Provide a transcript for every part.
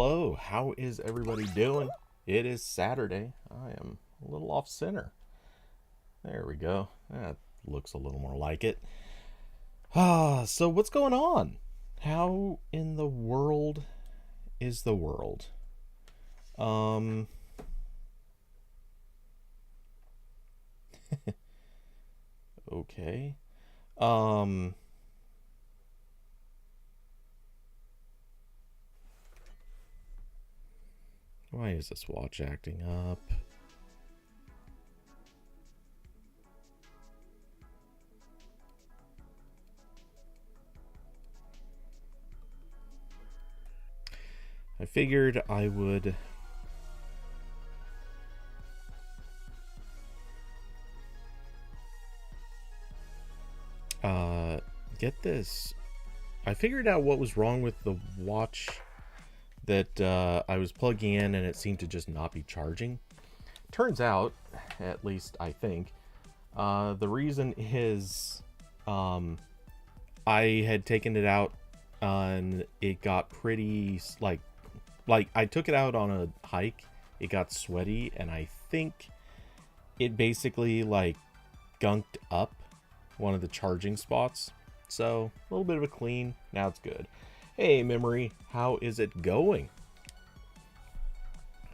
Hello, how is everybody doing? It is Saturday. I am a little off center. There we go. That looks a little more like it. So what's going on? How in the world is the world? Um, okay. Um, why is this watch acting up? I figured I would get this. I figured out what was wrong with the watch that I was plugging in and it seemed to just not be charging. Turns out, at least I think, the reason is I had taken it out and it got pretty like I took it out on a hike. It got sweaty and I think it basically like gunked up one of the charging spots. So a little bit of a clean. Now it's good. Hey Memory, how is it going?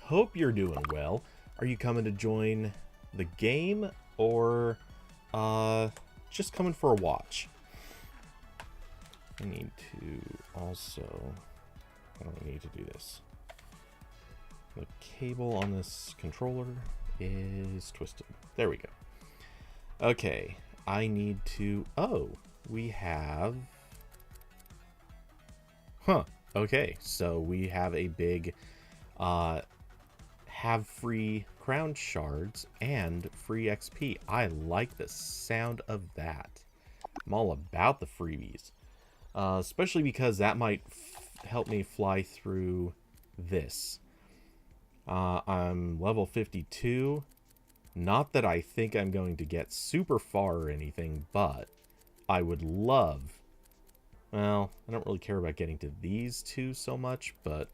Hope you're doing well. Are you coming to join the game or just coming for a watch? I need to also, I don't need to do this. The cable on this controller is twisted. There we go. Okay, I need to, we have, okay, so we have a big, have free crown shards and free XP. I like the sound of that. I'm all about the freebies. Especially because that might help me fly through this. I'm level 52. Not that I think I'm going to get super far or anything, but I would love... Well, I don't really care about getting to these two so much, but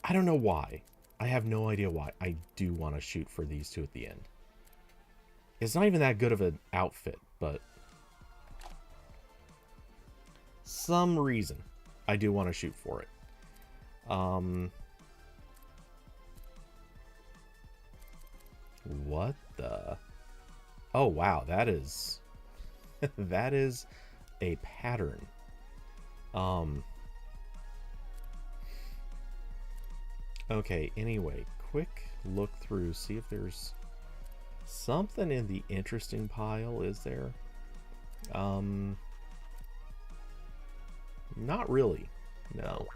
I don't know why. I have no idea why. I do want to shoot for these two at the end. It's not even that good of an outfit, but some reason I do want to shoot for it. What the? Oh wow, that is that is a pattern. Okay, anyway, quick look through, see if there's something in the interesting pile, is there? Not really. No.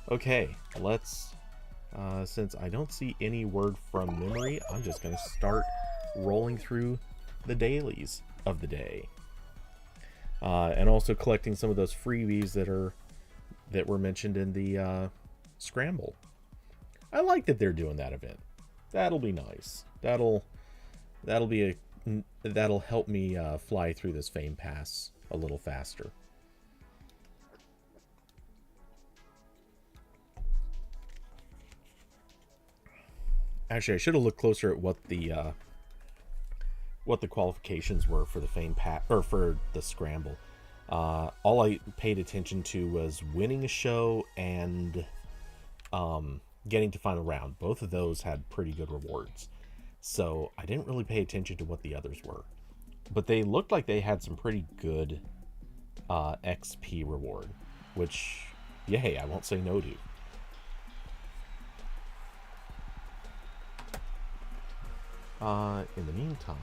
Okay, let's since I don't see any word from Memory, I'm just going to start rolling through the dailies of the day. And also collecting some of those freebies that were mentioned in the Scramble. I like that they're doing that event. That'll be nice. That'll help me fly through this Fame Pass a little faster. Actually, I should have looked closer at what the qualifications were for the Fame Pass or for the Scramble. All I paid attention to was winning a show and getting to final round. Both of those had pretty good rewards, so I didn't really pay attention to what the others were. But they looked like they had some pretty good XP reward, which, yay, I won't say no to. In the meantime,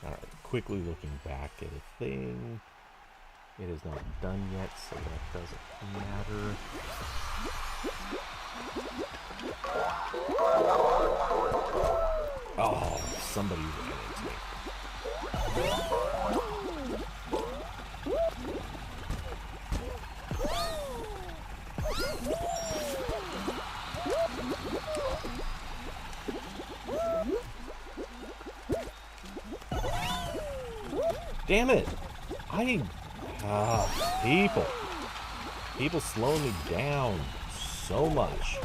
alright, quickly looking back at a thing. It is not done yet, so that doesn't matter. Oh, somebody ran into me. Damn it! I Ah, people. People slowing me down so much.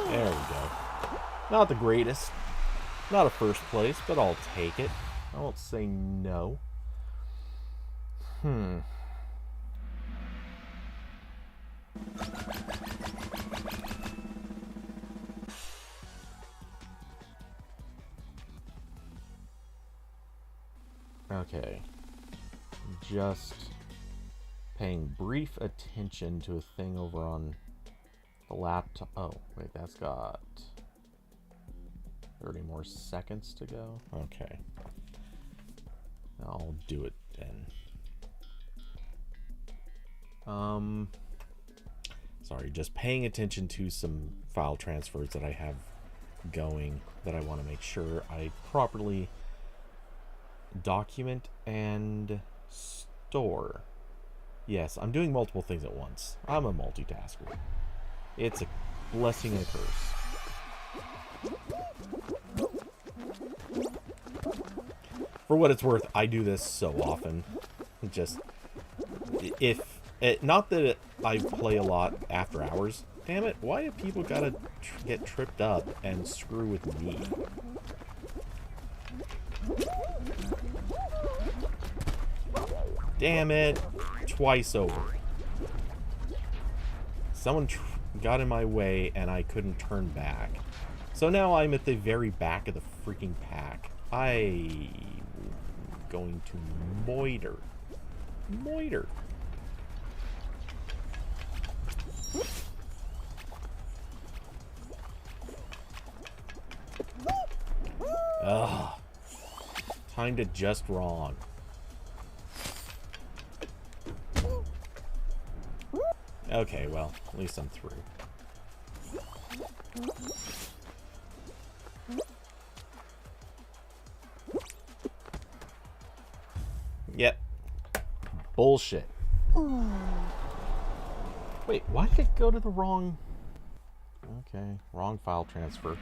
There we go. Not the greatest. Not a first place, but I'll take it. I won't say no. Okay. Just paying brief attention to a thing over on the laptop. Oh, wait, that's got 30 more seconds to go. Okay. I'll do it then. Sorry, just paying attention to some file transfers that I have going that I want to make sure I properly document and store. Yes, I'm doing multiple things at once. I'm a multitasker. It's a blessing and a curse. For what it's worth, I do this so often. Just, not that I play a lot after hours. Damn it, why have people gotta get tripped up and screw with me? Damn it, twice over. Someone got in my way and I couldn't turn back. So now I'm at the very back of the freaking pack. I'm going to moiter. Moiter. Ugh. Timed it just wrong. Okay, well, at least I'm through. Yep. Bullshit. Wait, why did it go to the wrong... Okay, wrong file transfer.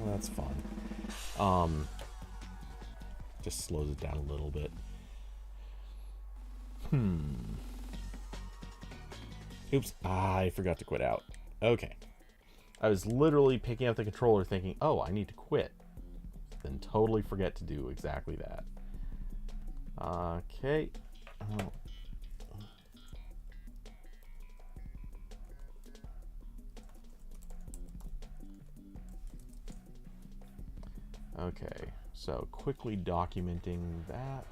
Well, that's fun. Just slows it down a little bit. Oops, I forgot to quit out. Okay. I was literally picking up the controller thinking, oh, I need to quit. Then totally forget to do exactly that. Okay. Okay, so quickly documenting that.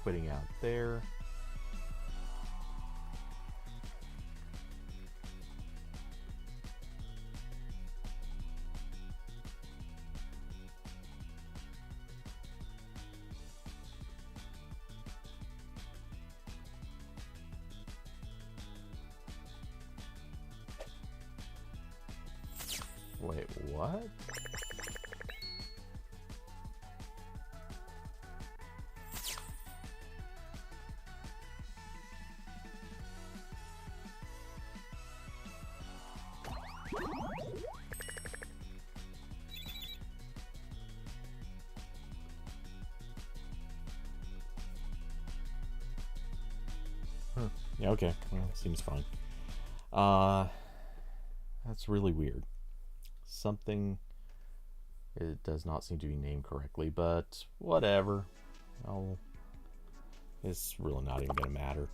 Quitting out there. Wait, what? Yeah, okay. Well, seems fine. That's really weird. Something... It does not seem to be named correctly, but whatever. It's really not even gonna matter.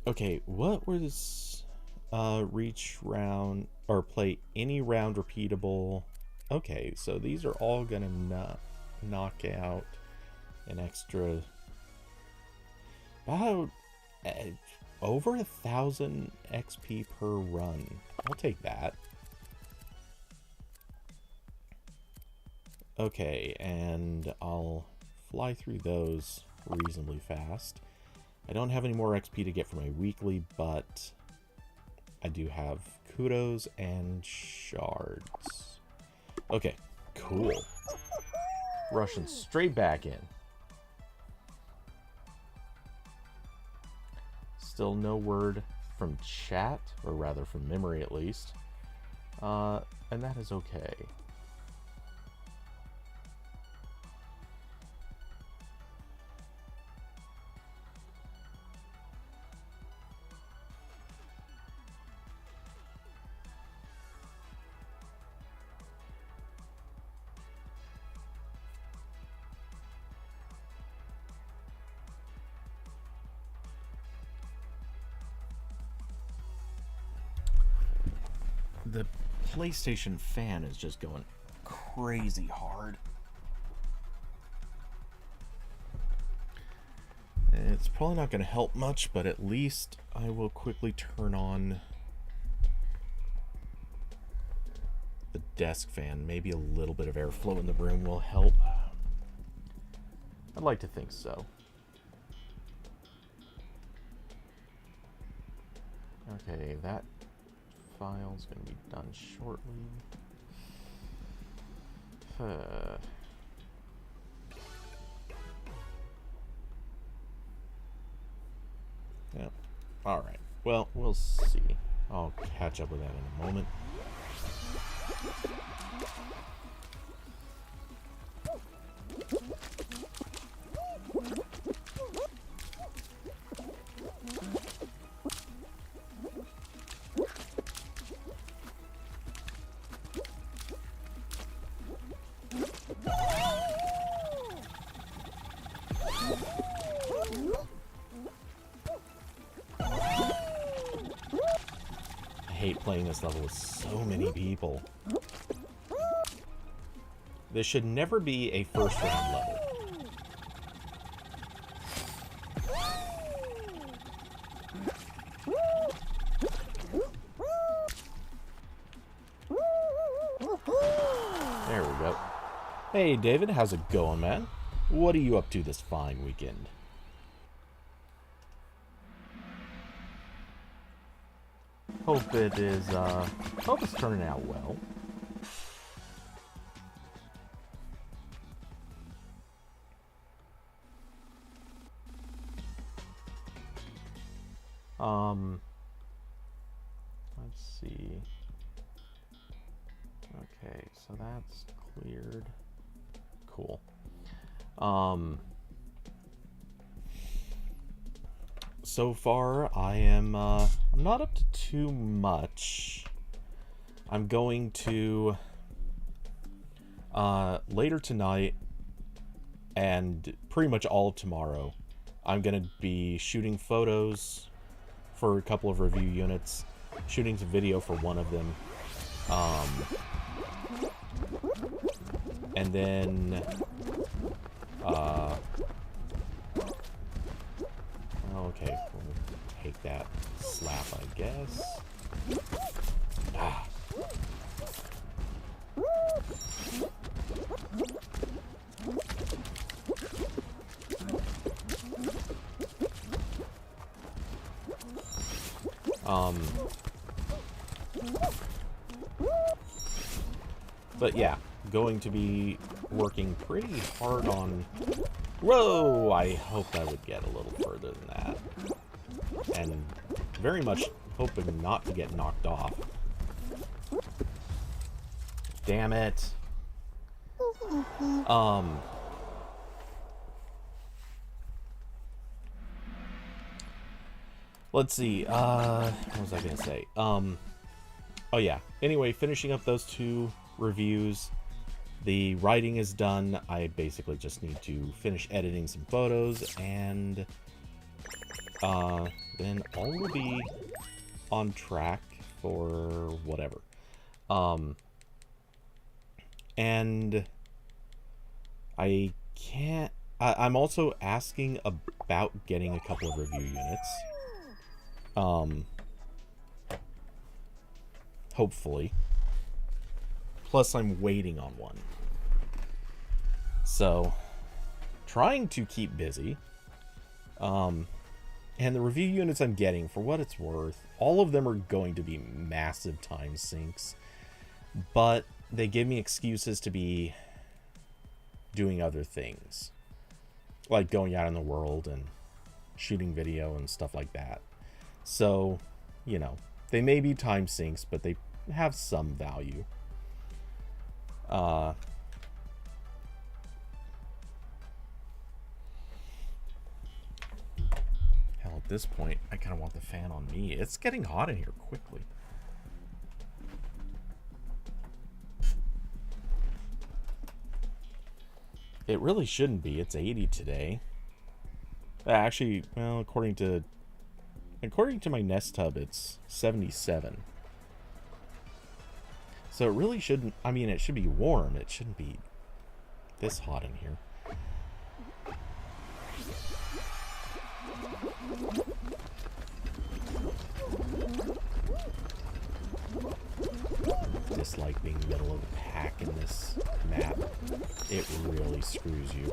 Okay, what was... reach round... Or play any round repeatable... Okay, so these are all gonna knock out an extra... About... over 1,000 XP per run. I'll take that. Okay, and I'll fly through those reasonably fast. I don't have any more XP to get for my weekly, but I do have kudos and shards. Okay, cool. Rushing straight back in. Still no word from chat, or rather from memory at least, and that is okay. The PlayStation fan is just going crazy hard. It's probably not going to help much, but at least I will quickly turn on the desk fan. Maybe a little bit of airflow in the room will help. I'd like to think so. Okay, that file's going to be done shortly. Yeah. Alright. Well, we'll see. I'll catch up with that in a moment. I hate playing this level with so many people. This should never be a first round level. There we go. Hey David, how's it going, man? What are you up to this fine weekend? Hope it is, hope it's turning out well. Let's see. Okay, so that's cleared. Cool. So far, I am, I'm not up to too much. I'm going to, later tonight, and pretty much all of tomorrow, I'm going to be shooting photos for a couple of review units, shooting some video for one of them, and then, okay, we'll take that slap, I guess. Ah. But yeah, going to be working pretty hard on... Whoa! I hoped I would get a little further than that. And very much hoping not to get knocked off. Damn it. Let's see, what was I gonna say? Oh yeah, anyway, finishing up those two reviews. The writing is done. I basically just need to finish editing some photos, and then all will be on track for whatever. And I can't... I'm also asking about getting a couple of review units. Hopefully. Plus, I'm waiting on one. So, trying to keep busy. And the review units I'm getting, for what it's worth, all of them are going to be massive time sinks. But they give me excuses to be doing other things. Like going out in the world and shooting video and stuff like that. So, you know, they may be time sinks, but they have some value. Hell, at this point, I kind of want the fan on me. It's getting hot in here quickly. It really shouldn't be. It's 80 today. Actually, well, according to my Nest Hub, it's 77. So it really shouldn't, I mean, it should be warm. It shouldn't be this hot in here. Dislike being middle of the pack in this map. It really screws you.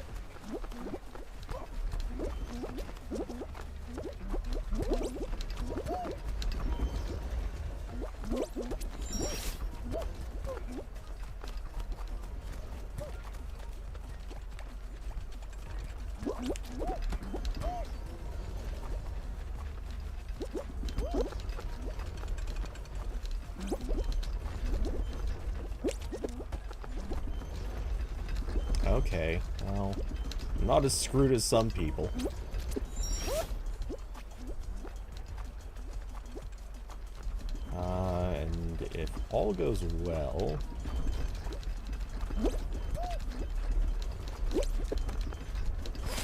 Okay, well, I'm not as screwed as some people. And if all goes well...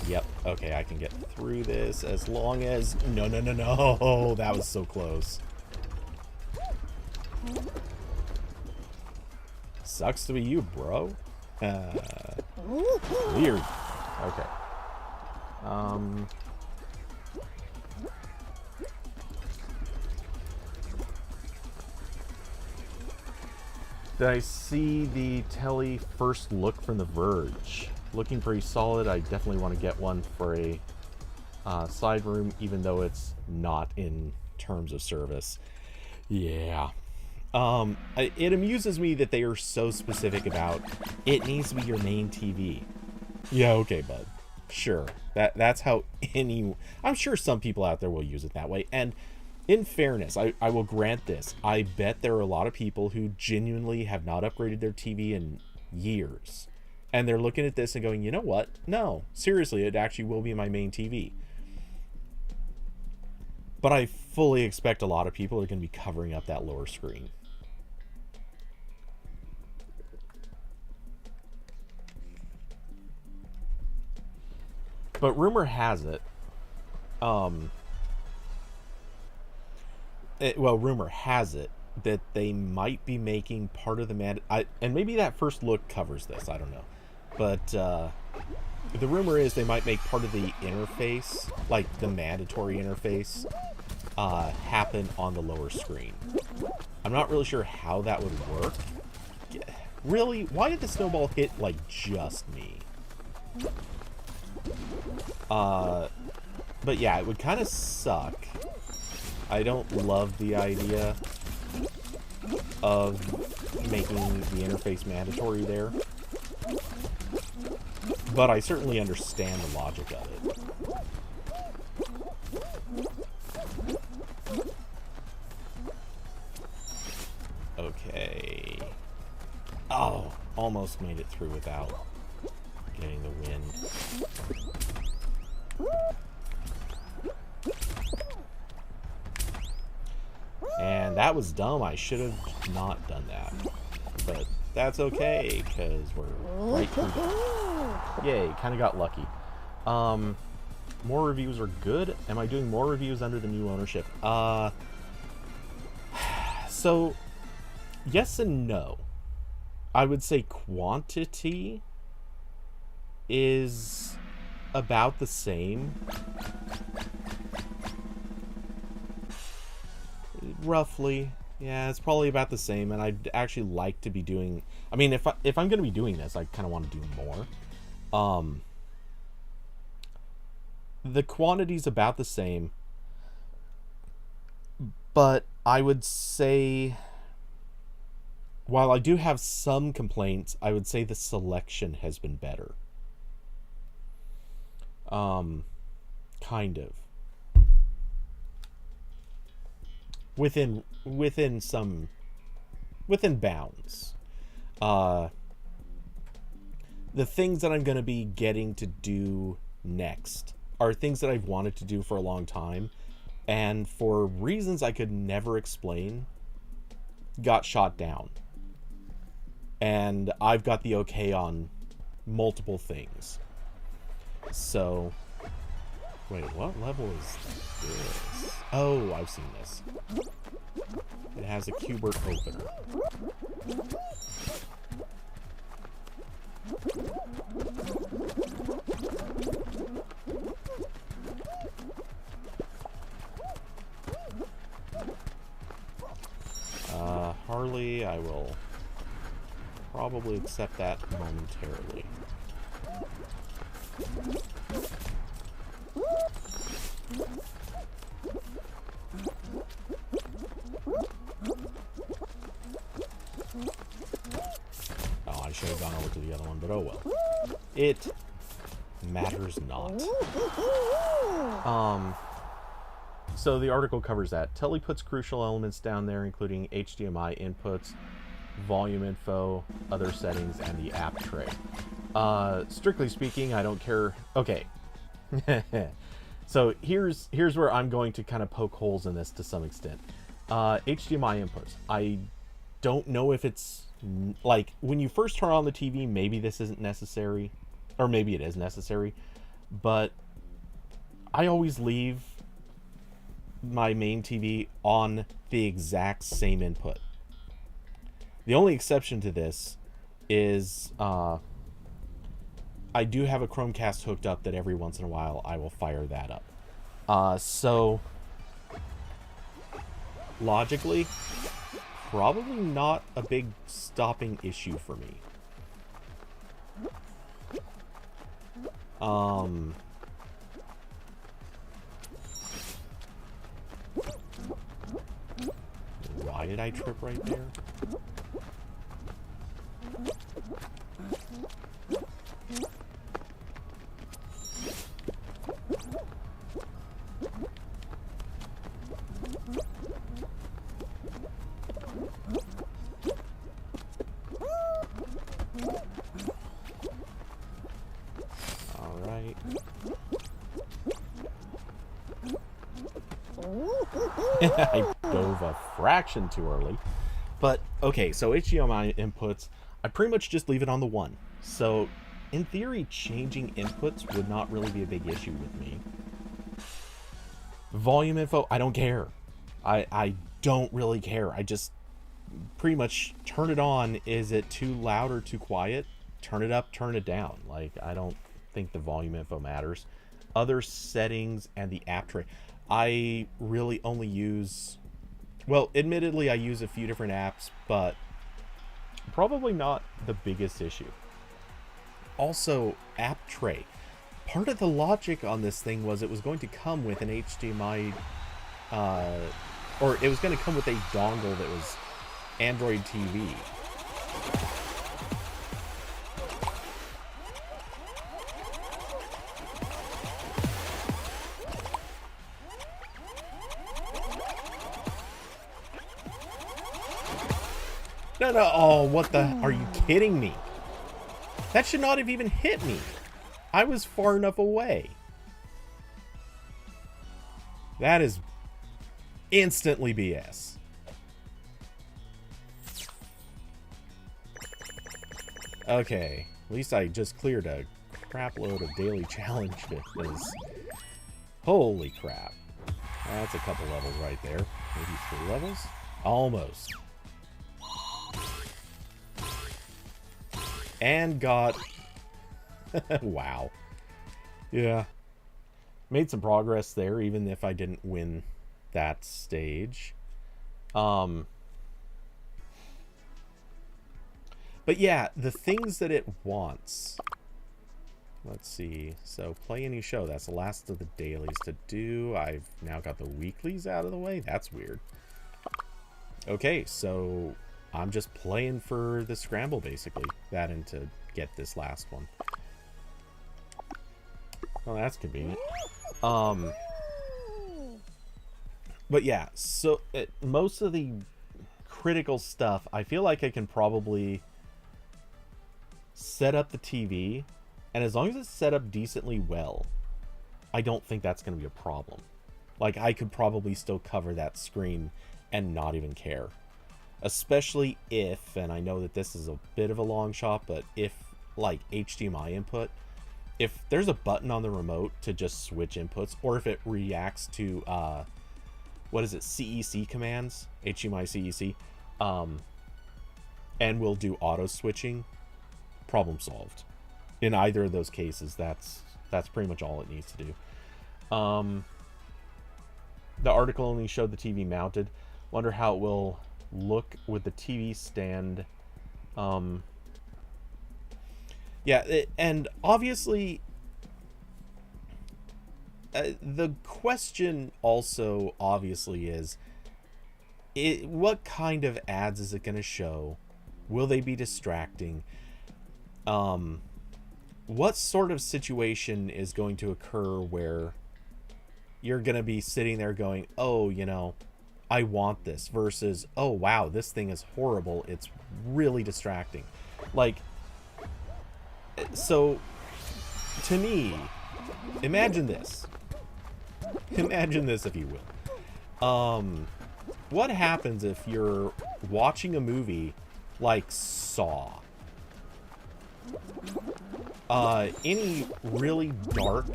Yep, okay, I can get through this as long as... No, no, no, no! That was so close. Sucks to be you, bro. Weird. Okay. Did I see the telly first look from The Verge? Looking pretty solid. I definitely want to get one for a side room, even though it's not in terms of service. Yeah. It amuses me that they are so specific about it needs to be your main TV. Yeah, okay, bud. Sure. That's how I'm sure some people out there will use it that way. And in fairness, I will grant this. I bet there are a lot of people who genuinely have not upgraded their TV in years. And they're looking at this and going, you know what? No, seriously, it actually will be my main TV. But I fully expect a lot of people are going to be covering up that lower screen. But rumor has it, rumor has it that they might be making part of the and maybe that first look covers this, I don't know. But the rumor is they might make part of the interface, like the mandatory interface, happen on the lower screen. I'm not really sure how that would work. Really? Why did the snowball hit, like, just me? But yeah, it would kind of suck. I don't love the idea of making the interface mandatory there. But I certainly understand the logic of it. Okay. Oh, almost made it through without getting the wind. And that was dumb. I should have not done that. But that's okay, because we're right through that. Yay, kind of got lucky. More reviews are good. Am I doing more reviews under the new ownership? So, yes and no. I would say quantity is about the same. Roughly. Yeah, it's probably about the same, and I'd actually like to be doing... I mean, if I'm going to be doing this, I kind of want to do more. The quantity's about the same, but I would say... While I do have some complaints, I would say the selection has been better. Kind of. within bounds. The things that I'm going to be getting to do next are things that I've wanted to do for a long time, and for reasons I could never explain, got shot down. And I've got the okay on multiple things. So, wait, what level is this? Oh, I've seen this. It has a Q*bert opener. Harley, I will probably accept that momentarily. Oh, I should have gone over to the other one, but oh well. It matters not. So the article covers that. Telly puts crucial elements down there, including HDMI inputs, volume info, other settings, and the app tray. Strictly speaking, I don't care. Okay. So here's where I'm going to kind of poke holes in this to some extent. HDMI inputs. I don't know if it's like when you first turn on the TV, maybe this isn't necessary, or maybe it is necessary, but I always leave my main TV on the exact same input. The only exception to this is I do have a Chromecast hooked up that every once in a while I will fire that up. So logically, probably not a big stopping issue for me. Why did I trip right there? I dove a fraction too early. But, okay, so HDMI inputs, I pretty much just leave it on the 1. So, in theory, changing inputs would not really be a big issue with me. Volume info, I don't care. I don't really care. I just pretty much turn it on. Is it too loud or too quiet? Turn it up, turn it down. Like, I don't think the volume info matters. Other settings and the app tray. I really only use, well, admittedly I use a few different apps, but probably not the biggest issue. Also, app tray. Part of the logic on this thing was it was going to come with an HDMI, or it was going to come with a dongle that was Android TV. No, oh, what the, are you kidding me? That should not have even hit me. I was far enough away. That is instantly BS. Okay, at least I just cleared a crap load of daily challenges. Holy crap. That's a couple levels right there. Maybe 3 levels? Almost. And got... wow. Yeah. Made some progress there, even if I didn't win that stage. But yeah, the things that it wants. Let's see. So, play any show. That's the last of the dailies to do. I've now got the weeklies out of the way. That's weird. Okay, so... I'm just playing for the scramble, basically. That and to get this last one. Well, that's convenient. But yeah, so most of the critical stuff, I feel like I can probably set up the TV, and as long as it's set up decently well, I don't think that's going to be a problem. Like, I could probably still cover that screen and not even care. Especially if, and I know that this is a bit of a long shot, but if, like, HDMI input, if there's a button on the remote to just switch inputs, or if it reacts to, what is it, CEC commands, HDMI CEC, and will do auto switching, problem solved. In either of those cases, that's pretty much all it needs to do. The article only showed the TV mounted. Wonder how it will look with the TV stand. And obviously, the question also obviously is, what kind of ads is it going to show? Will they be distracting? What sort of situation is going to occur where you're going to be sitting there going, oh, you know, I want this, versus, oh, wow, this thing is horrible. It's really distracting. Like, so, to me, imagine this. Imagine this, if you will. What happens if you're watching a movie like Saw? Any really dark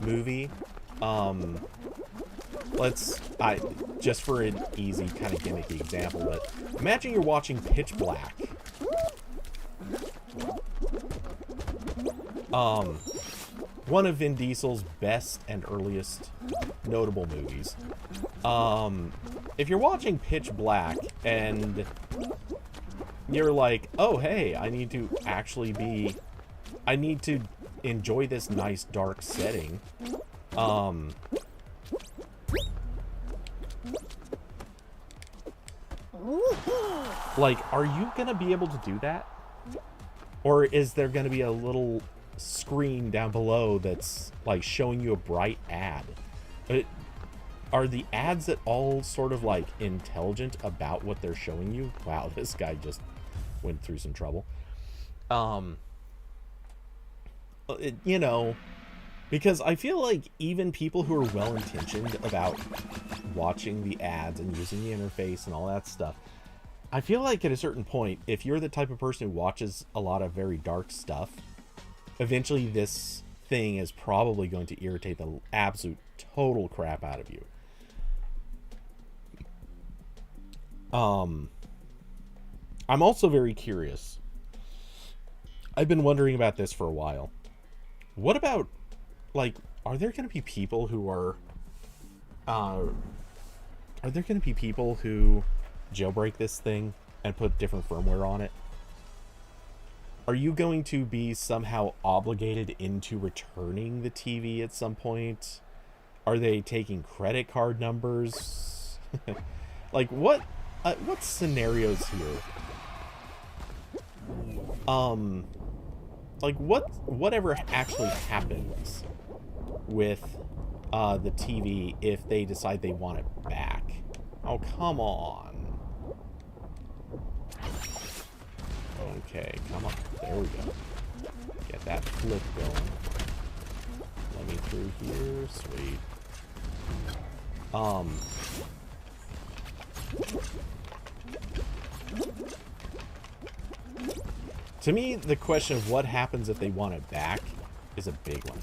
movie, just for an easy kind of gimmicky example, but imagine you're watching Pitch Black. One of Vin Diesel's best and earliest notable movies. If you're watching Pitch Black and you're like, oh, hey, I need to enjoy this nice dark setting. Like, are you gonna be able to do that? Or is there gonna be a little screen down below that's like showing you a bright ad? Are the ads at all sort of like intelligent about what they're showing you? Wow, this guy just went through some trouble. You know, because I feel like even people who are well-intentioned about watching the ads and using the interface and all that stuff, I feel like at a certain point, if you're the type of person who watches a lot of very dark stuff, eventually this thing is probably going to irritate the absolute total crap out of you. I'm also very curious. I've been wondering about this for a while. What about, like, are there going to be people who jailbreak this thing and put different firmware on it? Are you going to be somehow obligated into returning the TV at some point? Are they taking credit card numbers? Like, what scenarios here? Like, whatever actually happens with the TV if they decide they want it back? Oh, come on. Okay, come on. There we go. Get that flip going. Let me through here. Sweet. To me, the question of what happens if they want it back is a big one.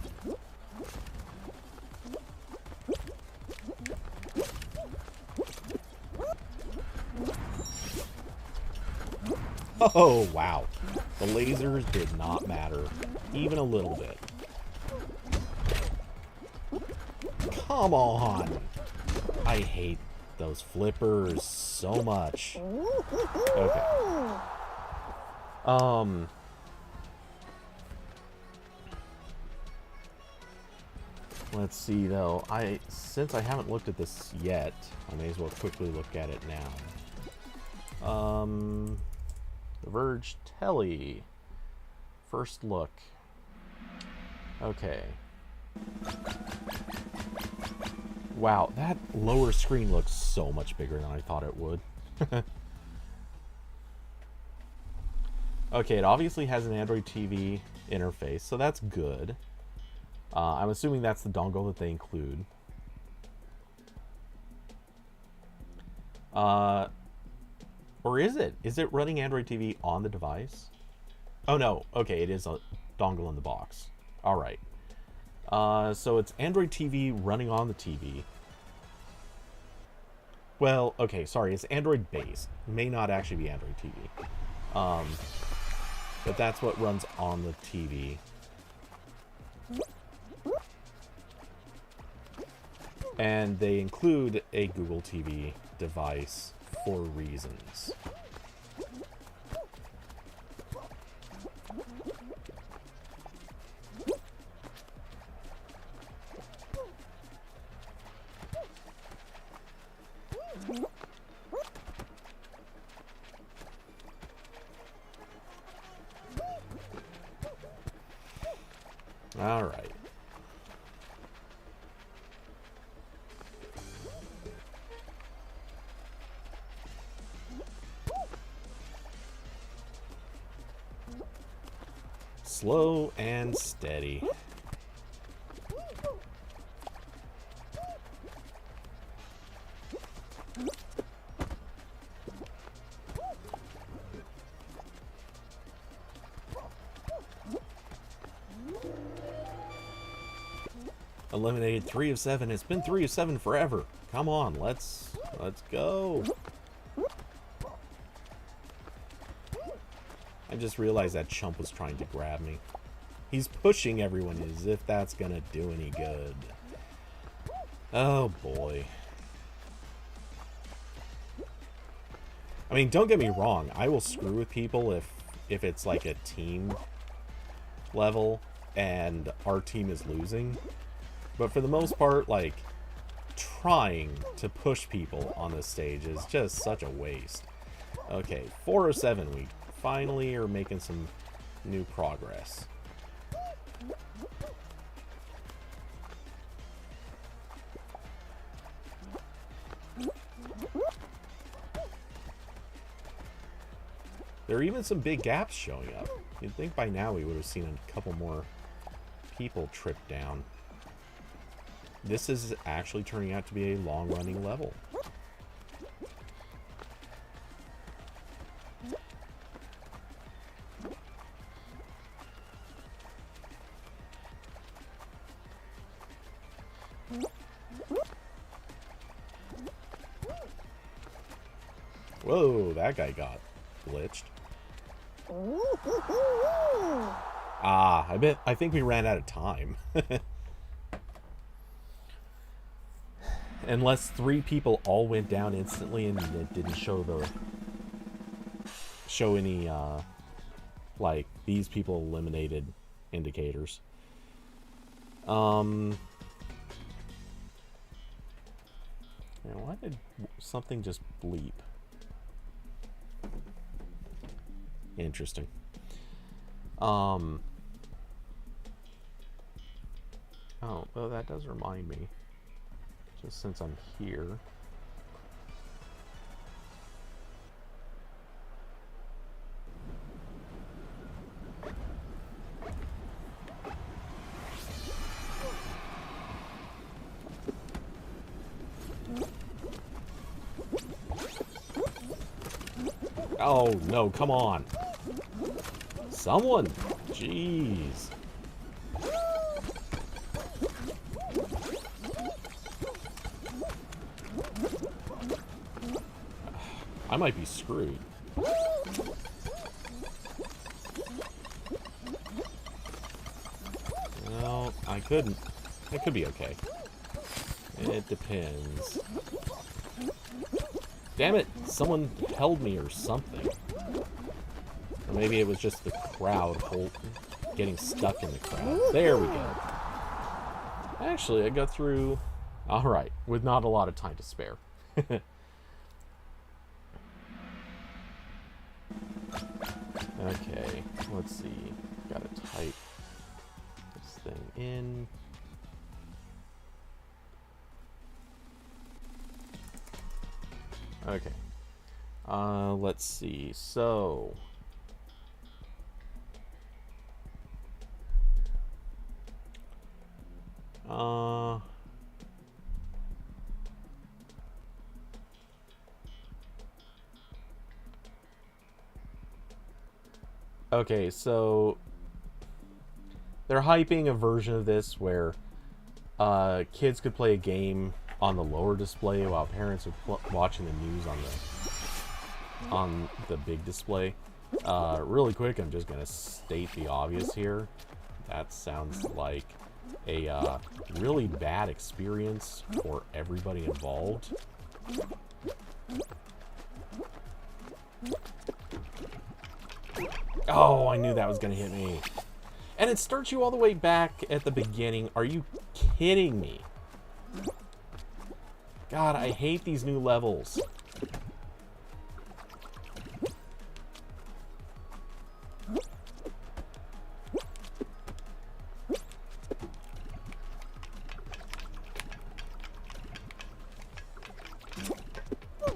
Oh, wow. The lasers did not matter. Even a little bit. Come on. I hate those flippers so much. Okay. Let's see, though. Since I haven't looked at this yet, I may as well quickly look at it now. The Verge Telly. First look. Okay. Wow, that lower screen looks so much bigger than I thought it would. Okay, it obviously has an Android TV interface, so that's good. I'm assuming that's the dongle that they include. Or is it? Is it running Android TV on the device? Oh no, okay, it is a dongle in the box. Alright. So it's Android TV running on the TV. Well, okay, sorry, it's Android based. May not actually be Android TV. But that's what runs on the TV. And they include a Google TV device for reasons. All right. Slow and steady. Eliminated 3 of 7. It's been 3 of 7 forever. Come on, let's go. I just realized that chump was trying to grab me. He's pushing everyone as if that's gonna do any good. Oh boy. I mean, don't get me wrong. I will screw with people if it's like a team level and our team is losing. But for the most part, like, trying to push people on this stage is just such a waste. Okay, 407. We finally are making some new progress. There are even some big gaps showing up. You'd think by now we would have seen a couple more people trip down. This is actually turning out to be a long-running level. Whoa, that guy got glitched. Ah, I think we ran out of time. Unless 3 people all went down instantly and it didn't show any like these people eliminated indicators. Man, why did something just bleep? Interesting. Oh, well, that does remind me. Just since I'm here. Oh, no, come on. Someone. Jeez. I might be screwed. No, I couldn't. It could be okay. It depends. Damn it! Someone held me or something. Or maybe it was just the crowd getting stuck in the crowd. There we go. Actually, I got through... Alright, with not a lot of time to spare. Okay, let's see. Gotta type this thing in. Okay. Let's see. So... Okay, so... They're hyping a version of this where kids could play a game on the lower display while parents are watching the news on the big display. Really quick, I'm just gonna state the obvious here. That sounds like a really bad experience for everybody involved. Oh, I knew that was gonna hit me. And it starts you all the way back at the beginning. Are you kidding me? God, I hate these new levels.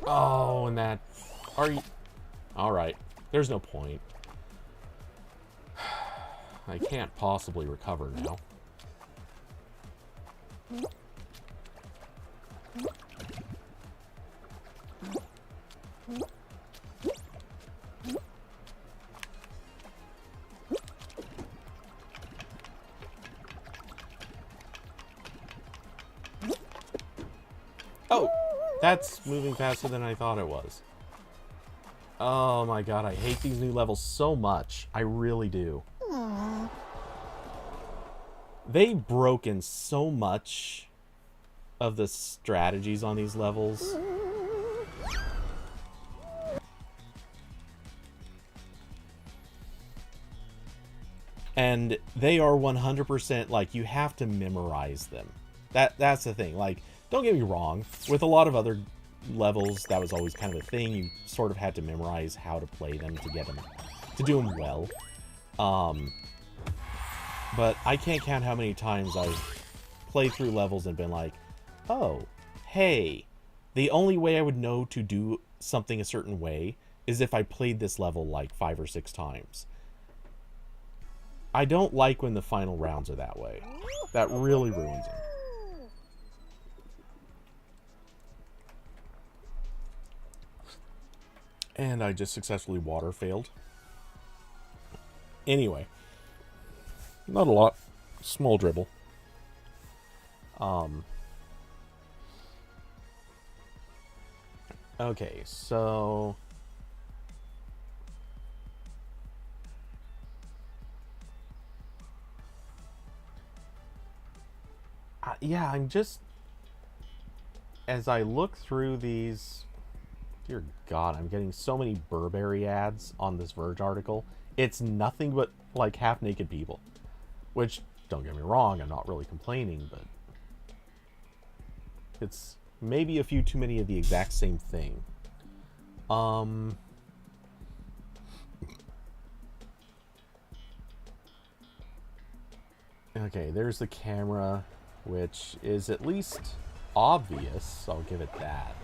Oh, and that... Are you... Alright. There's no point. I can't possibly recover now. Oh! That's moving faster than I thought it was. Oh my god, I hate these new levels so much. I really do. They've broken so much of the strategies on these levels. And they are 100% like, you have to memorize them. That's the thing. Like, don't get me wrong, with a lot of other levels, that was always kind of a thing. You sort of had to memorize how to play them to get them, to do them well. But I can't count how many times I've played through levels and been like, oh, hey, the only way I would know to do something a certain way is if I played this level like 5 or 6 times. I don't like when the final rounds are that way. That really ruins them. And I just successfully water failed. Anyway. Not a lot. Small dribble. Okay, so... yeah, I'm just... As I look through these... Dear God, I'm getting so many Burberry ads on this Verge article. It's nothing but, like, half-naked people. Which, don't get me wrong, I'm not really complaining, but... It's maybe a few too many of the exact same thing. Okay, there's the camera, which is at least obvious. I'll give it that.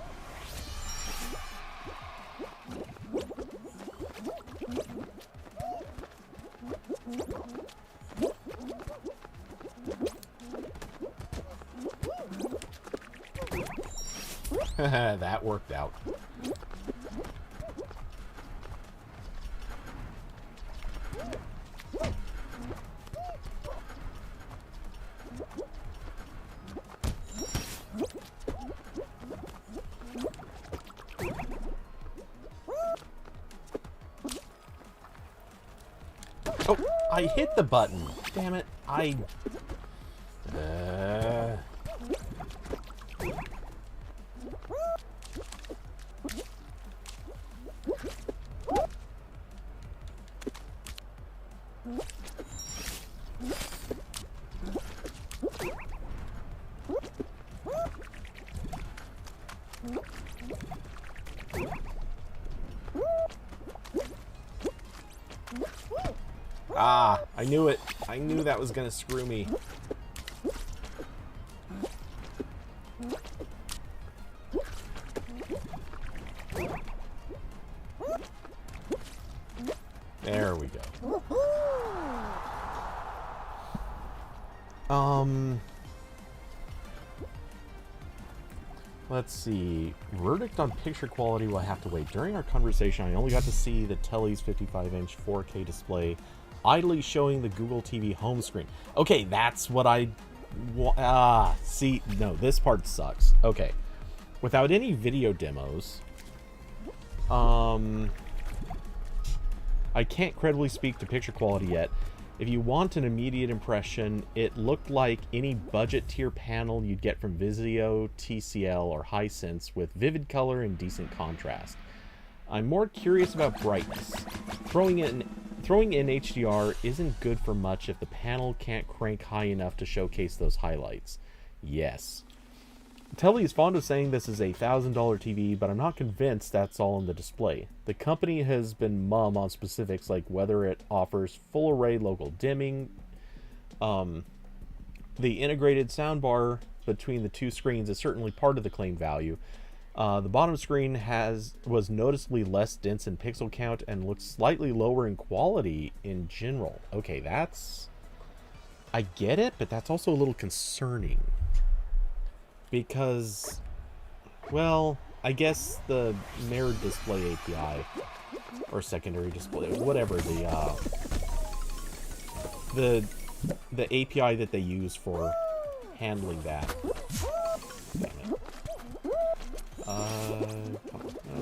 That worked out. Oh, I hit the button. Damn it. Ah, I knew it. I knew that was gonna screw me. Let's see. Verdict on picture quality will have to wait. During our conversation, I only got to see the Telly's 55-inch 4K display idly showing the Google TV home screen. Okay, that's what I... see, no, this part sucks. Okay. Without any video demos, I can't credibly speak to picture quality yet. If you want an immediate impression, it looked like any budget tier panel you'd get from Vizio, TCL, or Hisense with vivid color and decent contrast. I'm more curious about brightness. Throwing in HDR isn't good for much if the panel can't crank high enough to showcase those highlights. Yes. Telly is fond of saying this is a $1,000 TV, but I'm not convinced that's all in the display. The company has been mum on specifics like whether it offers full array local dimming, the integrated soundbar between the two screens is certainly part of the claimed value. The bottom screen was noticeably less dense in pixel count and looks slightly lower in quality in general. Okay, I get it, but that's also a little concerning. Because, well, I guess the mirrored display API, or secondary display, whatever, the API that they use for handling that. Damn it.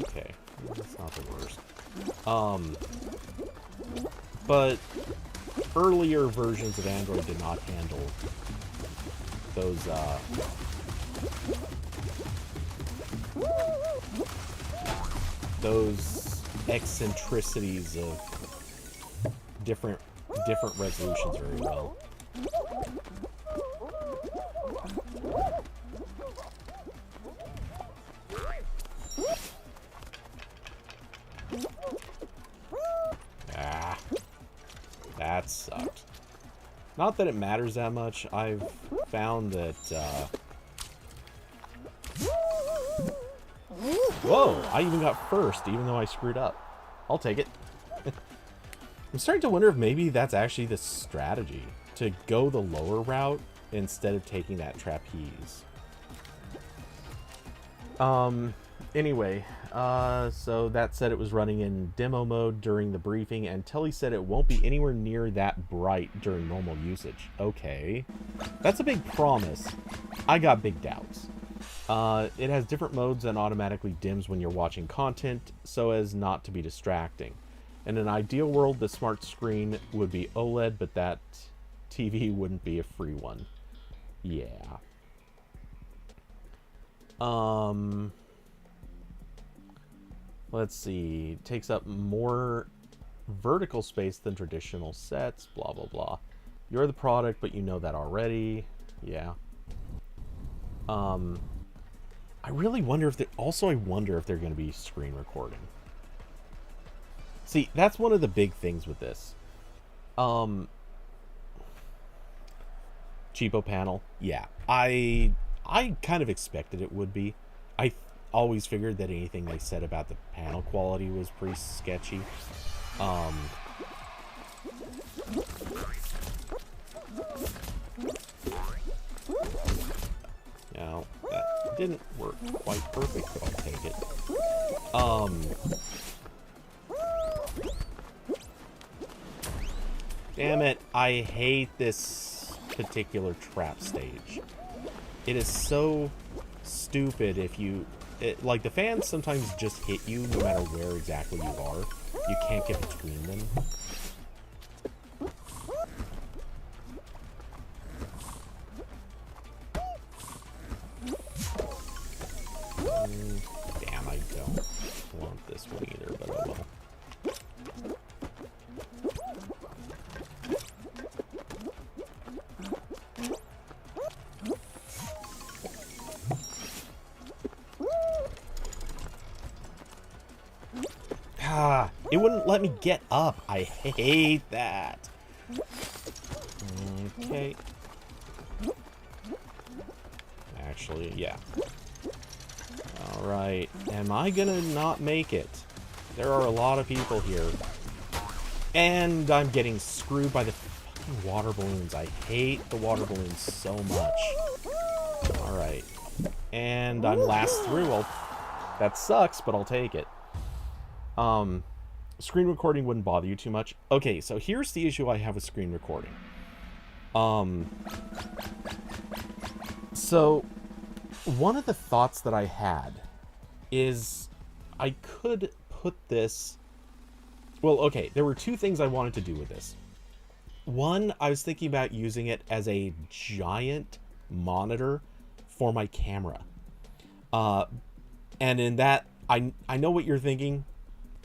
Okay, that's not the worst. But earlier versions of Android did not handle those eccentricities of different resolutions very well. That sucked. Not that it matters that much. I've found that whoa, I even got first, even though I screwed up. I'll take it. I'm starting to wonder if maybe that's actually the strategy, to go the lower route instead of taking that trapeze. Anyway, so that said, it was running in demo mode during the briefing, and Telly said it won't be anywhere near that bright during normal usage. Okay. That's a big promise. I got big doubts. It has different modes and automatically dims when you're watching content so as not to be distracting. In an ideal world, the smart screen would be OLED, but that TV wouldn't be a free one. Yeah. Let's see. Takes up more vertical space than traditional sets, blah, blah, blah. You're the product, but you know that already. Yeah. I really wonder if I wonder if they're going to be screen recording. See, that's one of the big things with this. Cheapo panel. Yeah. I kind of expected it would be. I always figured that anything they said about the panel quality was pretty sketchy. Now, that didn't work quite perfect, but I'll take it. Damn it, I hate this particular trap stage. It is so stupid if you... like, the fans sometimes just hit you no matter where exactly you are. You can't get between them. Damn, I don't want this one either, but oh well. It wouldn't let me get up. I hate that. Okay. Actually, yeah. Alright. Am I gonna not make it? There are a lot of people here. And I'm getting screwed by the Water balloons. I hate the water balloons so much. Alright. And I'm last through. That sucks, but I'll take it. Screen recording wouldn't bother you too much. Okay, so here's the issue I have with screen recording. So one of the thoughts that I had is I could put this... Well, okay, there were two things I wanted to do with this. One, I was thinking about using it as a giant monitor for my camera. And in that, I know what you're thinking.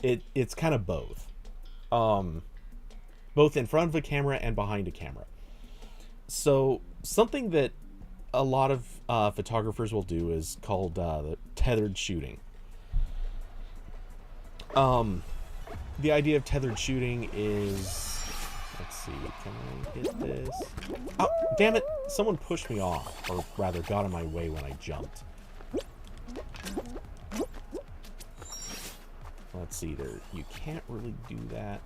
It's kind of both. Both in front of a camera and behind a camera. So something that a lot of photographers will do is called the tethered shooting. The idea of tethered shooting is... Let's see, can I hit this? Oh, damn it! Someone pushed me off, or rather got in my way when I jumped. Let's see, you can't really do that.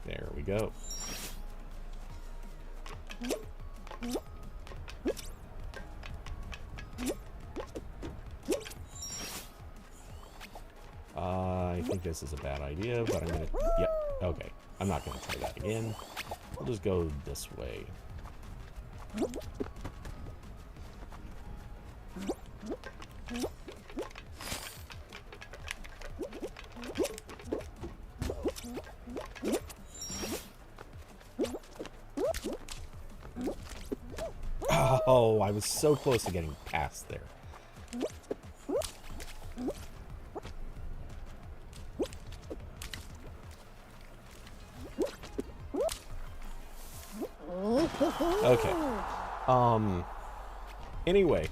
There we go. I think this is a bad idea, but I'm gonna... Yep, okay. I'm not gonna try that again. I'll just go this way. Oh, I was so close to getting past there. Okay. Anyway.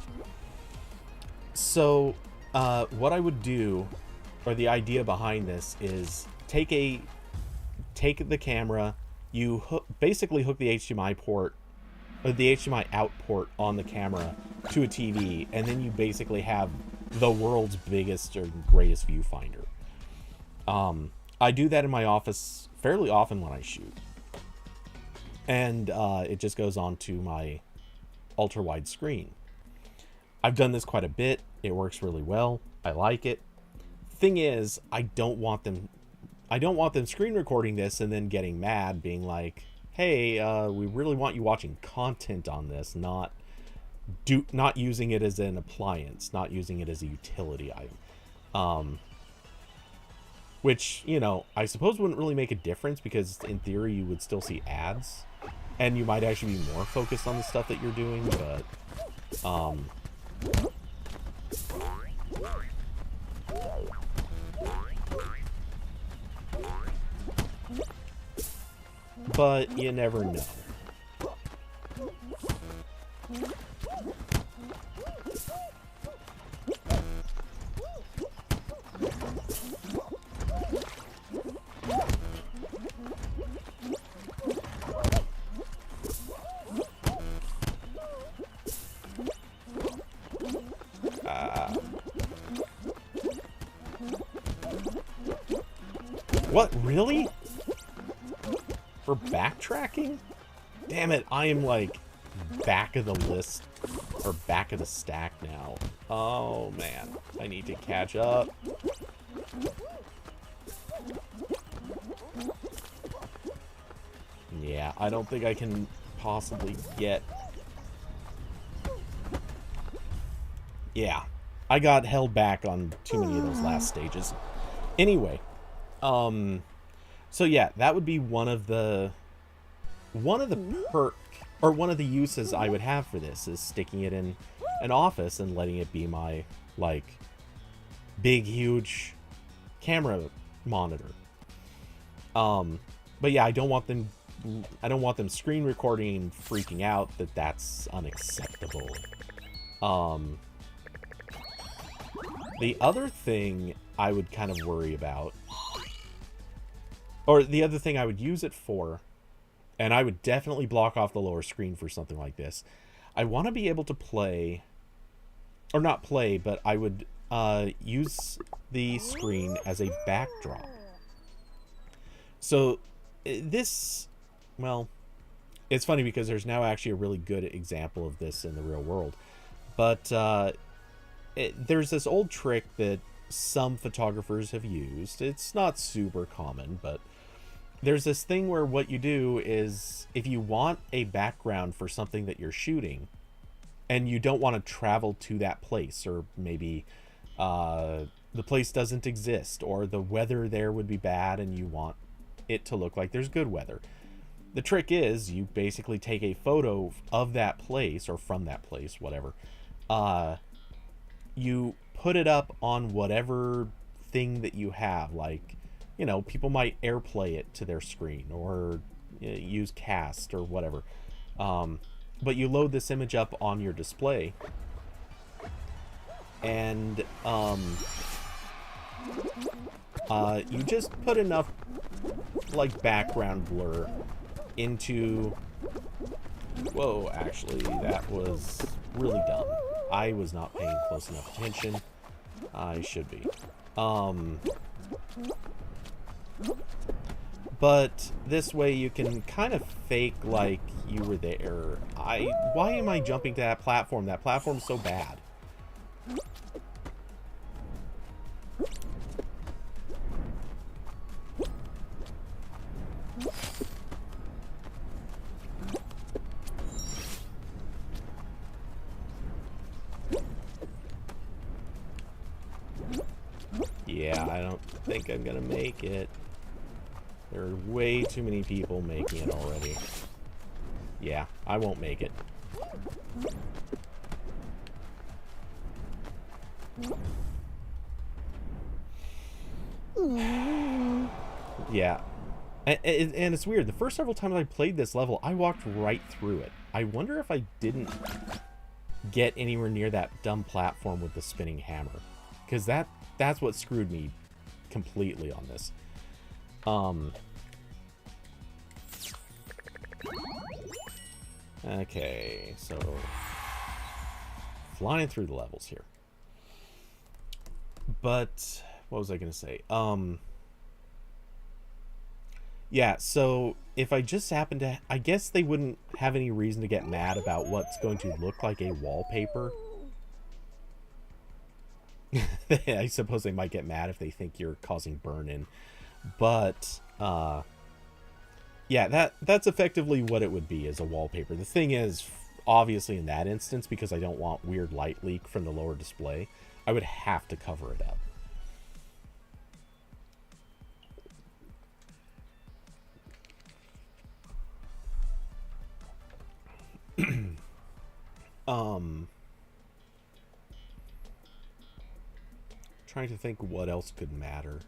So, what I would do, or the idea behind this, is take the camera, you basically hook the HDMI port, or the HDMI out port on the camera to a TV, and then you basically have the world's biggest or greatest viewfinder. I do that in my office fairly often when I shoot. And it just goes on to my ultra-wide screen. I've done this quite a bit. It works really well. I like it. Thing is, I don't want them screen recording this and then getting mad, being like, hey, we really want you watching content on this, not using it as an appliance, not using it as a utility item. Which, you know, I suppose wouldn't really make a difference, because in theory you would still see ads, and you might actually be more focused on the stuff that you're doing, but you never know. What, really? For backtracking? Damn it, I am like back of the list, or back of the stack now. Oh man, I need to catch up. Yeah, I don't think I can possibly get... Yeah, I got held back on too many of those last stages. Anyway, so yeah, that would be one of the uses I would have for this, is sticking it in an office and letting it be my, like, big, huge camera monitor. But yeah, I don't want them screen recording and freaking out that that's unacceptable. The other thing I would kind of worry about, or the other thing I would use it for, and I would definitely block off the lower screen for something like this, I want to be able to play, or not play, but I would use the screen as a backdrop. So this, well, it's funny because there's now actually a really good example of this in the real world. But there's this old trick that some photographers have used. It's not super common, but there's this thing where what you do is if you want a background for something that you're shooting and you don't want to travel to that place, or maybe the place doesn't exist, or the weather there would be bad and you want it to look like there's good weather. The trick is you basically take a photo of that place, or from that place, whatever. You put it up on whatever thing that you have, like, you know, people might AirPlay it to their screen, or use Cast or whatever. But you load this image up on your display, and you just put enough like background blur into... Whoa, actually, that was really dumb. I was not paying close enough attention. I should be. But this way you can kind of fake like you were there. Why am I jumping to that platform? That platform's so bad. Yeah, I don't think I'm gonna make it. There are way too many people making it already. Yeah, I won't make it. Yeah. And it's weird. The first several times I played this level, I walked right through it. I wonder if I didn't get anywhere near that dumb platform with the spinning hammer. Because that's what screwed me completely on this. Okay, so flying through the levels here. But what was I gonna say? Yeah, so if I just happen to... I guess they wouldn't have any reason to get mad about what's going to look like a wallpaper. I suppose they might get mad if they think you're causing burn-in. But, yeah, that's effectively what it would be, as a wallpaper. The thing is, obviously in that instance, because I don't want weird light leak from the lower display, I would have to cover it up. Trying to think what else could matter.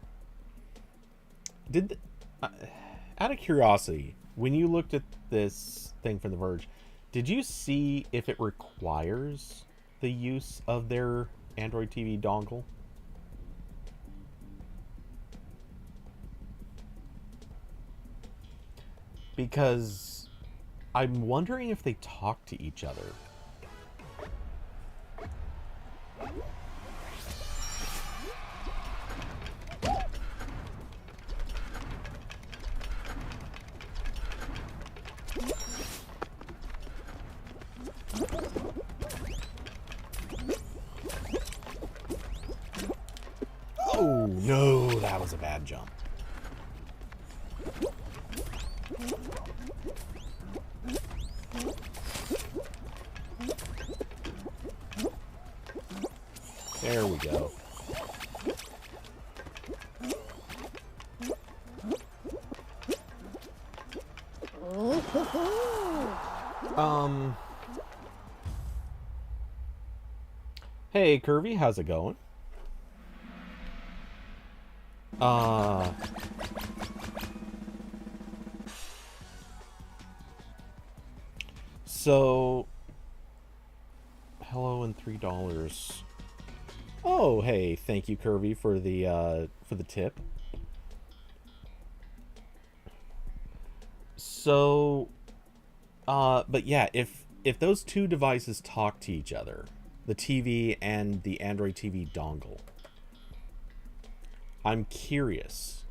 Out of curiosity, when you looked at this thing from The Verge, did you see if it requires the use of their Android TV dongle? Because I'm wondering if they talk to each other. Oh, no, that was a bad jump. There we go. Hey, Curvy, how's it going? So, hello and $3. Oh, hey, thank you, Curvy, for the tip. So, but yeah, if those two devices talk to each other, the TV and the Android TV dongle, I'm curious,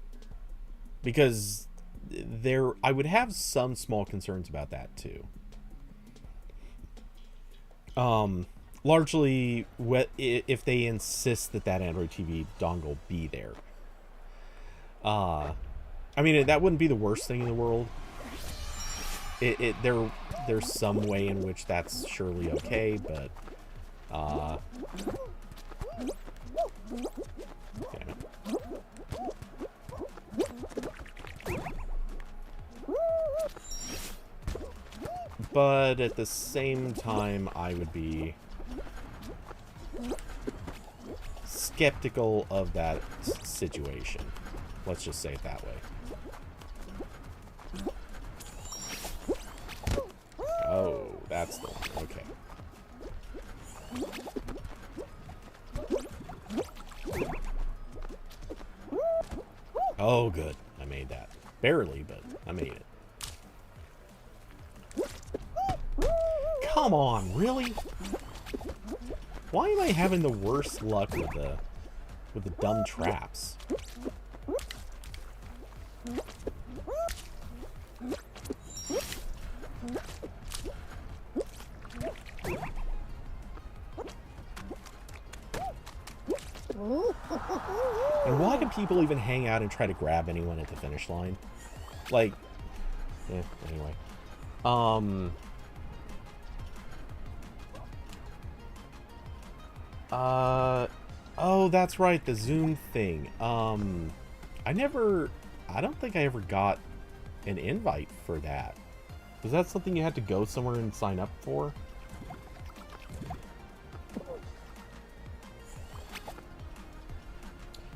because I would have some small concerns about that too. Largely, if they insist that Android TV dongle be there. I mean, that wouldn't be the worst thing in the world. There's some way in which that's surely okay, but damn it. But at the same time, I would be skeptical of that situation. Let's just say it that way. Oh, that's the one. Okay. Oh, good. I made that. Barely, but I made it. Come on, really? Why am I having the worst luck with the dumb traps? And why do people even hang out and try to grab anyone at the finish line? Like, yeah, anyway. Oh, that's right, the Zoom thing. I don't think I ever got an invite for that. Was that something you had to go somewhere and sign up for?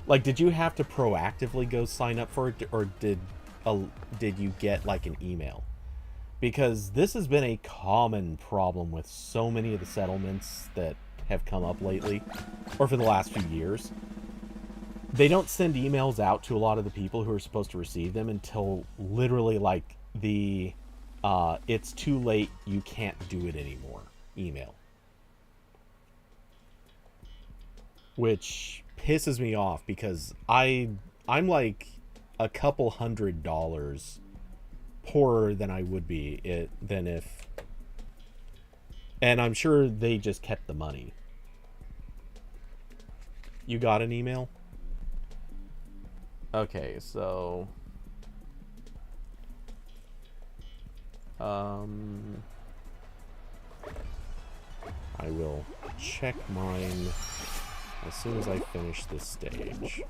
Like, did you have to proactively go sign up for it, or did you get, like, an email? Because this has been a common problem with so many of the settlements that have come up lately, or for the last few years. They don't send emails out to a lot of the people who are supposed to receive them until literally, like, the it's too late, you can't do it anymore email. Which pisses me off, because I'm like a couple $100 poorer than I would be than if, and I'm sure they just kept the money. You got an email? Okay, so I will check mine as soon as I finish this stage.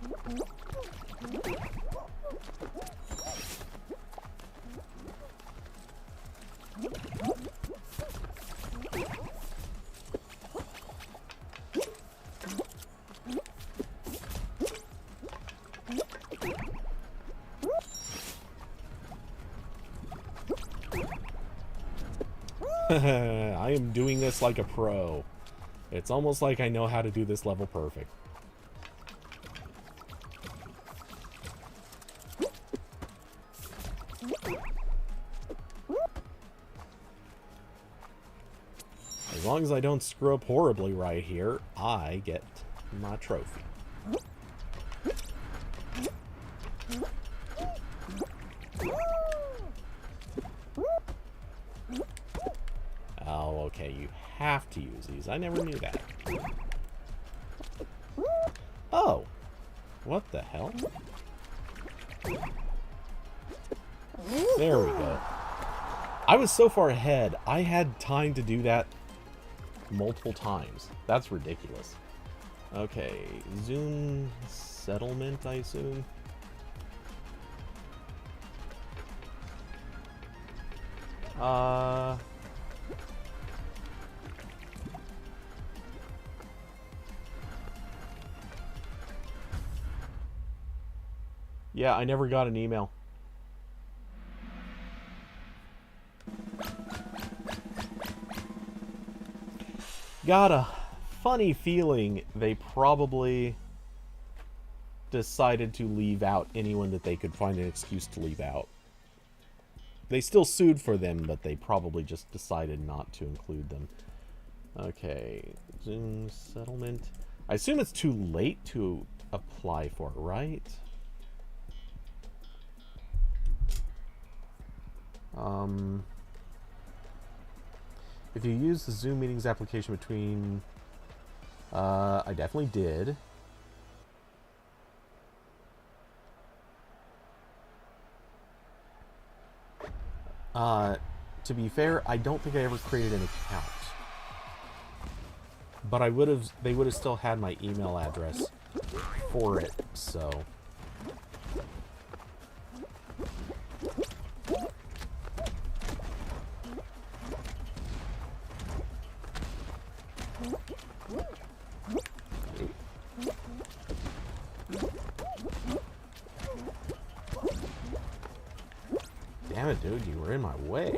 I am doing this like a pro. It's almost like I know how to do this level perfect. As long as I don't screw up horribly right here, I get my trophy. Oh, okay, you have to use these. I never knew that. Oh! What the hell? There we go. I was so far ahead, I had time to do that multiple times. That's ridiculous. Okay, Zoom settlement, I assume. Yeah, I never got an email. Got a funny feeling they probably decided to leave out anyone that they could find an excuse to leave out. They still sued for them, but they probably just decided not to include them. Okay, Zoom settlement. I assume it's too late to apply for it, right? If you use the Zoom meetings application between... I definitely did. To be fair, I don't think I ever created an account. But they would have still had my email address for it, so... Damn it, dude, you were in my way.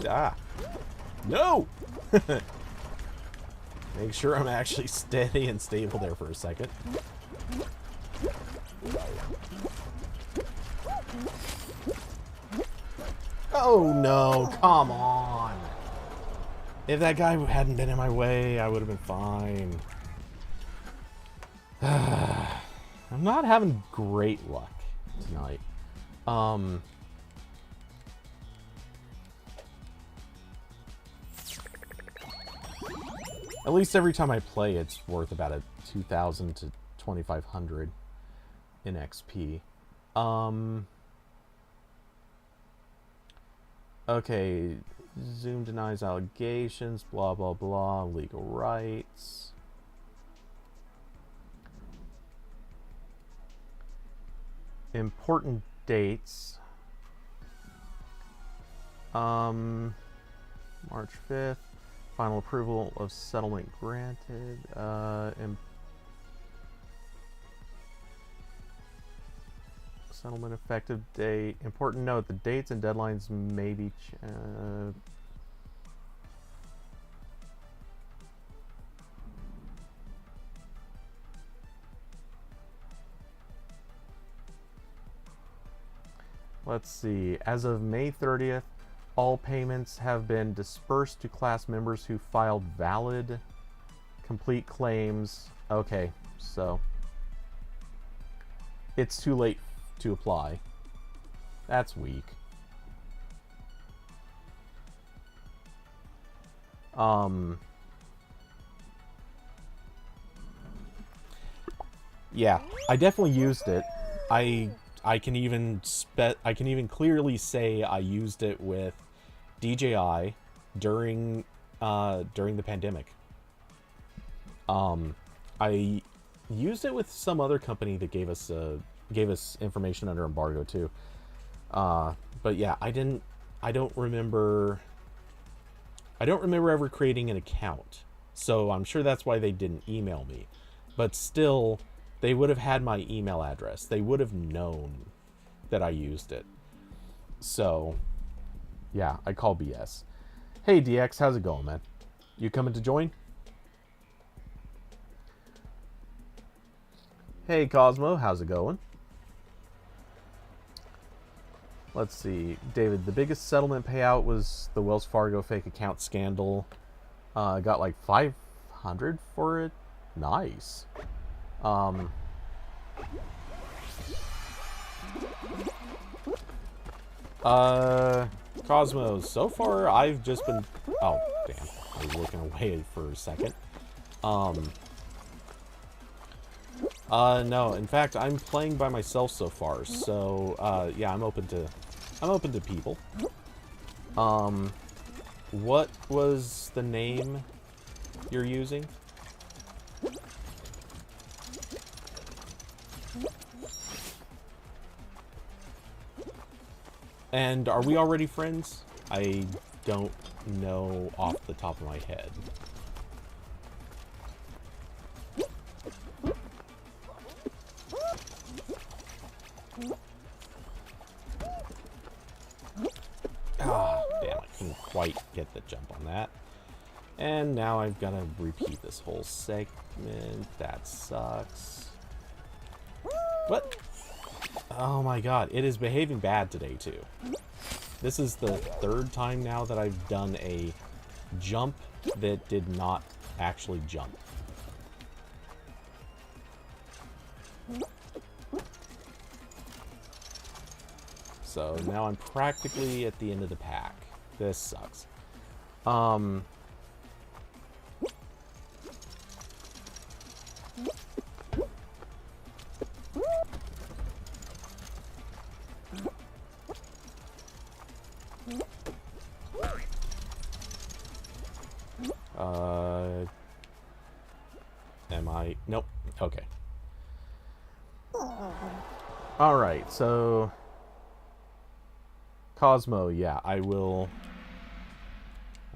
Ah. No! Make sure I'm actually steady and stable there for a second. Oh no, come on! If that guy hadn't been in my way, I would have been fine. I'm not having great luck tonight. At least every time I play, it's worth about a 2,000 to 2,500 in XP. Okay, Zoom denies allegations, blah, blah, blah, legal rights. Important dates. March 5th. Final approval of settlement granted. Settlement effective date. Important note, the dates and deadlines may be... Let's see. As of May 30th, all payments have been dispersed to class members who filed valid, complete claims. Okay, so it's too late to apply. That's weak. Yeah, I definitely used it. I can even clearly say I used it with DJI during the pandemic. I used it with some other company that gave us information under embargo too. But yeah, I don't remember ever creating an account. So I'm sure that's why they didn't email me. But still, they would have had my email address. They would have known that I used it. So yeah, I call BS. Hey DX, how's it going, man? You coming to join? Hey Cosmo, how's it going? Let's see, David, the biggest settlement payout was the Wells Fargo fake account scandal. Got like 500 for it. Nice. Cosmo, so far I've just been... Oh, damn. I was looking away for a second. No, in fact, I'm playing by myself so far, so, yeah, I'm open to people. What was the name you're using? And are we already friends? I don't know off the top of my head. Ah, damn, I couldn't quite get the jump on that. And now I've got to repeat this whole segment. That sucks. What? Oh my god, it is behaving bad today too. This is the third time now that I've done a jump that did not actually jump. So now I'm practically at the end of the pack. This sucks. Am I? Nope. Okay. Alright, so... Cosmo, yeah, I will...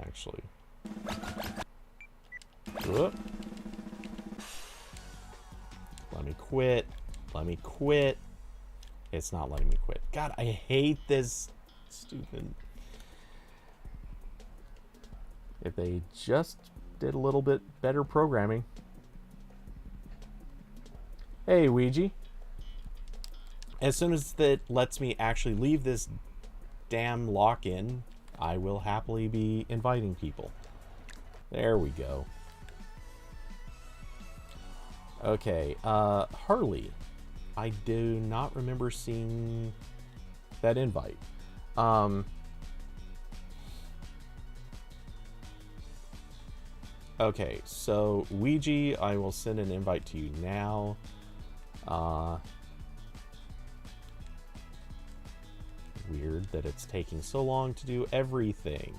Actually... Whoop. Let me quit. Let me quit. It's not letting me quit. God, I hate this stupid... If they just did a little bit better programming. Hey, Ouija. As soon as that lets me actually leave this damn lock-in, I will happily be inviting people. There we go. Okay, Harley. I do not remember seeing that invite. Okay, so Ouija, I will send an invite to you now. Weird that it's taking so long to do everything.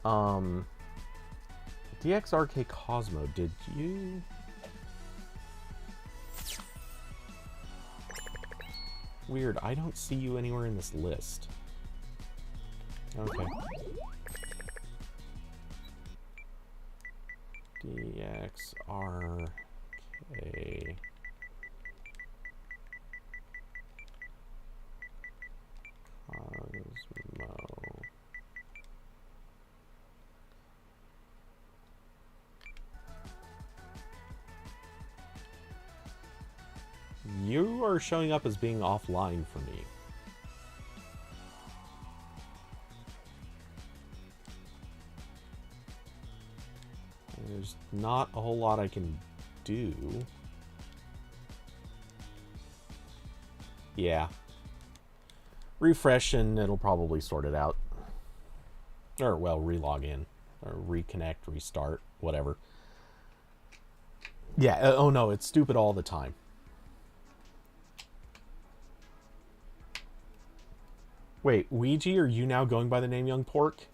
DXRK Cosmo, did you... Weird, I don't see you anywhere in this list. Okay. DXRK... Cosmo... You are showing up as being offline for me. There's not a whole lot I can do. Yeah. Refresh and it'll probably sort it out. Or, well, relog in. Or reconnect, restart, whatever. Yeah, oh no, it's stupid all the time. Wait, Ouija, are you now going by the name Young Pork?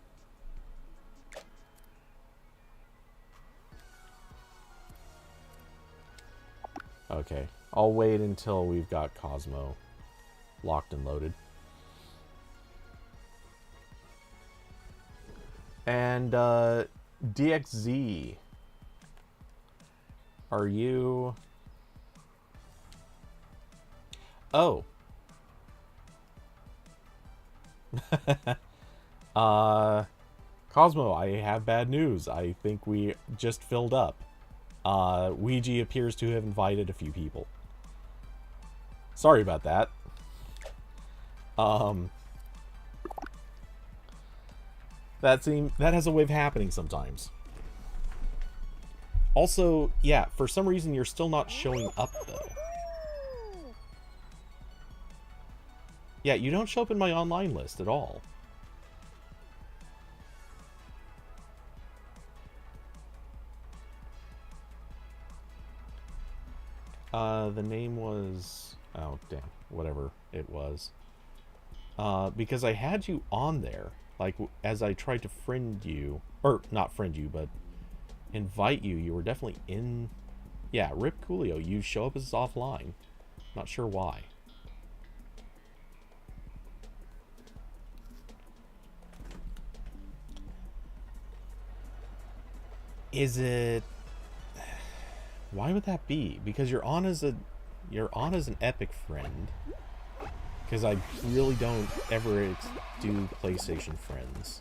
Okay, I'll wait until we've got Cosmo locked and loaded. And, DXZ, are you... Oh. Cosmo, I have bad news. I think we just filled up. Ouija appears to have invited a few people. Sorry about that. That has a way of happening sometimes. Also, yeah, for some reason you're still not showing up though. Yeah, you don't show up in my online list at all. The name was... Oh, damn. Whatever it was. Because I had you on there. Like, as I tried to friend you... Or, not friend you, but invite you. You were definitely in... Yeah, Rip Coolio. You show up as offline. Not sure why. Is it... Why would that be? Because you're on as an epic friend. Because I really don't ever do PlayStation Friends.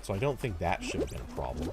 So I don't think that should have been a problem.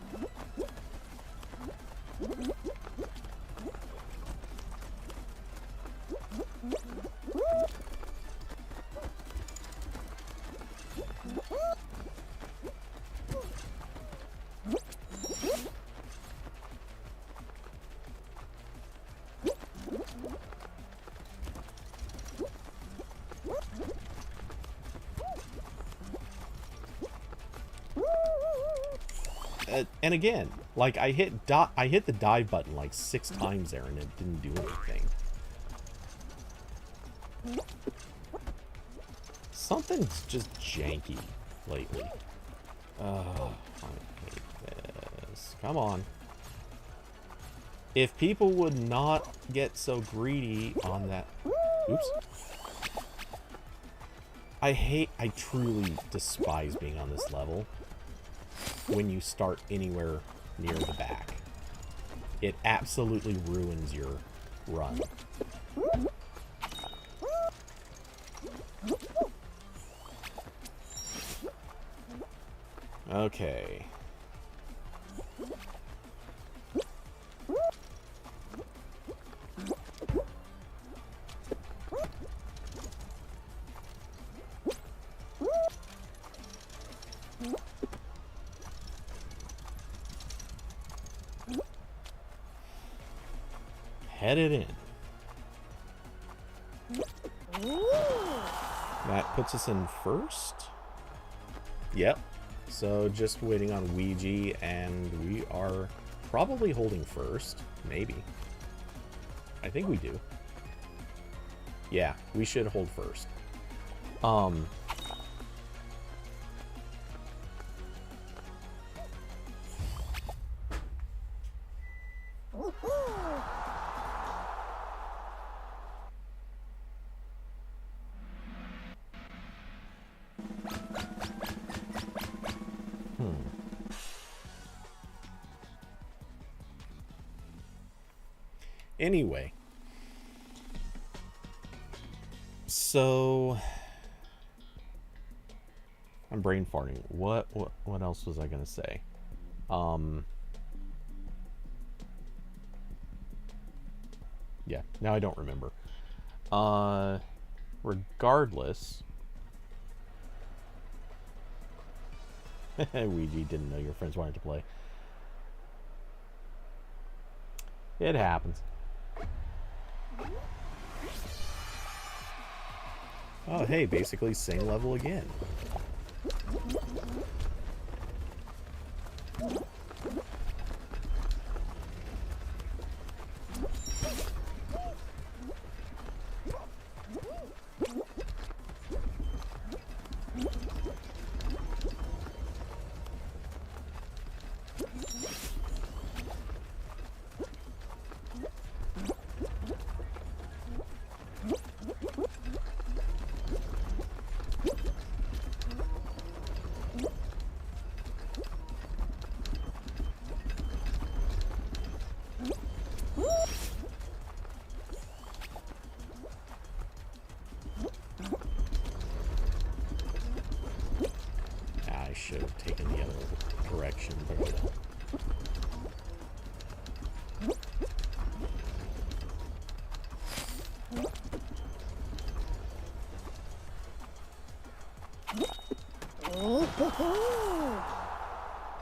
And again, like I hit the dive button like 6 times there and it didn't do anything. Something's just janky lately. I hate this. Come on. If people would not get so greedy on that... Oops. I truly despise being on this level when you start anywhere near the back. It absolutely ruins your run. Okay. Headed in. That puts us in first. Yep. So just waiting on Ouija, and we are probably holding first. Maybe. I think we do. Yeah, we should hold first. Anyway, so I'm brain farting. What else was I gonna say? Yeah, now I don't remember. Regardless, Ouija didn't know your friends wanted to play. It happens. Oh, hey, basically same level again. Should have taken the other direction, but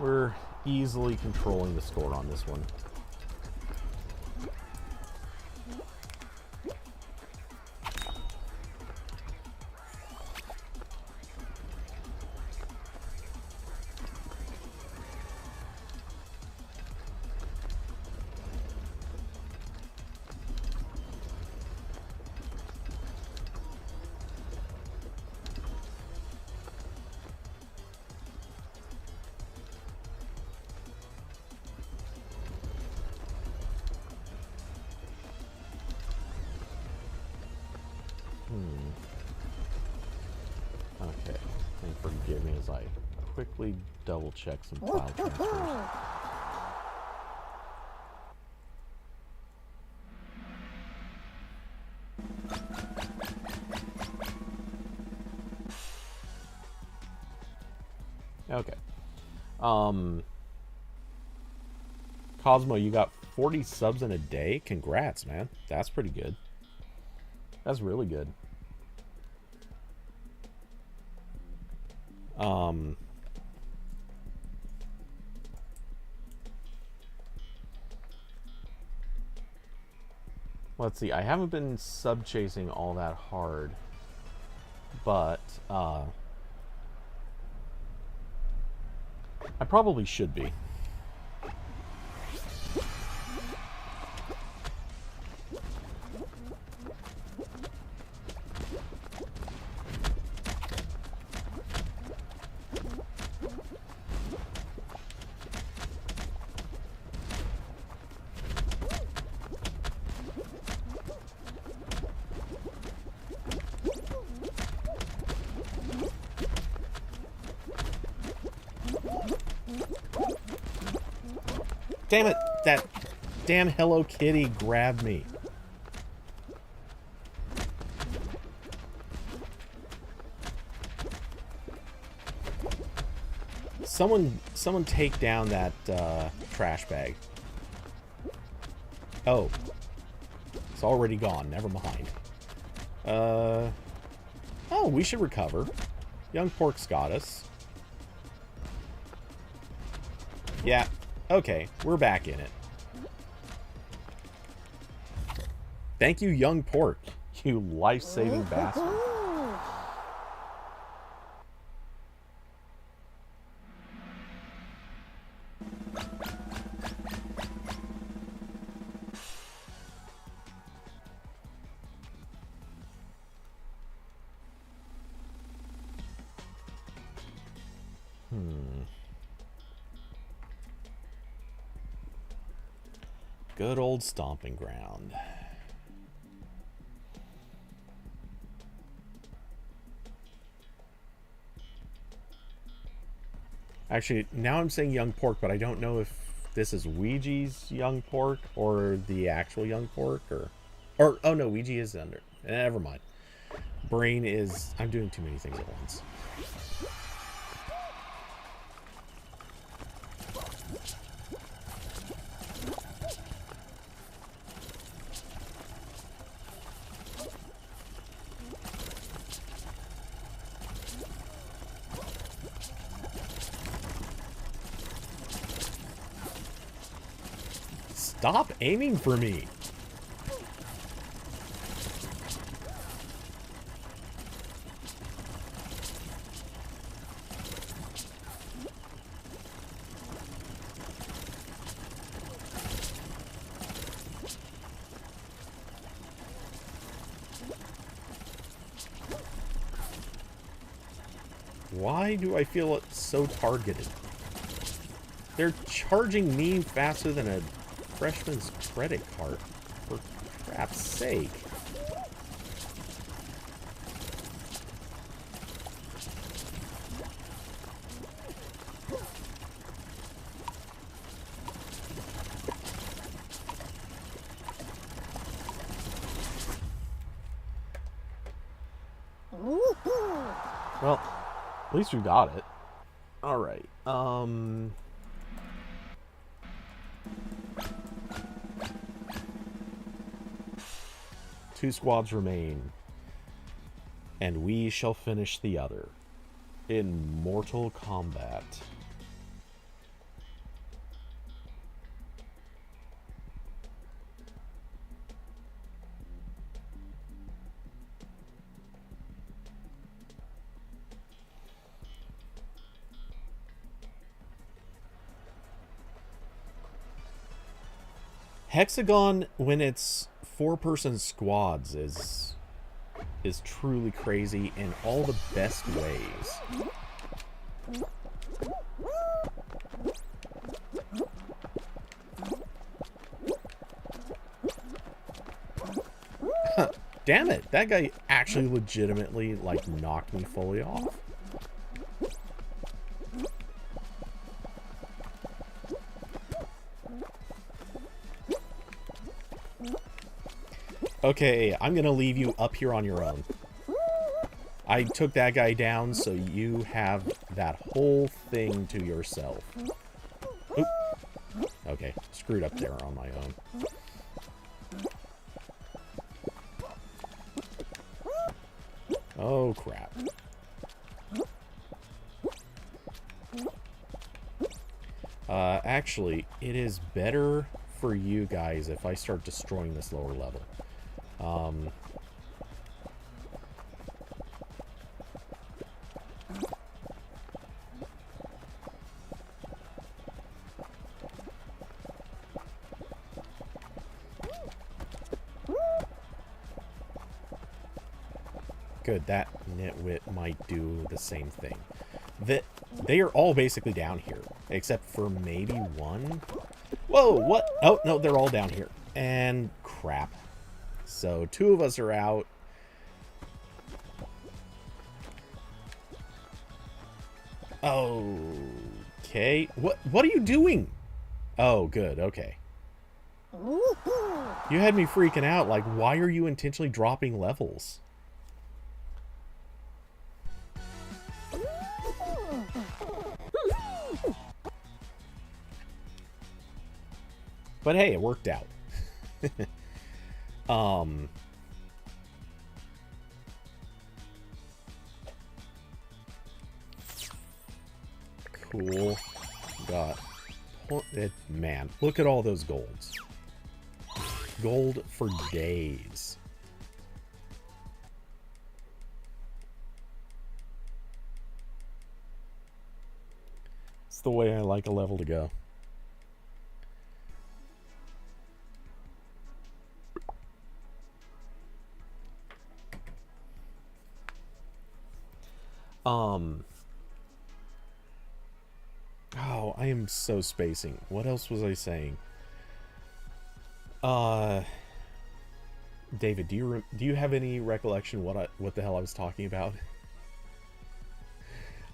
we're easily controlling the score on this one. Okay, and forgive me as I quickly double check some file transfers. Um, Cosmo, you got 40 subs in a day? Congrats, man. That's pretty good. That's really good. Let's see. I haven't been sub chasing all that hard, but I probably should be. Damn it! That damn Hello Kitty grabbed me. Someone take down that trash bag. Oh. It's already gone. Never mind. Oh, we should recover. Young Pork's got us. Yeah. Okay, we're back in it. Thank you, Young Pork, you life-saving bastard. Good old stomping ground. Actually, now I'm saying Young Pork, but I don't know if this is Ouija's Young Pork or the actual Young Pork, or oh no, Ouija is under. Never mind. Brain is. I'm doing too many things at once. Stop aiming for me. Why do I feel it's so targeted? They're charging me faster than a freshman's credit card, for crap's sake. Well, at least we got it. Alright, two squads remain, and we shall finish the other in Mortal Kombat. Hexagon, when it's four-person squads, is truly crazy in all the best ways. Damn it, that guy actually legitimately, like, knocked me fully off. Okay, I'm gonna leave you up here on your own. I took that guy down, so you have that whole thing to yourself. Oop. Okay, screwed up there on my own. Oh, crap. Actually, it is better for you guys if I start destroying this lower level. Good, that nitwit might do the same thing. They are all basically down here, except for maybe one. Whoa, what? Oh, no, they're all down here. And crap. So 2 of us are out. Okay. What are you doing? Oh, good. Okay. You had me freaking out. Like, why are you intentionally dropping levels? But hey, it worked out. Cool. Got it. Man, look at all those golds. Gold for days. It's the way I like a level to go. Oh, I am so spacing. What else was I saying? David, do you have any recollection what the hell I was talking about?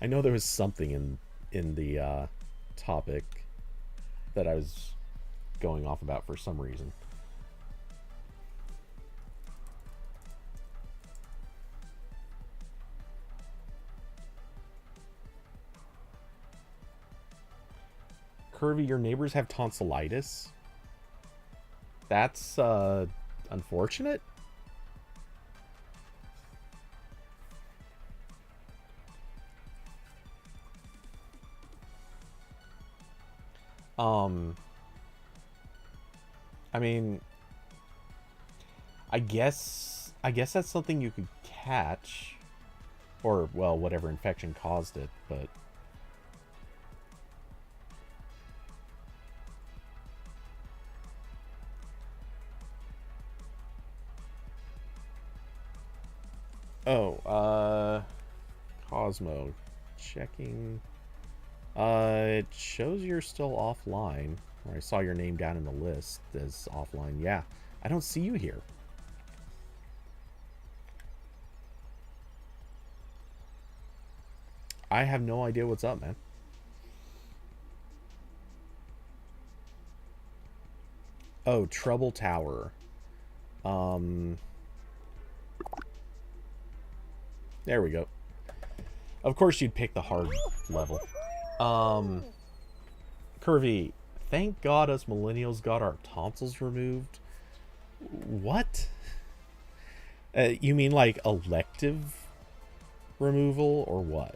I know there was something in the topic that I was going off about for some reason. Curvy, your neighbors have tonsillitis? That's unfortunate. I mean, I guess that's something you could catch, or well, whatever infection caused it, but Cosmo checking. It shows you're still offline. Or I saw your name down in the list as offline. Yeah, I don't see you here. I have no idea what's up, man. Oh, Trouble Tower. There we go. Of course you'd pick the hard level. Curvy, thank God us millennials got our tonsils removed. What? You mean like elective removal or what?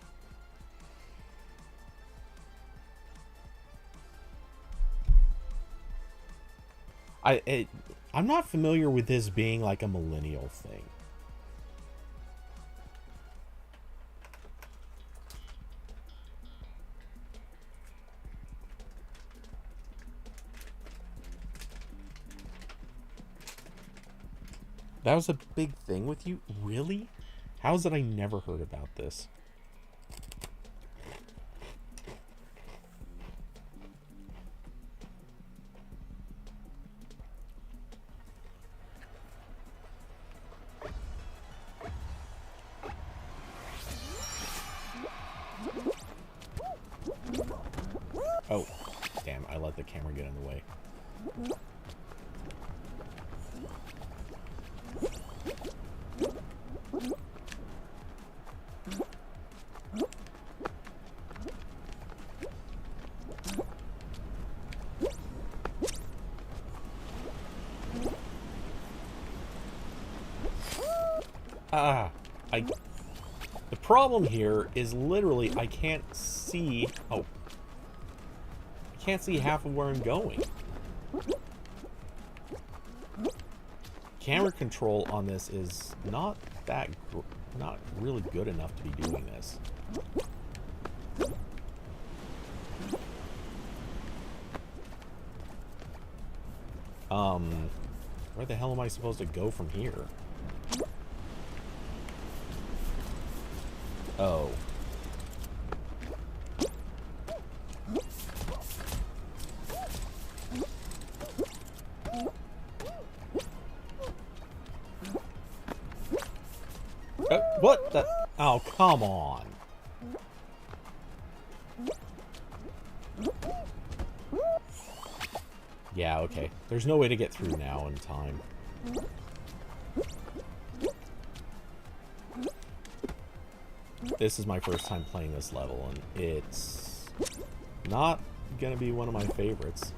I'm not familiar with this being like a millennial thing. That was a big thing with you? Really? How is it I never heard about this? Oh, damn, I let the camera get in the way. Ah, the problem here is literally I can't see. Oh, I can't see half of where I'm going. Camera control on this is not really good enough to be doing this. Where the hell am I supposed to go from here? Oh. What the? Oh, come on. Yeah, okay. There's no way to get through now in time. This is my first time playing this level, and it's not gonna be one of my favorites.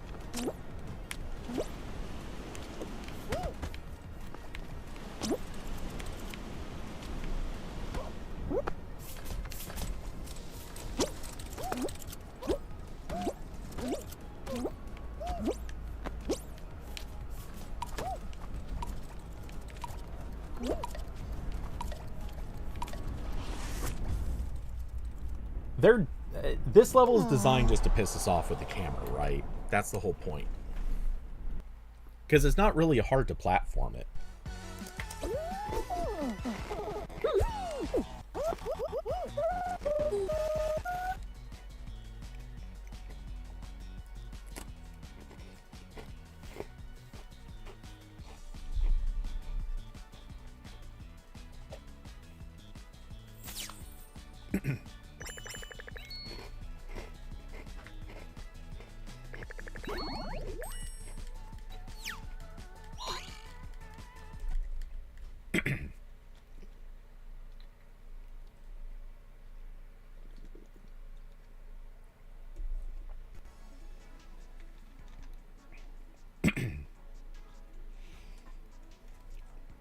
This level is designed just to piss us off with the camera, right? That's the whole point. Because it's not really hard to platform it.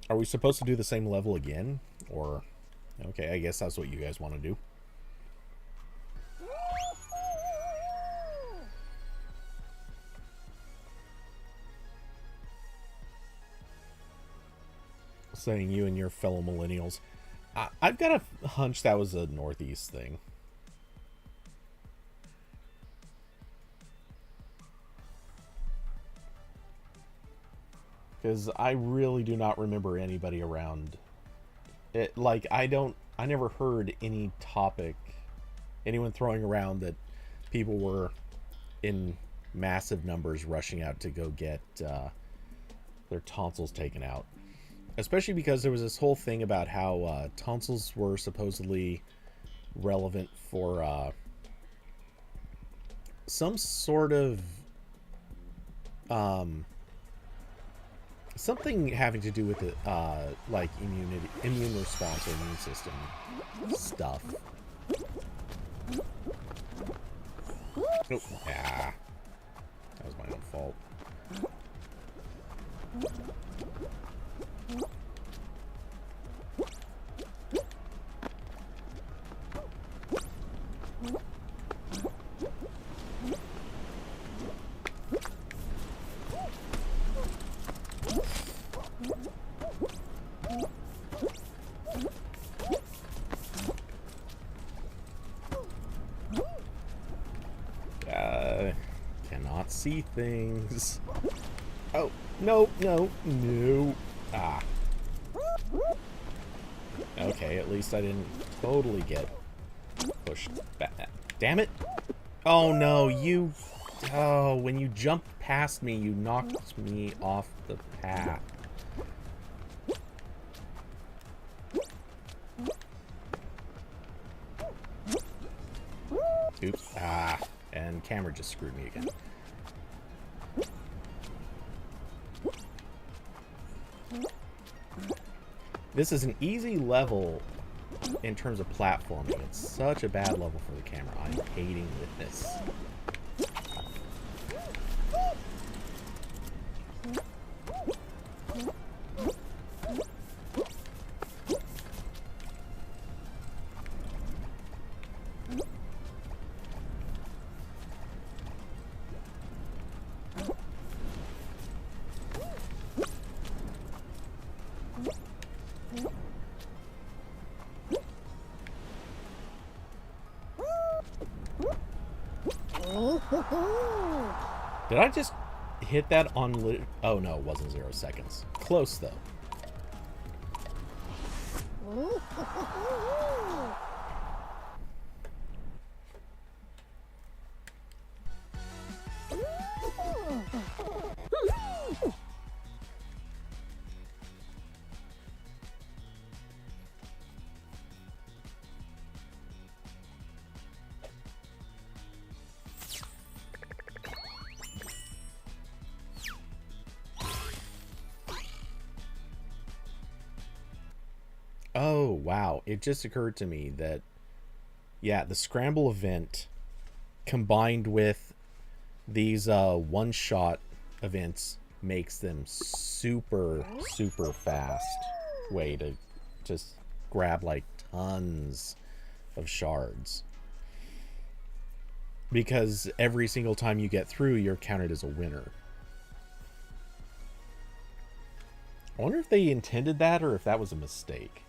Are we supposed to do the same level again? Or, okay, I guess that's what you guys want to do. Saying you and your fellow millennials. I've got a hunch that was a Northeast thing. Because I really do not remember anybody around it. Like, I never heard any topic, anyone throwing around that people were in massive numbers rushing out to go get their tonsils taken out. Especially because there was this whole thing about how tonsils were supposedly relevant for some sort of something having to do with it, like immune response or immune system stuff. Oh, yeah, that was my own fault. Cannot see things. Oh, no, no, no. Ah. Okay, at least I didn't totally get pushed back. Damn it. Oh, no, you... Oh, when you jumped past me, you knocked me off the path. Oops. Ah. And camera just screwed me again. This is an easy level in terms of platforming. It's such a bad level for the camera. I'm hating this. Did I just hit that on oh no, it wasn't 0 seconds. Close though. Oh, wow. It just occurred to me that, yeah, the scramble event combined with these one-shot events makes them super, super fast way to just grab, like, tons of shards. Because every single time you get through, you're counted as a winner. I wonder if they intended that or if that was a mistake.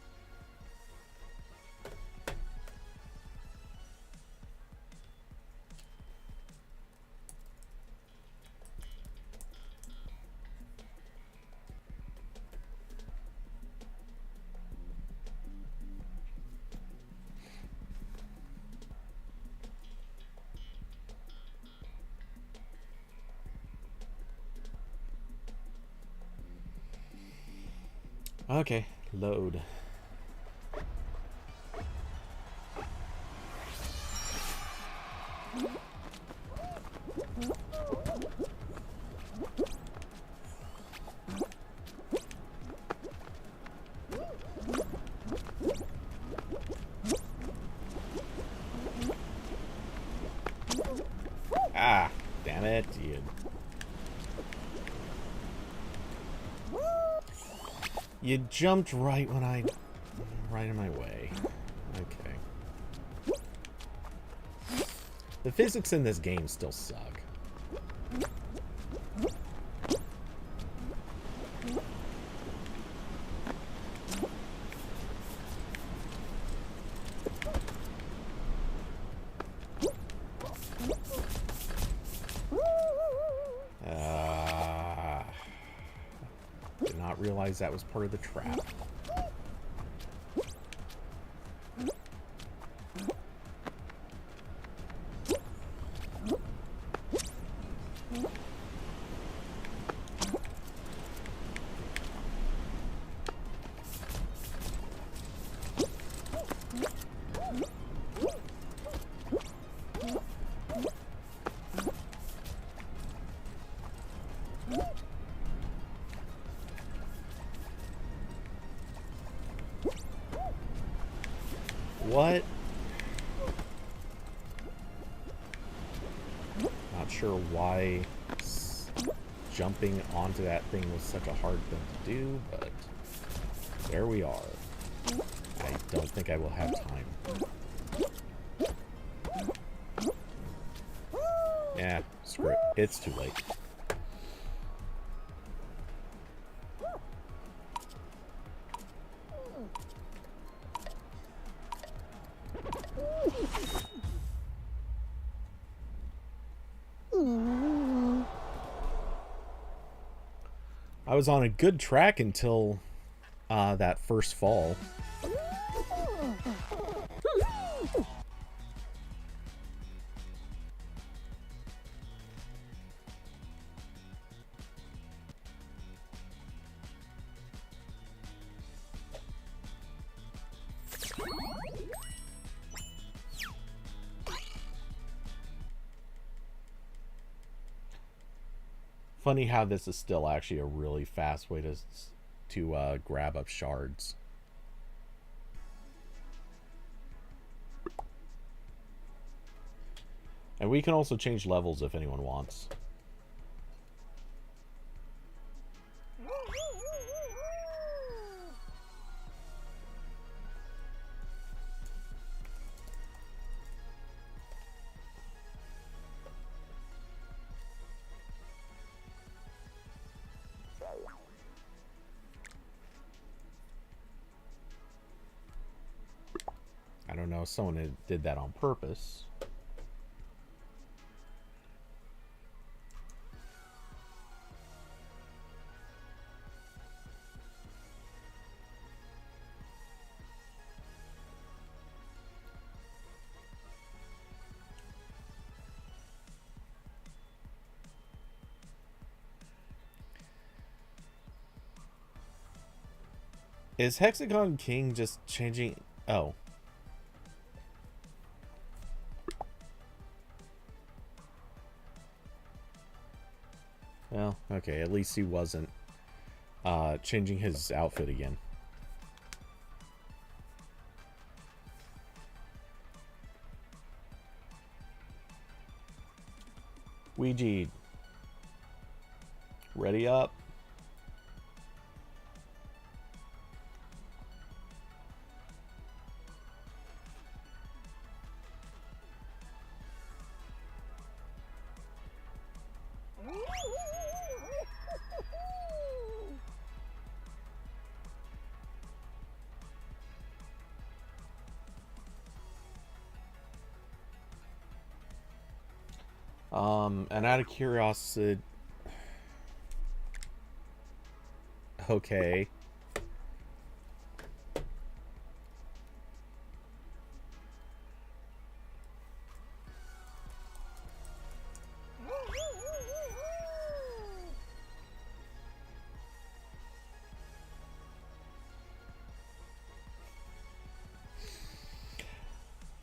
Okay, load. Ah, damn it, you jumped right in my way. Okay. The physics in this game still suck. Did not realize that was part of the trap. What? Not sure why jumping onto that thing was such a hard thing to do, but there we are. I don't think I will have time. Yeah, screw it. It's too late. I was on a good track until that first fall. Funny how this is still actually a really fast way to grab up shards. And we can also change levels if anyone wants. I don't know if someone did that on purpose. Is Hexagon King just changing? Oh. Well, okay. At least he wasn't changing his outfit again. Ouija. Ready up. And out of curiosity... Okay.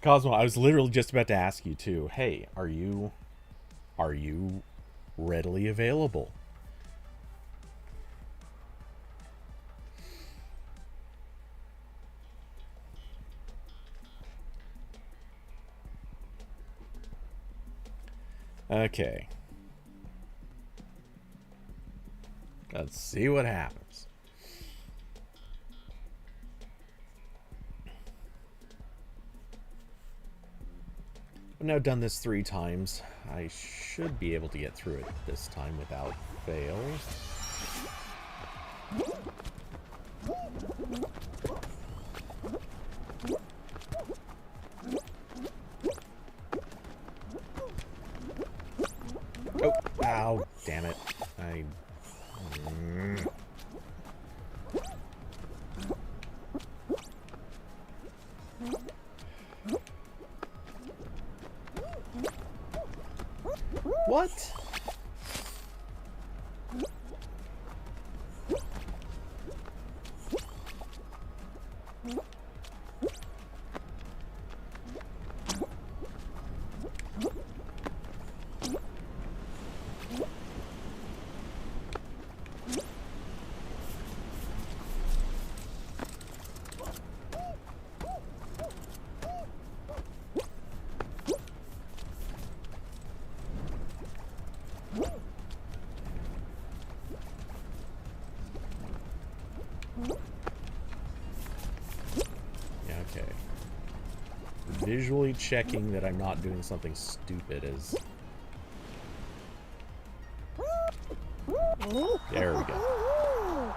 Cosmo, I was literally just about to ask you too. Hey, are you readily available? Okay. Let's see what happens. I've now done this 3 times. I should be able to get through it this time without fail. Oh, ow, damn it. What? Visually checking that I'm not doing something stupid is... There we go.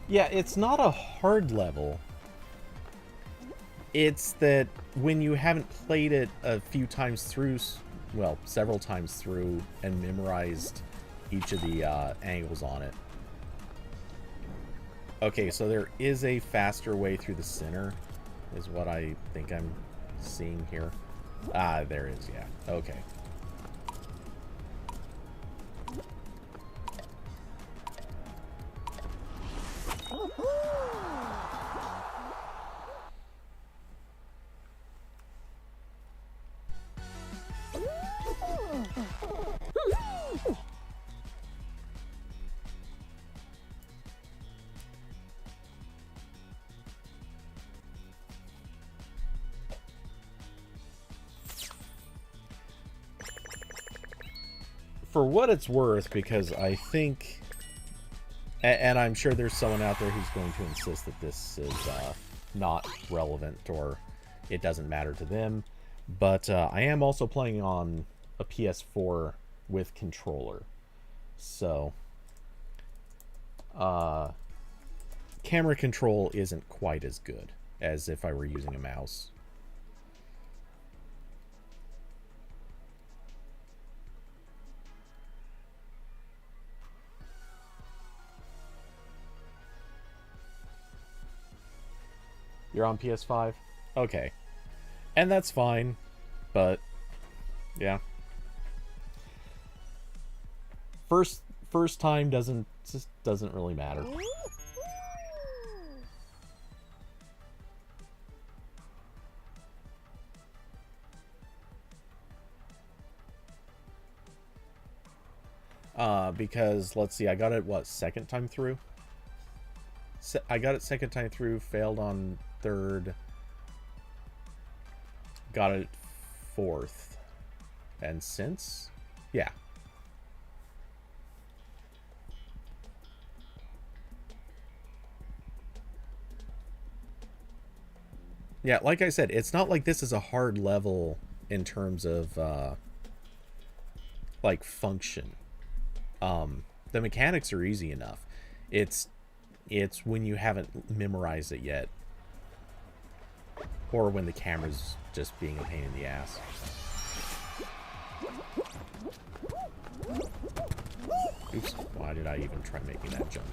Yeah, it's not a hard level. It's that when you haven't played it a few times through, well, several times through, and memorized each of the angles on it. Okay, so there is a faster way through the center, is what I think I'm seeing here. Ah, there is, yeah. Okay. For what it's worth, because I think, and I'm sure there's someone out there who's going to insist that this is not relevant or it doesn't matter to them, but I am also playing on a PS4 with controller, so camera control isn't quite as good as if I were using a mouse. You're on PS5? Okay. And that's fine, but yeah. First time doesn't really matter. Because let's see, I got it what, second time through? I got it second time through, failed on third, got it fourth, and since, yeah. Yeah, like I said, it's not like this is a hard level in terms of like function. The mechanics are easy enough. It's when you haven't memorized it yet, or when the camera's just being a pain in the ass. Oops, why did I even try making that jump?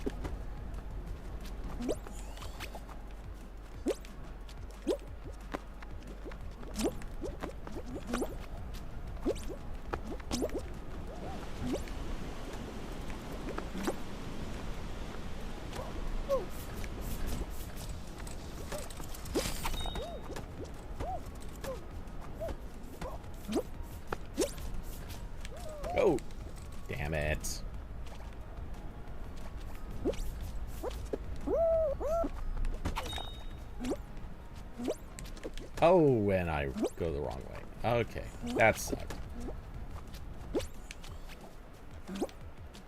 Oh, damn it. Oh, and I go the wrong way. Okay, that sucked.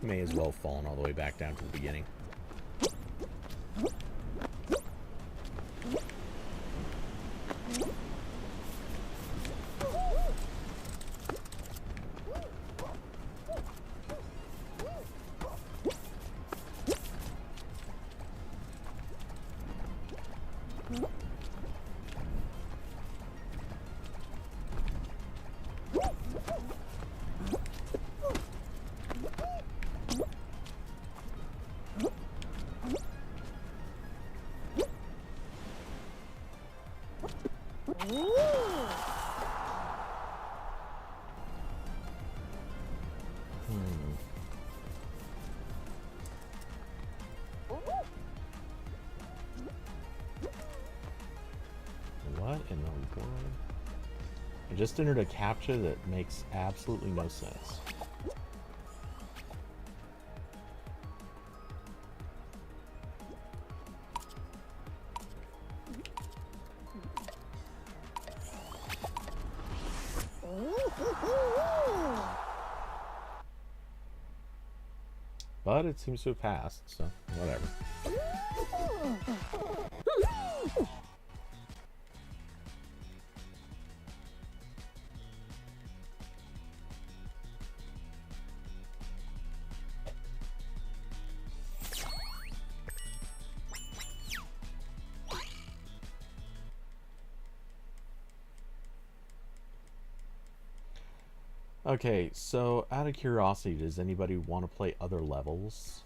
May as well have fallen all the way back down to the beginning. What in the world? I just entered a CAPTCHA that makes absolutely no sense. But it seems to have passed, so whatever. Okay, so out of curiosity, does anybody want to play other levels?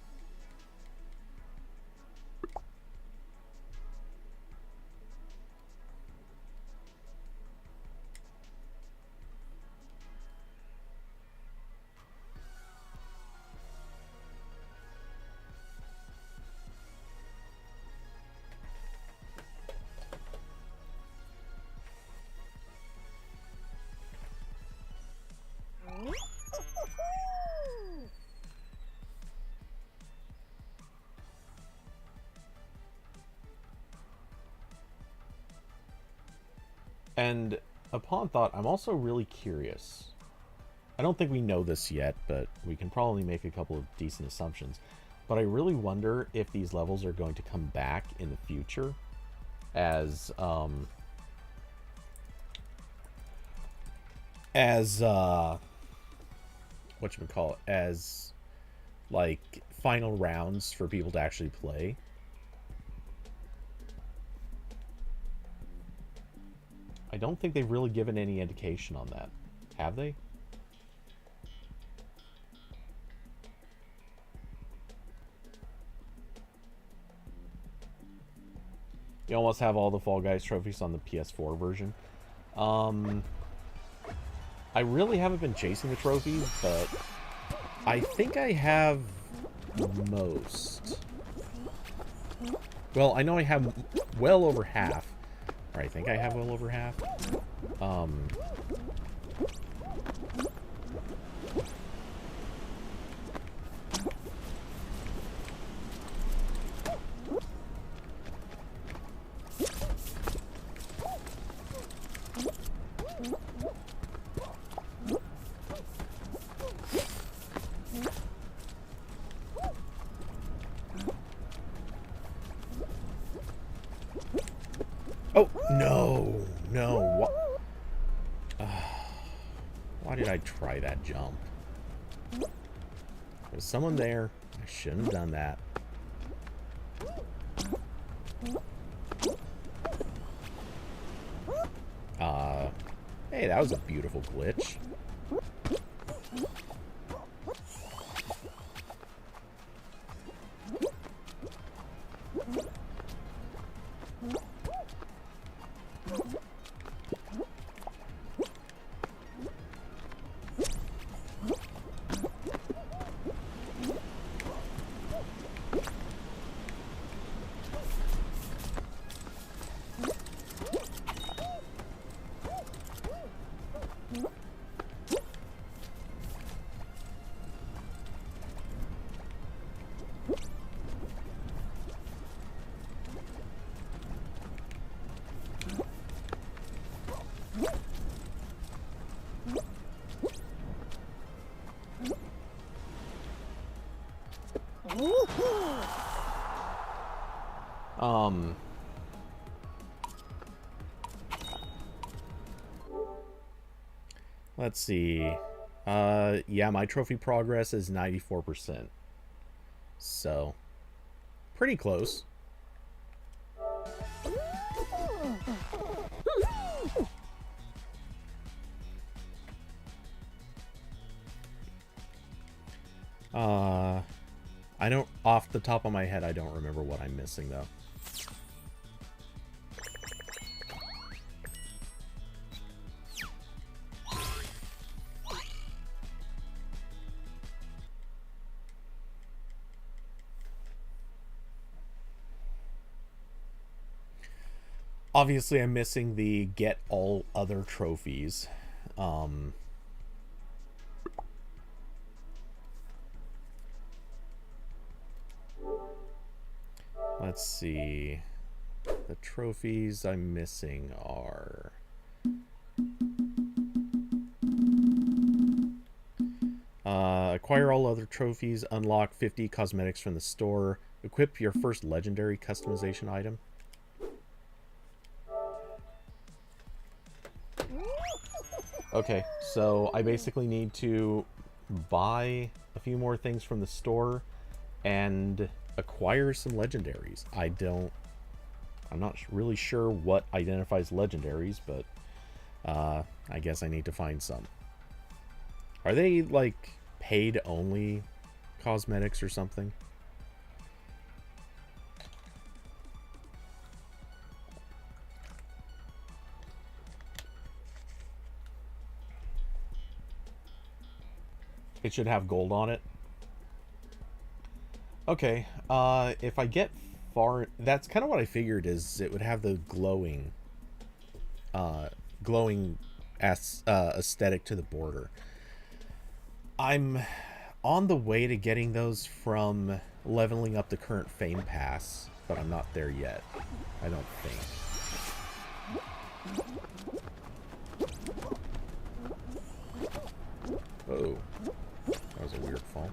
And upon thought, I'm also really curious. I don't think we know this yet, but we can probably make a couple of decent assumptions. But I really wonder if these levels are going to come back in the future as whatchamacallit, as like final rounds for people to actually play. I don't think they've really given any indication on that. Have they? You almost have all the Fall Guys trophies on the PS4 version. I really haven't been chasing the trophies, but I think I have most. Well, I know I have well over half. Or I think I have well over half. Oh, no. No. What? Why did I try that jump? There's someone there. I shouldn't have done that. Hey, that was a beautiful glitch. Let's see. Yeah, my trophy progress is 94%. So, pretty close. I don't, off the top of my head, I don't remember what I'm missing, though. Obviously, I'm missing the get all other trophies. Let's see. The trophies I'm missing are... acquire all other trophies, unlock 50 cosmetics from the store, equip your first legendary customization item. Okay, so I basically need to buy a few more things from the store and acquire some legendaries. I'm not really sure what identifies legendaries, but I guess I need to find some. Are they like paid only cosmetics or something? It should have gold on it. Okay, if I get far... That's kind of what I figured, is it would have the glowing aesthetic to the border. I'm on the way to getting those from leveling up the current Fame Pass, but I'm not there yet, I don't think. Uh-oh. That was a weird fall.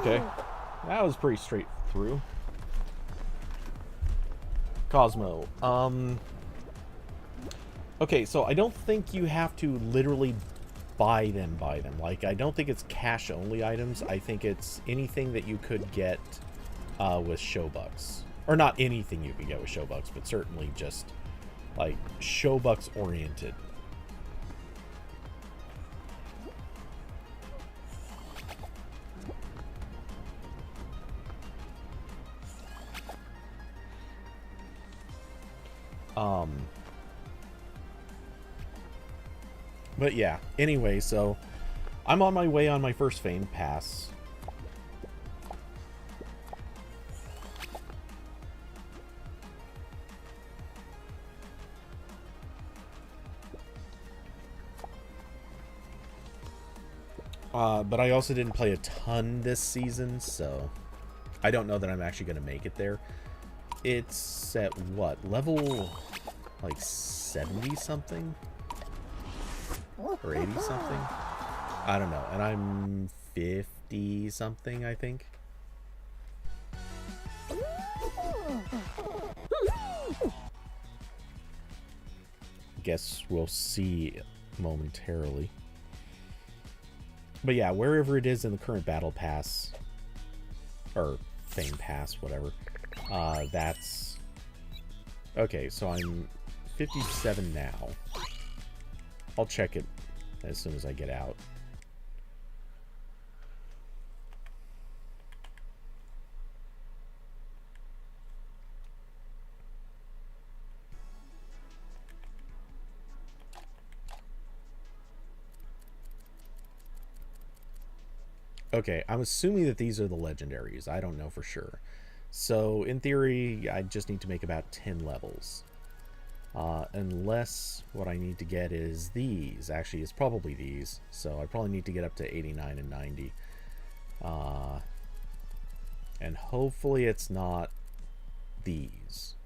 Okay. That was pretty straight through. Cosmo. Okay, so I don't think you have to literally buy them. Like, I don't think it's cash-only items. I think it's anything that you could get with Showbucks. Or not anything you could get with Showbucks, but certainly just, like, Showbucks-oriented. But yeah, anyway, so I'm on my way on my first Fame Pass. But I also didn't play a ton this season, so I don't know that I'm actually going to make it there. It's at what? Level, like, 70-something? Or 80-something? I don't know. And I'm 50-something, I think. Guess we'll see momentarily. But yeah, wherever it is in the current Battle Pass, or Fame Pass, whatever, that's... Okay, so I'm 57 now. I'll check it as soon as I get out. Okay, I'm assuming that these are the legendaries. I don't know for sure. So, in theory, I just need to make about 10 levels. Unless what I need to get is these. Actually, it's probably these. So, I probably need to get up to 89 and 90. And hopefully it's not these.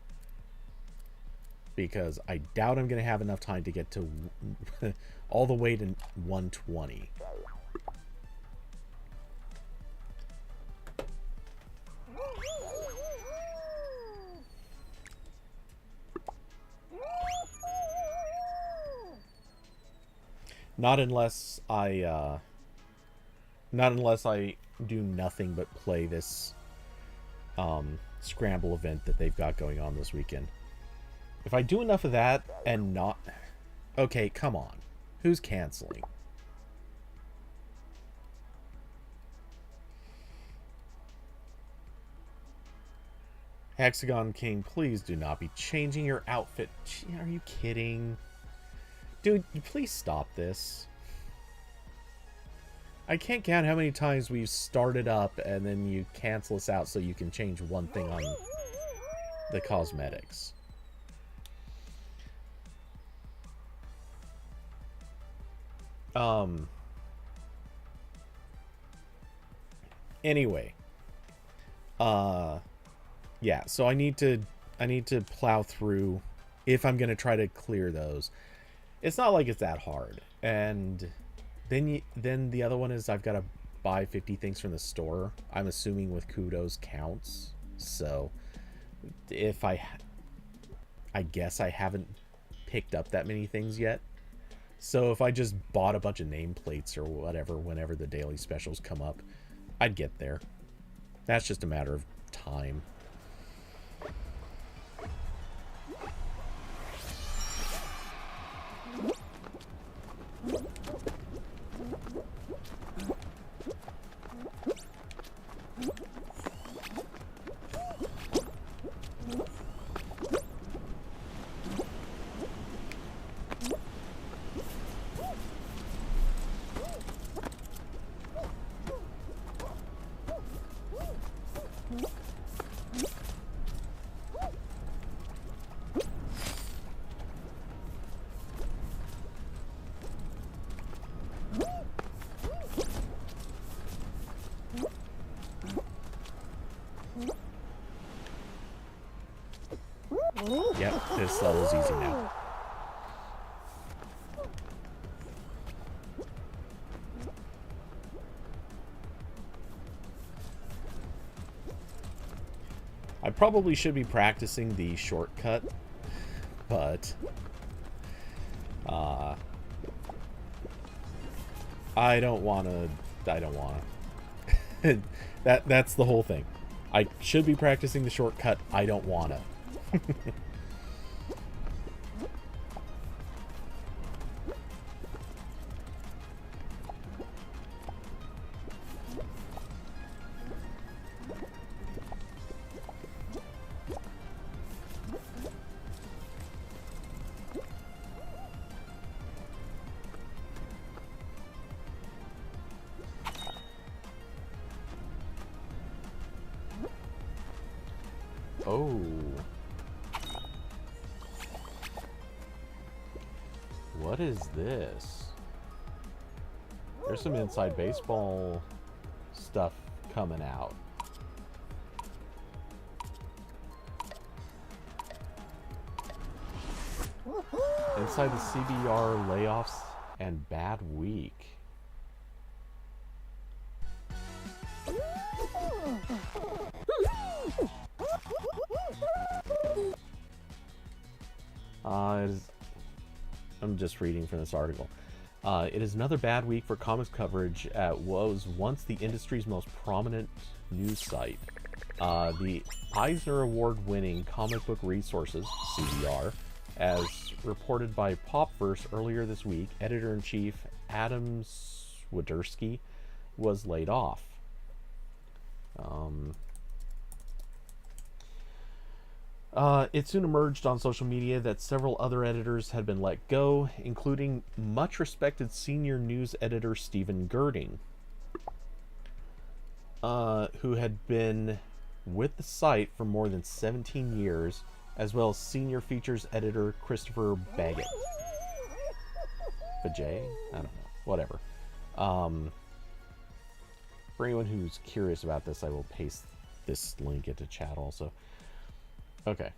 Because I doubt I'm going to have enough time to get to all the way to 120. Not unless I do nothing but play this scramble event that they've got going on this weekend. If I do enough of that and not... Okay, come on. Who's canceling? Hexagon King, please do not be changing your outfit. Are you kidding? Dude, please stop this. I can't count how many times we've started up and then you cancel us out so you can change one thing on the cosmetics. Anyway. Yeah, so I need to plow through if I'm going to try to clear those. It's not like it's that hard. And then the other one is I've got to buy 50 things from the store. I'm assuming with kudos counts. So if I guess I haven't picked up that many things yet. So if I just bought a bunch of nameplates or whatever whenever the daily specials come up, I'd get there. That's just a matter of time. Yep, this level's easy now. probably should be practicing the shortcut, but I don't wanna. That's the whole thing. I should be practicing the shortcut. I don't wanna. Oh. What is this? There's some inside baseball stuff coming out. Inside the CBR layoffs and bad week. I'm just reading from this article. It is another bad week for comics coverage at what was once the industry's most prominent news site. The Eisner Award-winning Comic Book Resources, CBR, as reported by Popverse earlier this week, editor-in-chief Adam Swiderski was laid off. It soon emerged on social media that several other editors had been let go, including much-respected senior news editor Stephen Girding, who had been with the site for more than 17 years, as well as senior features editor Christopher Baggett. Bajay? I don't know. Whatever. For anyone who's curious about this, I will paste this link into chat also. Okay.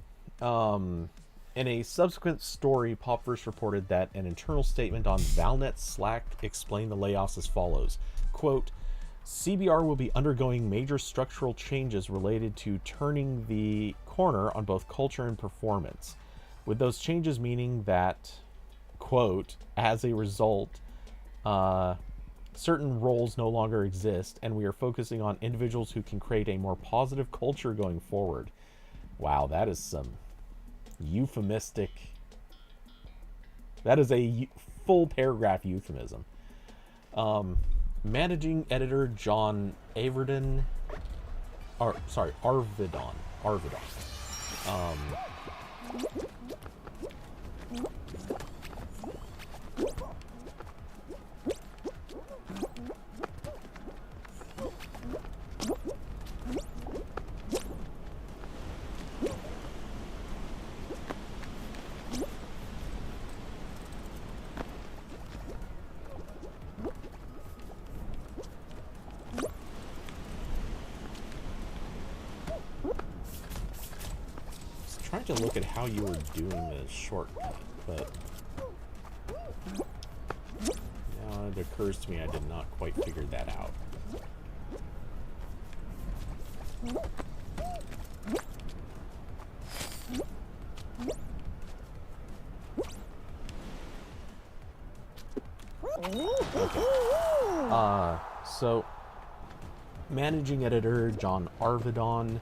In a subsequent story, Popverse reported that an internal statement on Valnet Slack explained the layoffs as follows. Quote, CBR will be undergoing major structural changes related to turning the corner on both culture and performance, with those changes meaning that, quote, as a result, certain roles no longer exist, and we are focusing on individuals who can create a more positive culture going forward. Wow, that is some euphemistic... That is a full paragraph euphemism. Managing editor John Arvidon. Trying to look at how you were doing the shortcut, but now it occurs to me I did not quite figure that out. Okay. So managing editor John Arvidon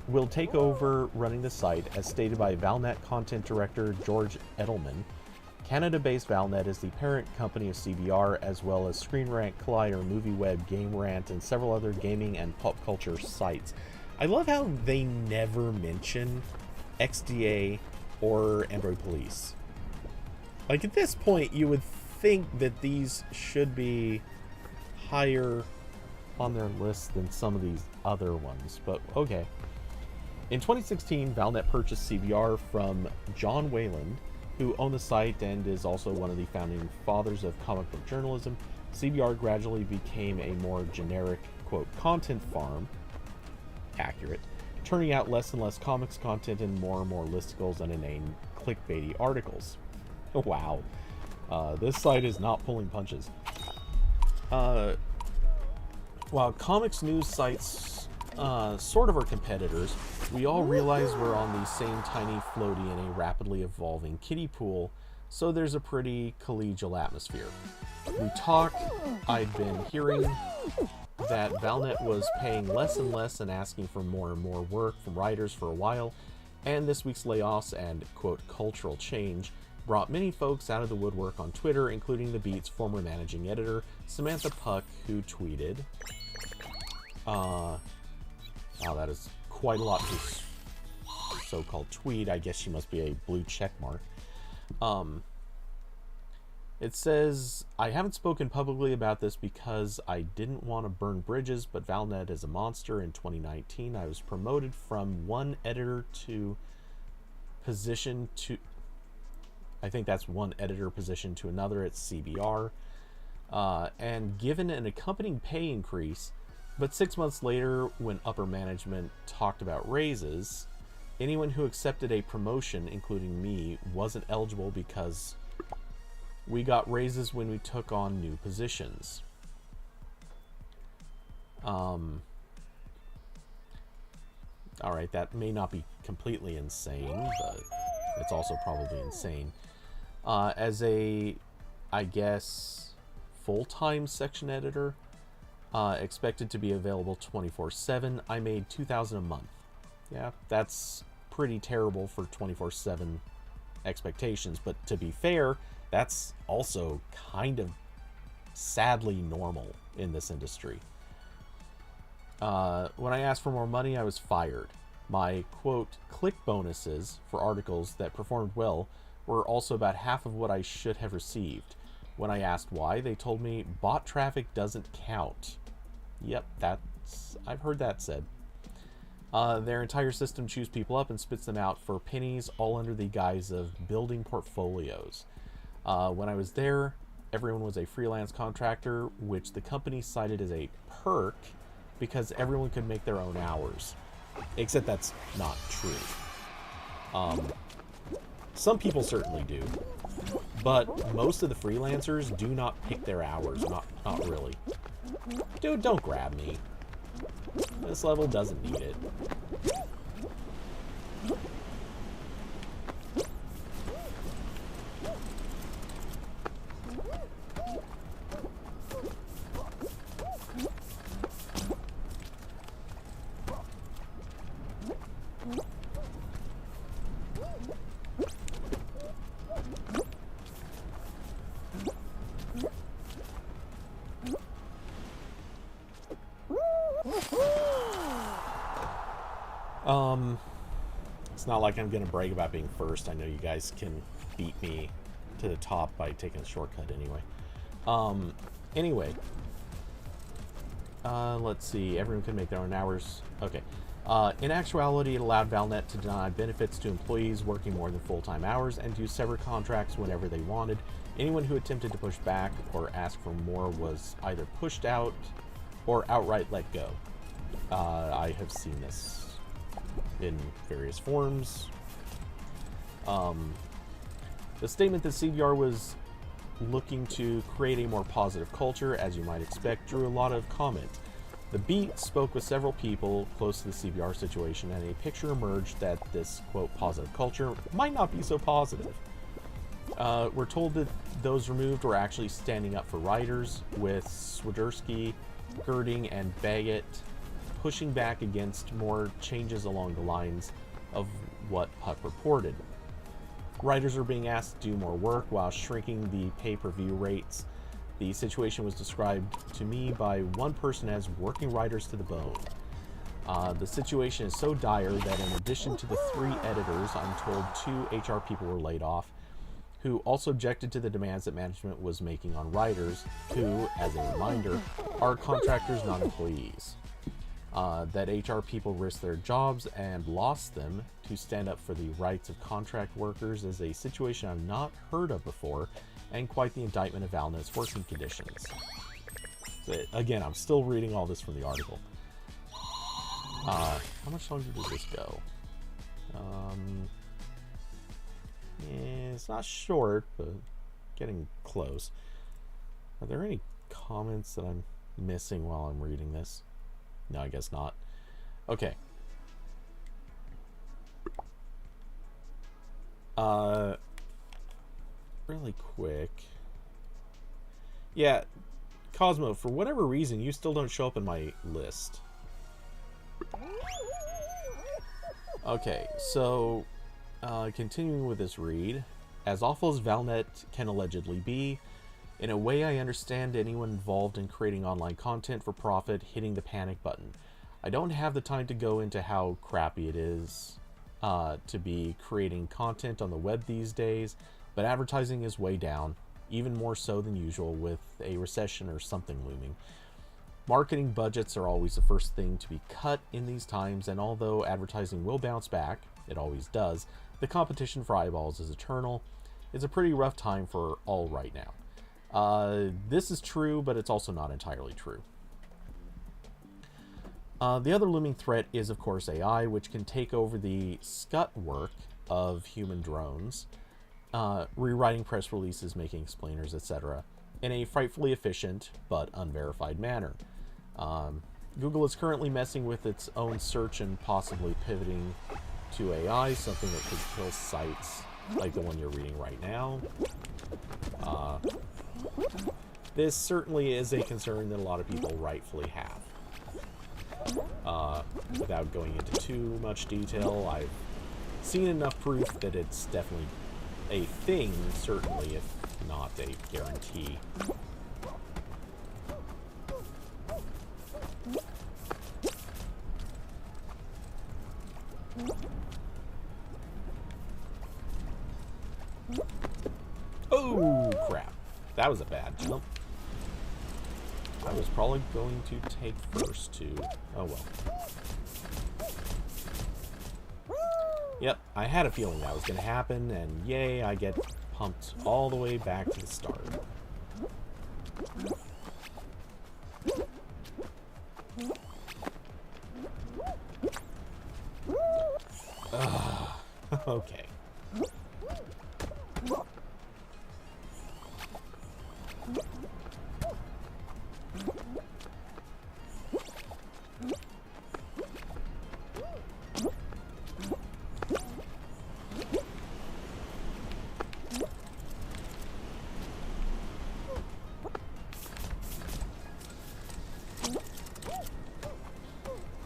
will take over running the site, as stated by Valnet content director George Edelman. Canada-based Valnet is the parent company of CBR, as well as Screen Rant, Collider, MovieWeb, Game Rant, and several other gaming and pop culture sites. I love how they never mention XDA or Android Police. Like, at this point, you would think that these should be higher on their list than some of these other ones, but okay. In 2016, Valnet purchased CBR from John Wayland, who owned the site and is also one of the founding fathers of comic book journalism. CBR gradually became a more generic, quote, content farm, accurate, turning out less and less comics content and more listicles and inane clickbaity articles. Wow. This site is not pulling punches. While comics news sites sort of our competitors, we all realize we're on the same tiny floaty in a rapidly evolving kiddie pool, so there's a pretty collegial atmosphere. We talk. I'd been hearing that Valnet was paying less and less and asking for more and more work from writers for a while, and this week's layoffs and, quote, cultural change brought many folks out of the woodwork on Twitter, including the Beat's former managing editor, Samantha Puck, who tweeted, wow, that is quite a lot to so-called tweet. I guess she must be a blue check mark. It says, I haven't spoken publicly about this because I didn't want to burn bridges, but Valnet is a monster. In 2019, I was promoted from one editor to position to, I think that's one editor position to another at CBR, and given an accompanying pay increase. But 6 months later, when upper management talked about raises, anyone who accepted a promotion, including me, wasn't eligible because we got raises when we took on new positions. Alright, that may not be completely insane, but it's also probably insane. As a, I guess, full-time section editor, expected to be available 24/7, I made $2,000 a month. Yeah, that's pretty terrible for 24/7 expectations, but to be fair, that's also kind of sadly normal in this industry. When I asked for more money, I was fired. My, quote, click bonuses for articles that performed well were also about half of what I should have received. When I asked why, they told me bot traffic doesn't count. Yep, I've heard that said. Their entire system chews people up and spits them out for pennies, all under the guise of building portfolios. When I was there, everyone was a freelance contractor, which the company cited as a perk because everyone could make their own hours. Except that's not true. Some people certainly do, but most of the freelancers do not pick their hours. Not really. Dude, don't grab me. This level doesn't need it. It's not like I'm gonna brag about being first. I know you guys can beat me to the top by taking a shortcut anyway. Let's see. Everyone can make their own hours. Okay. In actuality, it allowed Valnet to deny benefits to employees working more than full-time hours and to sever contracts whenever they wanted. Anyone who attempted to push back or ask for more was either pushed out or outright let go. I have seen this in various forms. The statement that CBR was looking to create a more positive culture, as you might expect, drew a lot of comment. The Beat spoke with several people close to the CBR situation, and a picture emerged that this, quote, positive culture might not be so positive. We're told that those removed were actually standing up for writers, with Swiderski, Girding, and Baggett pushing back against more changes along the lines of what Puck reported. Writers are being asked to do more work while shrinking the pay-per-view rates. The situation was described to me by one person as working writers to the bone. The situation is so dire that in addition to the 3 editors, I'm told 2 HR people were laid off, who also objected to the demands that management was making on writers, who, as a reminder, are contractors, not employees. That HR people risked their jobs and lost them to stand up for the rights of contract workers is a situation I've not heard of before, and quite the indictment of Valnet's working conditions. So, again, I'm still reading all this from the article. How much longer does this go? It's not short, but getting close. Are there any comments that I'm missing while I'm reading this? No, I guess not. Okay. Really quick. Yeah, Cosmo, for whatever reason, you still don't show up in my list. Okay, so, continuing with this read. As awful as Valnet can allegedly be, in a way I understand anyone involved in creating online content for profit hitting the panic button. I don't have the time to go into how crappy it is to be creating content on the web these days, but advertising is way down, even more so than usual with a recession or something looming. Marketing budgets are always the first thing to be cut in these times, and although advertising will bounce back, it always does, the competition for eyeballs is eternal. It's a pretty rough time for all right now. This is true, but it's also not entirely true. The other looming threat is, of course, AI, which can take over the scut work of human drones, rewriting press releases, making explainers, etc., in a frightfully efficient but unverified manner. Google is currently messing with its own search and possibly pivoting to AI, something that could kill sites like the one you're reading right now. This certainly is a concern that a lot of people rightfully have. Without going into too much detail, I've seen enough proof that it's definitely a thing, certainly, if not a guarantee. Oh, crap. That was a bad jump. I was probably going to take first, too. Oh, well. Yep, I had a feeling that was going to happen, and yay, I get pumped all the way back to the start. Okay.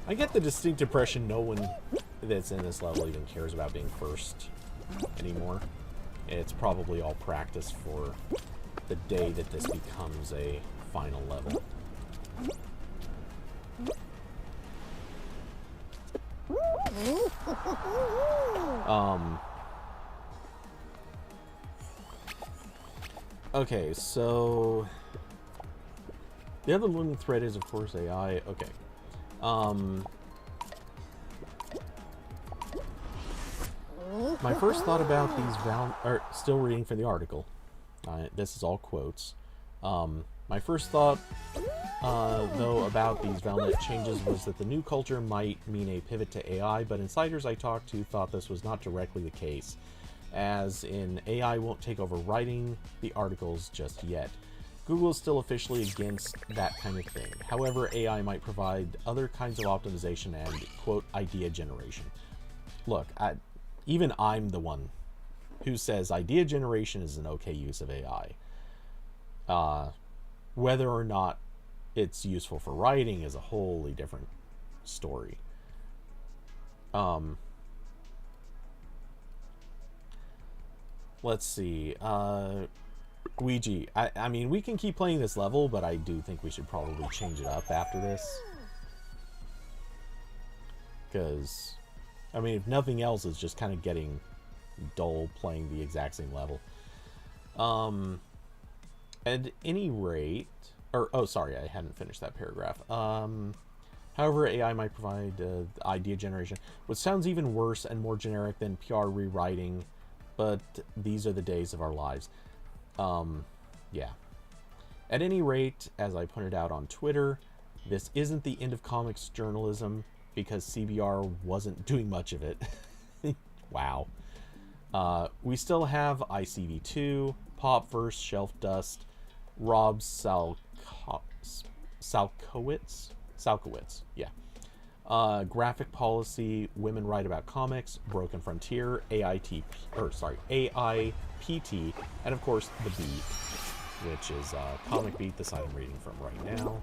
I get the distinct impression no one that's in this level even cares about being first anymore. It's probably all practice for the day that this becomes a final level. Okay, so the other looming threat is, of course, AI. Okay. My first thought about these still reading for the article. This is all quotes. My first thought, though, about these Valnet changes was that the new culture might mean a pivot to AI, but insiders I talked to thought this was not directly the case, as in AI won't take over writing the articles just yet. Google is still officially against that kind of thing. However, AI might provide other kinds of optimization and, quote, idea generation. Look, even I'm the one who says idea generation is an okay use of AI. Whether or not it's useful for writing is a wholly different story. Let's see. Ouija. I mean, we can keep playing this level, but I do think we should probably change it up after this. Because, I mean, if nothing else, it's just kind of getting dull playing the exact same level. At any rate... oh, sorry, I hadn't finished that paragraph. However, AI might provide idea generation, which sounds even worse and more generic than PR rewriting, but these are the days of our lives. Yeah. At any rate, as I pointed out on Twitter, this isn't the end of comics journalism, because CBR wasn't doing much of it. Wow. We still have ICV2, Popverse, Shelf Dust, Rob Salkowitz, yeah. Graphic Policy, Women Write About Comics, Broken Frontier, AIPT, and of course The Beat, which is Comic Beat, the site I'm reading from right now.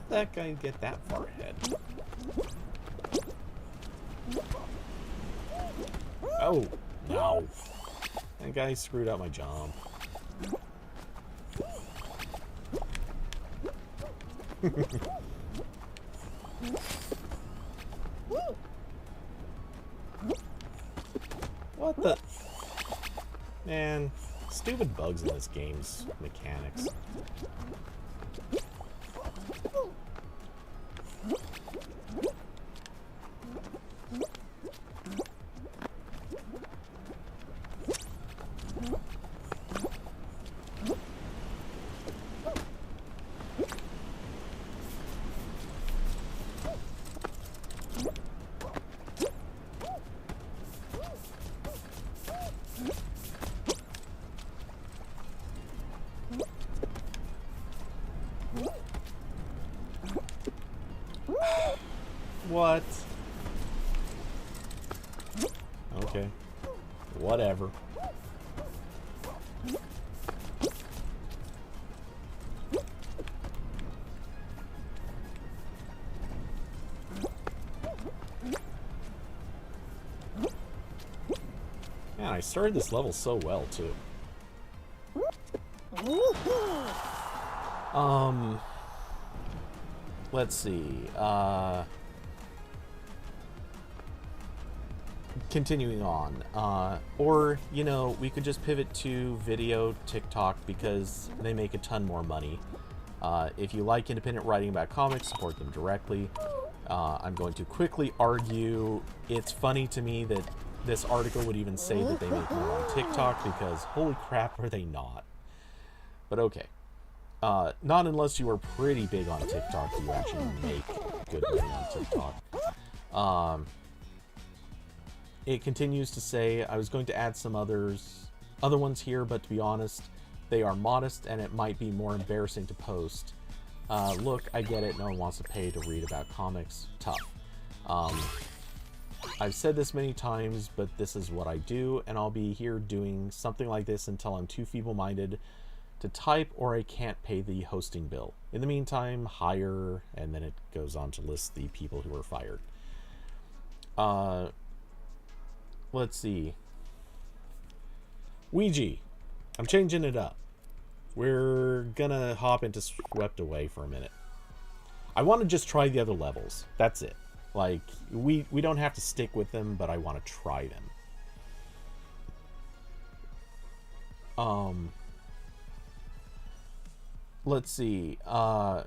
That guy get that far ahead. Oh, no. That guy screwed up my jump. What the? Man, stupid bugs in this game's mechanics. What? Okay. Whatever. Man, I started this level so well, too. Let's see. Continuing on. Or, you know, we could just pivot to video TikTok because they make a ton more money. If you like independent writing about comics, support them directly. I'm going to quickly argue it's funny to me that this article would even say that they make more on TikTok because holy crap, are they not? But okay. Not unless you are pretty big on TikTok, you actually make good money on TikTok. It continues to say, I was going to add some other ones here, but to be honest, they are modest and it might be more embarrassing to post. Look, I get it, no one wants to pay to read about comics. Tough. I've said this many times, but this is what I do, and I'll be here doing something like this until I'm too feeble-minded to type or I can't pay the hosting bill. In the meantime, hire, and then it goes on to list the people who are fired. Let's see. Ouija. I'm changing it up. We're gonna hop into Swept Away for a minute. I want to just try the other levels. That's it. Like, we don't have to stick with them, but I want to try them. Let's see. Oh,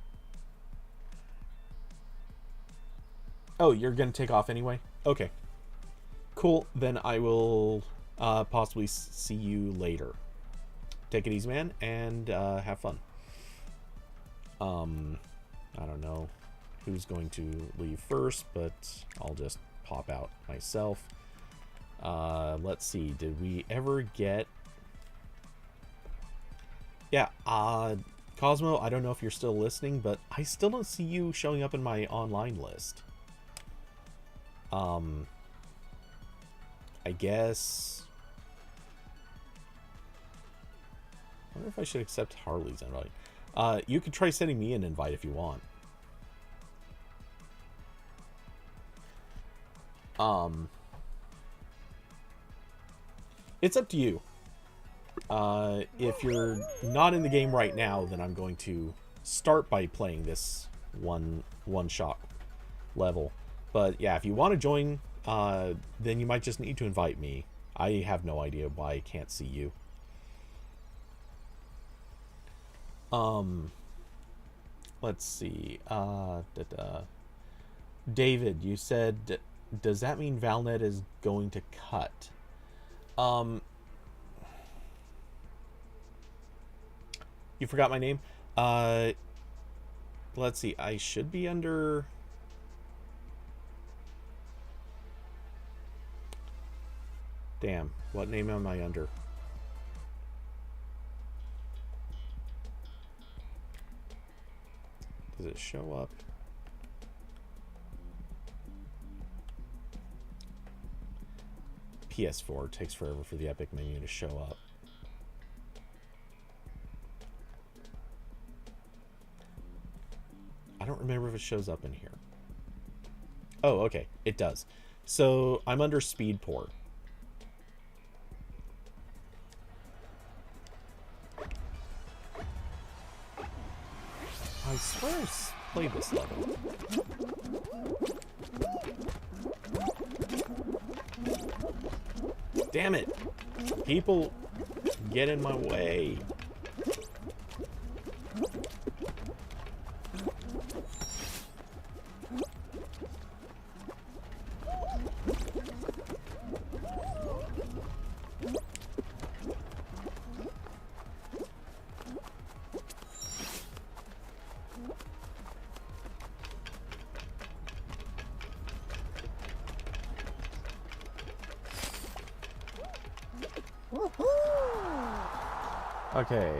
you're gonna take off anyway? Okay. Cool. Then I will possibly see you later. Take it easy, man, and have fun. I don't know who's going to leave first, but I'll just pop out myself. Let's see. Did we ever get... Yeah, Cosmo, I don't know if you're still listening, but I still don't see you showing up in my online list. I guess... I wonder if I should accept Harley's invite. You could try sending me an invite if you want. It's up to you. If you're not in the game right now, then I'm going to start by playing this one-shot level. But yeah, if you want to join, then you might just need to invite me. I have no idea why I can't see you. Let's see. David, you said, does that mean Valnet is going to cut? You forgot my name? Let's see. I should be under... Damn. What name am I under? it show up? PS4 takes forever for the Epic menu to show up. I don't remember if it shows up in here. Oh, okay, it does. So I'm under Speedport. I swear I played this level. Damn it! People get in my way. Okay,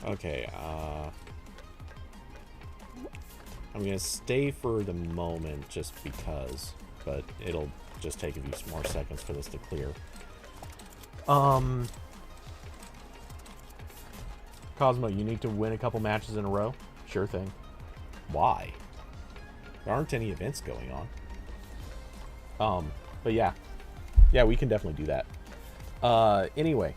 okay, I'm gonna stay for the moment just because, but it'll just take a few more seconds for this to clear. Cosmo, you need to win a couple matches in a row? Sure thing. Why? There aren't any events going on. But yeah. Yeah, we can definitely do that. Anyway.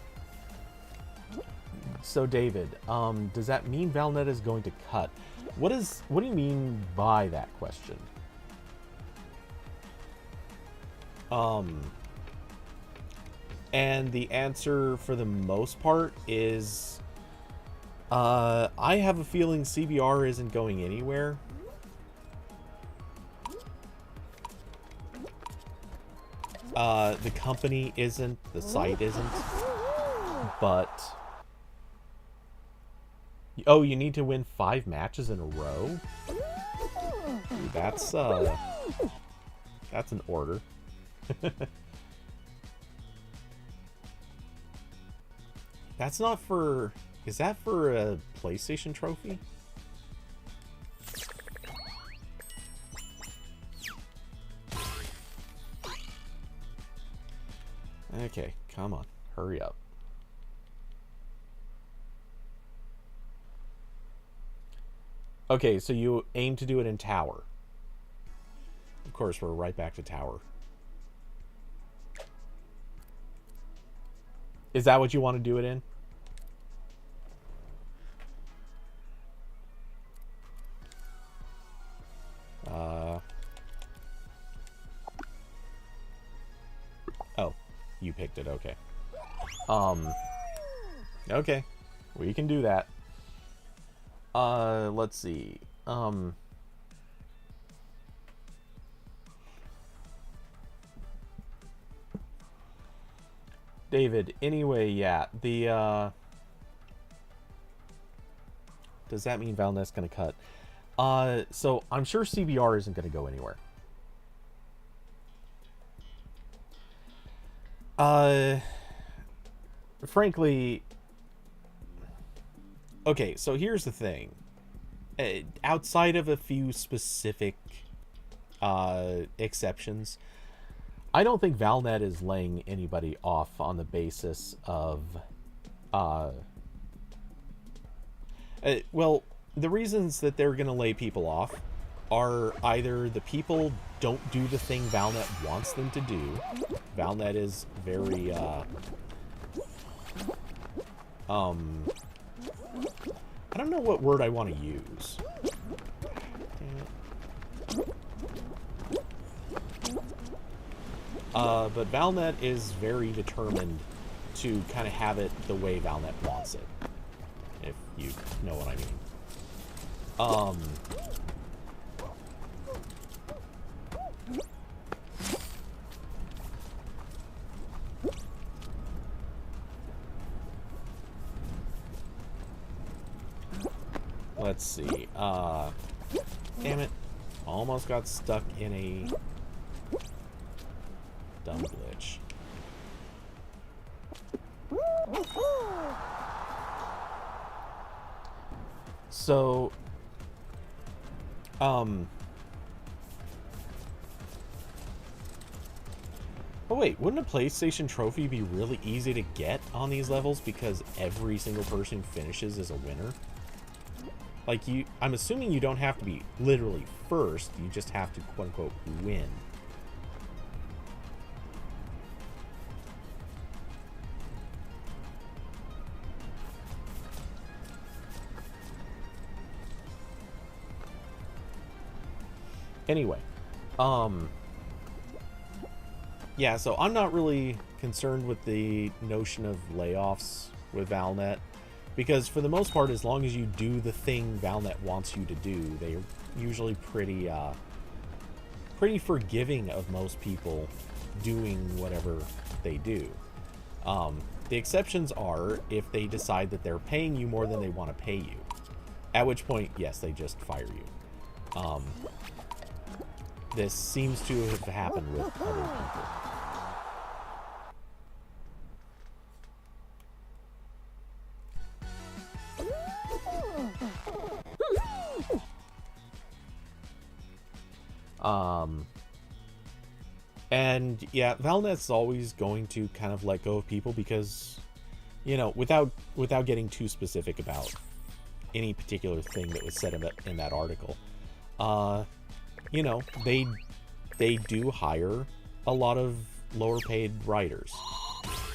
So David, does that mean Valnet is going to cut? What do you mean by that question? And the answer for the most part is, I have a feeling CBR isn't going anywhere. The company isn't, the site isn't, but... Oh, you need to win 5 matches in a row? Dude, that's an order. That's not for... Is that for a PlayStation trophy? Okay, come on. Hurry up. Okay, so you aim to do it in Tower. Of course, we're right back to Tower. Is that what you want to do it in? Oh, you picked it, okay. Okay, we can do that. Let's see. David, anyway, yeah, the, does that mean Valnet's gonna cut? So I'm sure CBR isn't gonna go anywhere. Frankly, okay, so here's the thing. Outside of a few specific exceptions, I don't think Valnet is laying anybody off on the basis of... well, the reasons that they're going to lay people off are either the people don't do the thing Valnet wants them to do. Valnet is very... I don't know what word I want to use. But Valnet is very determined to kind of have it the way Valnet wants it. If you know what I mean. let's see. Damn it. Almost got stuck in a dumb glitch. So, oh wait, wouldn't a PlayStation trophy be really easy to get on these levels because every single person who finishes is a winner? Like, I'm assuming you don't have to be literally first, you just have to quote-unquote win. Anyway, yeah, so I'm not really concerned with the notion of layoffs with Valnet, because for the most part, as long as you do the thing Valnet wants you to do, they're usually pretty forgiving of most people doing whatever they do. The exceptions are if they decide that they're paying you more than they want to pay you, at which point, yes, they just fire you. This seems to have happened with other people. And yeah, Valnet's always going to kind of let go of people because, you know, without getting too specific about any particular thing that was said in that article, you know, they do hire a lot of lower paid writers,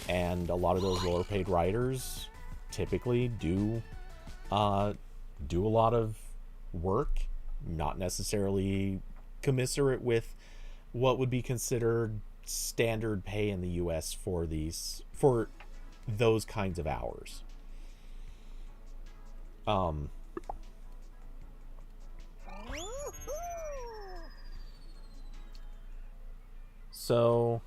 and a lot of those lower paid writers typically do a lot of work, not necessarily commensurate with what would be considered standard pay in the US for those kinds of hours. So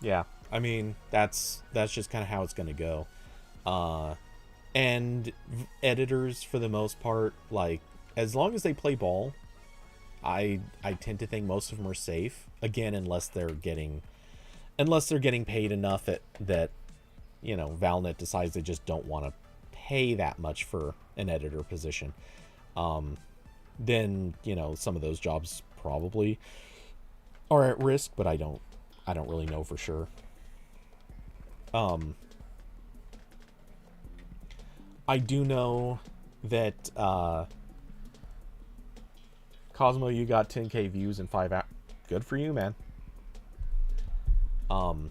yeah, I mean, that's just kind of how it's going to go. And editors, for the most part, like, as long as they play ball, I tend to think most of them are safe. Again, unless they're getting paid enough that, you know, Valnet decides they just don't want to pay that much for an editor position. Then, you know, some of those jobs probably are at risk, but I don't really know for sure. I do know that Cosmo, you got 10k views in 5 hours. Good for you, man. One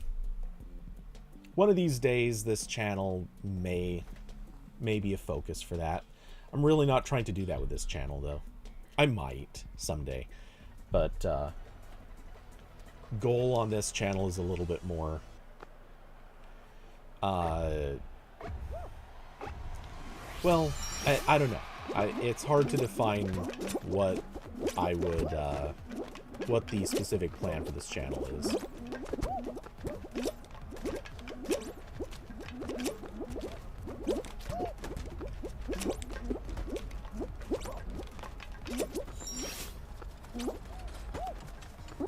of these days, this channel may be a focus for that. I'm really not trying to do that with this channel, though. I might someday, but goal on this channel is a little bit more well, I don't know. It's hard to define what I would what the specific plan for this channel is.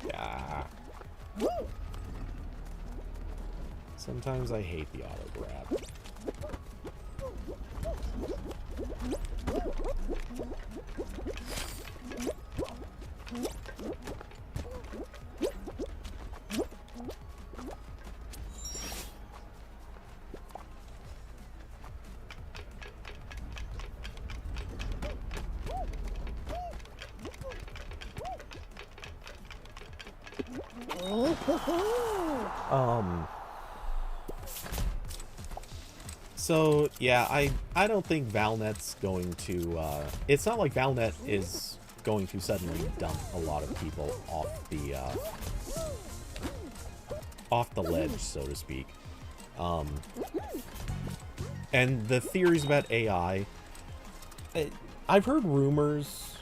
Yeah. Sometimes I hate the auto grab. So yeah, I don't think Valnet's going to it's not like Valnet is going to suddenly dump a lot of people off the ledge, so to speak. And the theories about AI, I've heard rumors,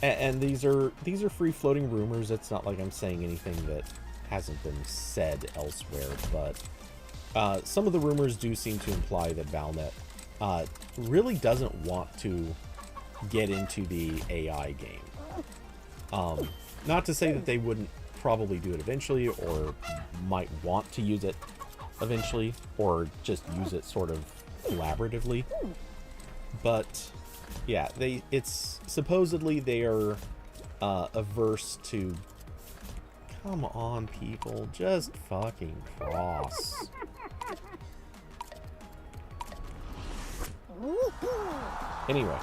and these are free-floating rumors. It's not like I'm saying anything that hasn't been said elsewhere, but some of the rumors do seem to imply that Valnet really doesn't want to get into the AI game. Not to say that they wouldn't probably do it eventually, or might want to use it eventually, or just use it sort of collaboratively. But yeah, it's supposedly they are averse to. Come on, people, just fucking cross. Anyway,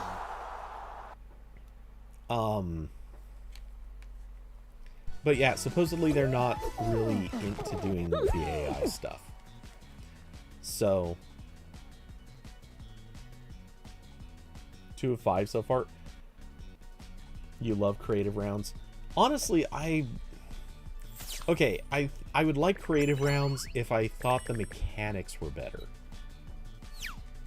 but yeah, supposedly they're not really into doing the AI stuff. So 2 of 5 so far. You love creative rounds. Honestly, I would like creative rounds if I thought the mechanics were better.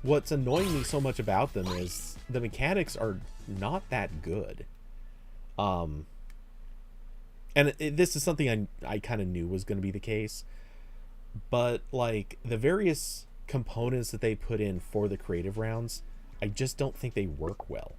What's annoying me so much about them is the mechanics are not that good. And this is something I kind of knew was going to be the case. But, like, the various components that they put in for the creative rounds, I just don't think they work well.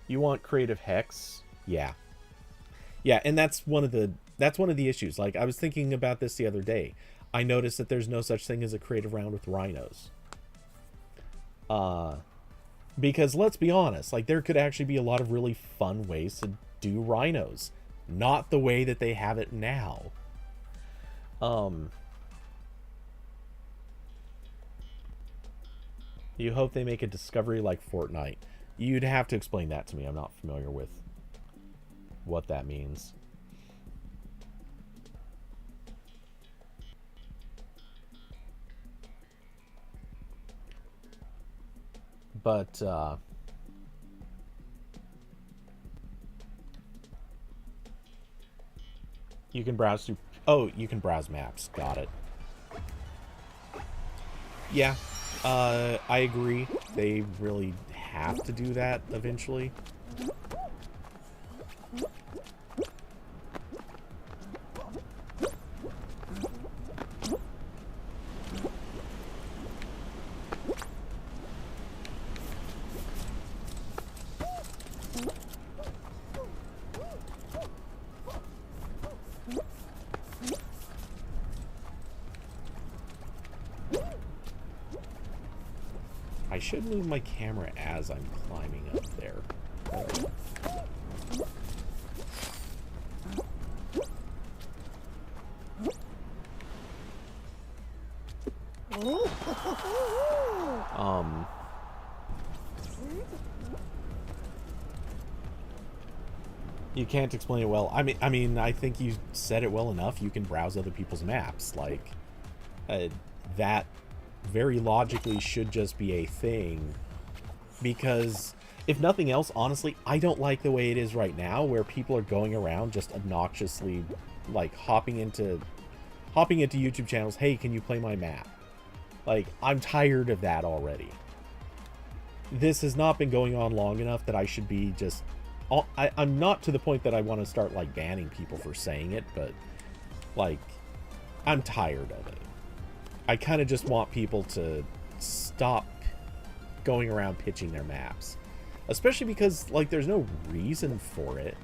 You want creative hex? Yeah. Yeah, and that's one of the issues. Like, I was thinking about this the other day. I noticed that there's no such thing as a creative round with rhinos. Because let's be honest, like, there could actually be a lot of really fun ways to do rhinos. Not the way that they have it now. You hope they make a discovery like Fortnite. You'd have to explain that to me. I'm not familiar with what that means. But, you can browse through... Oh, you can browse maps. Got it. Yeah, I agree. They really have to do that eventually. I should move my camera as I'm climbing up there. You can't explain it well. I mean, I think you said it well enough. You can browse other people's maps. Like, that very logically should just be a thing. Because, if nothing else, honestly, I don't like the way it is right now, where people are going around just obnoxiously, like, hopping into YouTube channels. Hey, can you play my map? Like, I'm tired of that already. This has not been going on long enough that I should be just... I'm not to the point that I want to start, like, banning people for saying it, but, like, I'm tired of it. I kind of just want people to stop going around pitching their maps. Especially because, like, there's no reason for it.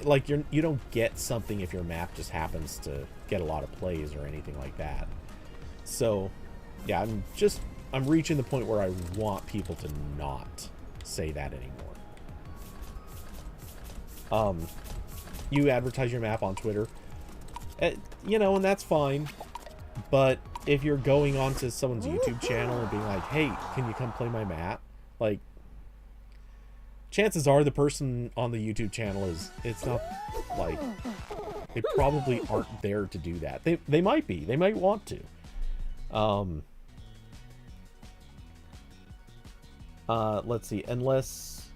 Like, you don't get something if your map just happens to get a lot of plays or anything like that. So, yeah, I'm reaching the point where I want people to not say that anymore. You advertise your map on Twitter, you know, and that's fine. But if you're going onto someone's YouTube channel and being like, hey, can you come play my map? Like, chances are the person on the YouTube channel it's not, like, they probably aren't there to do that. They might be. They might want to. Let's see. Unless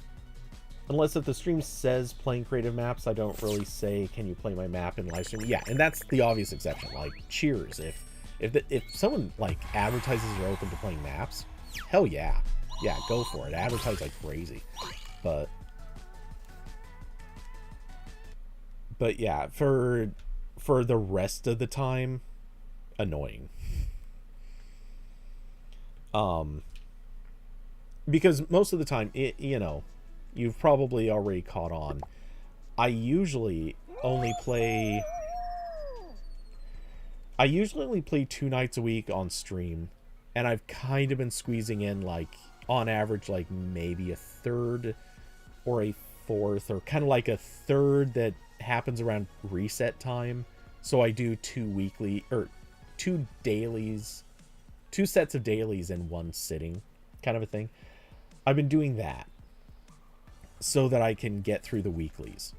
if the stream says playing creative maps, I don't really say, can you play my map in live stream? Yeah, and that's the obvious exception. Like, cheers. If If someone like advertises they're open to playing maps, hell yeah. Yeah, go for it. Advertise like crazy. But yeah, for the rest of the time, annoying. Because most of the time, you've probably already caught on. I usually only play 2 nights a week on stream, and I've kind of been squeezing in, like, on average, like, maybe a third or a fourth, or kind of like a third that happens around reset time. So I do 2 dailies, 2 sets of dailies in one sitting, kind of a thing. I've been doing that so that I can get through the weeklies.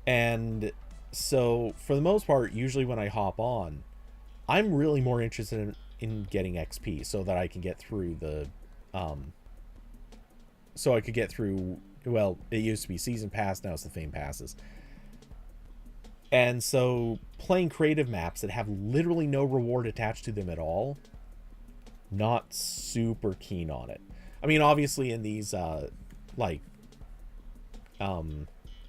And so for the most part, usually when I hop on, I'm really more interested in getting XP so that I can get through the well, it used to be season pass, now it's the fame passes. And so playing creative maps that have literally no reward attached to them at all, not super keen on it. I mean, obviously in these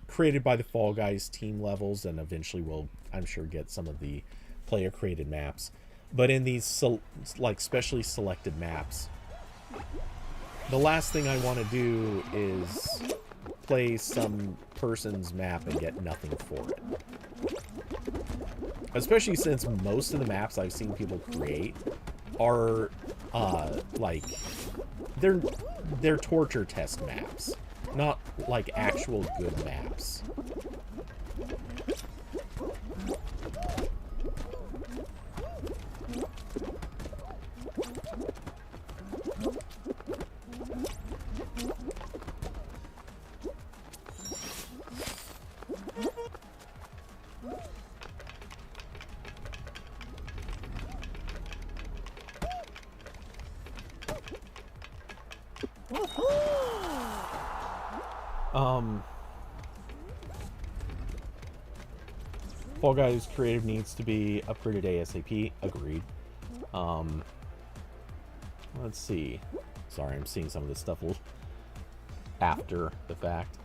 created by the Fall Guys team levels, and eventually we'll, I'm sure, get some of the player created maps. But in these specially selected maps, the last thing I want to do is play some person's map and get nothing for it. Especially since most of the maps I've seen people create are they're torture test maps, not like actual good maps. Fall Guys creative needs to be upgraded ASAP. Agreed. Let's see. Sorry, I'm seeing some of this stuff after the fact.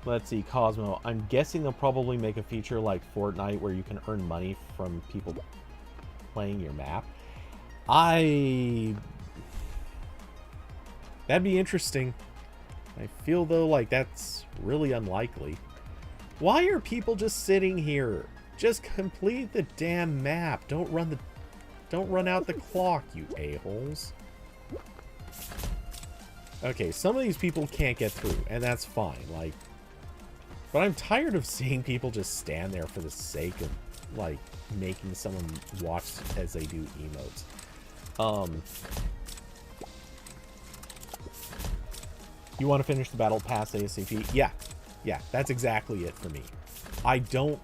Let's see, Cosmo. I'm guessing they'll probably make a feature like Fortnite where you can earn money from people playing your map. That'd be interesting. I feel, though, like that's really unlikely. Why are people just sitting here? Just complete the damn map. Don't run out the clock, you a-holes. Okay, some of these people can't get through, and that's fine. Like, but I'm tired of seeing people just stand there for the sake of, like, making someone watch as they do emotes. You want to finish the battle pass ASAP? Yeah, that's exactly it for me. I don't,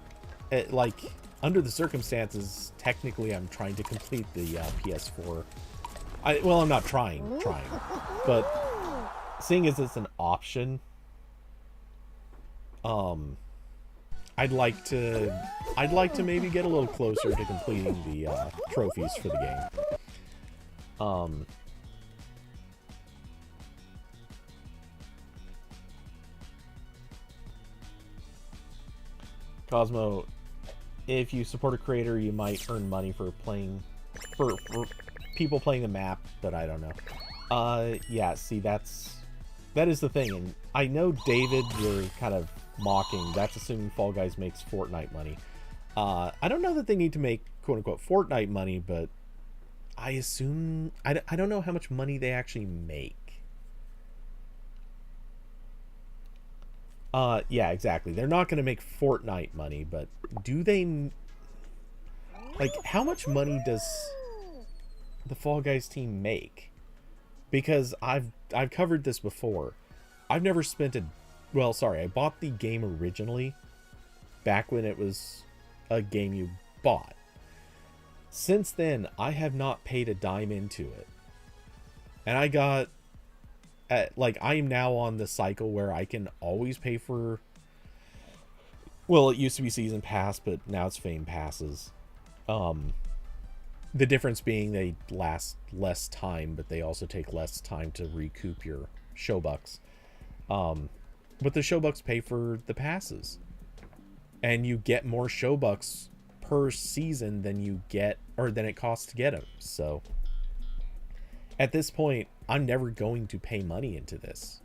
under the circumstances, technically I'm trying to complete the PS4. Well, I'm not trying, but seeing as it's an option, I'd like to maybe get a little closer to completing the trophies for the game. Cosmo, if you support a creator, you might earn money for people playing the map, but I don't know. Yeah, see, that is the thing, and I know, David, you're kind of mocking. That's assuming Fall Guys makes Fortnite money. I don't know that they need to make quote-unquote Fortnite money, but I assume... I don't know how much money they actually make. Yeah, exactly. They're not going to make Fortnite money, but do they... Like, how much money does the Fall Guys team make? Because I've covered this before. I've never spent a... Well, sorry, I bought the game originally back when it was a game you bought. Since then, I have not paid a dime into it. And I got like, I'm now on the cycle where I can always pay for... Well, it used to be season pass, but now it's fame passes. The difference being they last less time, but they also take less time to recoup your showbucks. But the showbucks pay for the passes. And you get more showbucks per season than you get, or than it costs to get them. So at this point, I'm never going to pay money into this.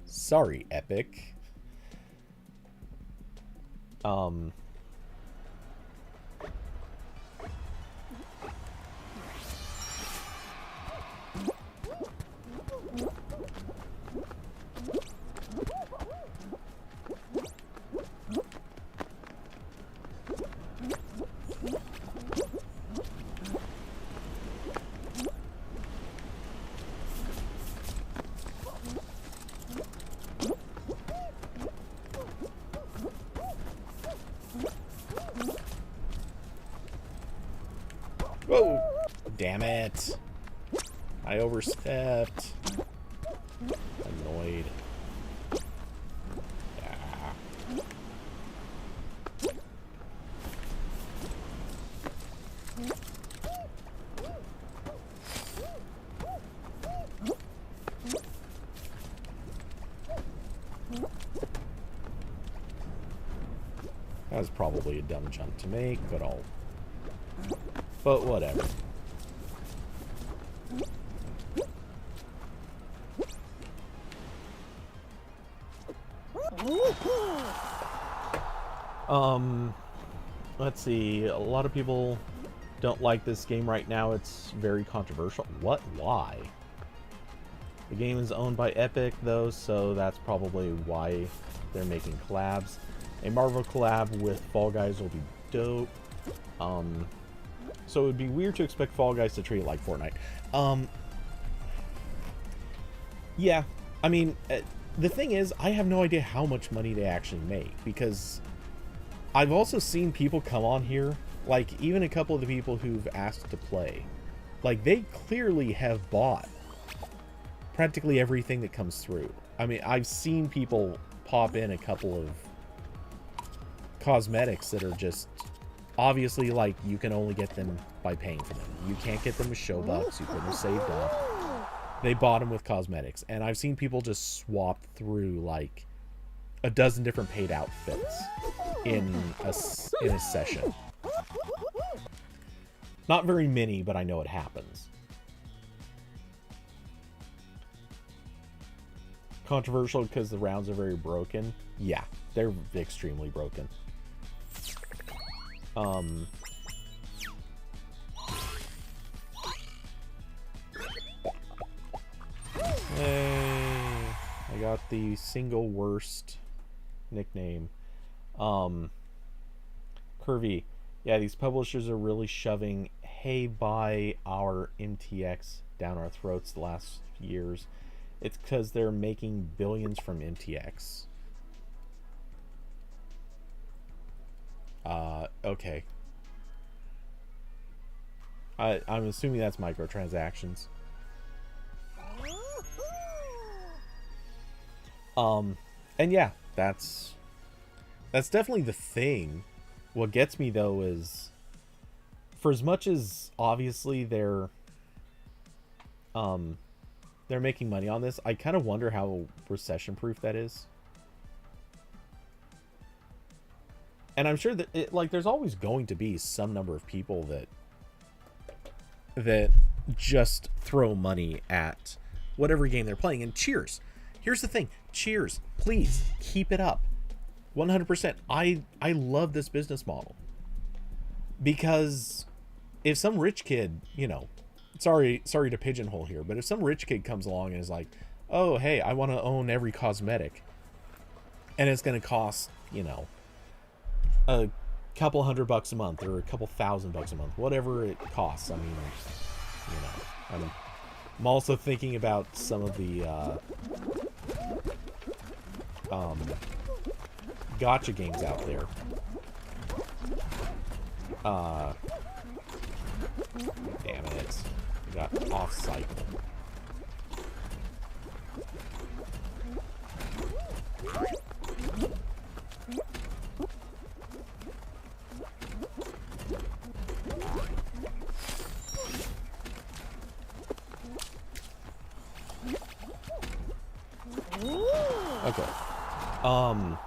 Sorry, Epic. Whoa! Damn it. I overstepped. Annoyed. Ah. That was probably a dumb jump to make, but whatever. Let's see. A lot of people don't like this game right now. It's very controversial. What? Why? The game is owned by Epic, though, so that's probably why they're making collabs. A Marvel collab with Fall Guys will be dope. So it would be weird to expect Fall Guys to treat it like Fortnite. Yeah, I mean, the thing is, I have no idea how much money they actually make, because I've also seen people come on here, like, even a couple of the people who've asked to play, like, they clearly have bought practically everything that comes through. I mean, I've seen people pop in a couple of cosmetics that are just... Obviously, like, you can only get them by paying for them. You can't get them with showbucks. You couldn't have saved up. They bought them with cosmetics. And I've seen people just swap through, like, a dozen different paid outfits in a session. Not very many, but I know it happens. Controversial because the rounds are very broken. Yeah, they're extremely broken. Hey, I got the single worst nickname. Curvy. Yeah, these publishers are really shoving, hey, buy our MTX down our throats the last years. It's because they're making billions from MTX. Okay. I'm assuming that's microtransactions. And yeah, that's definitely the thing. What gets me, though, is for as much as obviously they're making money on this, I kind of wonder how recession-proof that is. And I'm sure that there's always going to be some number of people that just throw money at whatever game they're playing. And cheers. Here's the thing. Cheers. Please keep it up. 100%. I love this business model. Because if some rich kid, you know, sorry to pigeonhole here, but if some rich kid comes along and is like, oh, hey, I want to own every cosmetic, and it's going to cost, you know, a couple $100 a month or a couple $1,000 a month, whatever it costs. I mean, you know, I'm also thinking about some of the gacha games out there. Damn it. I got off cycle. quick.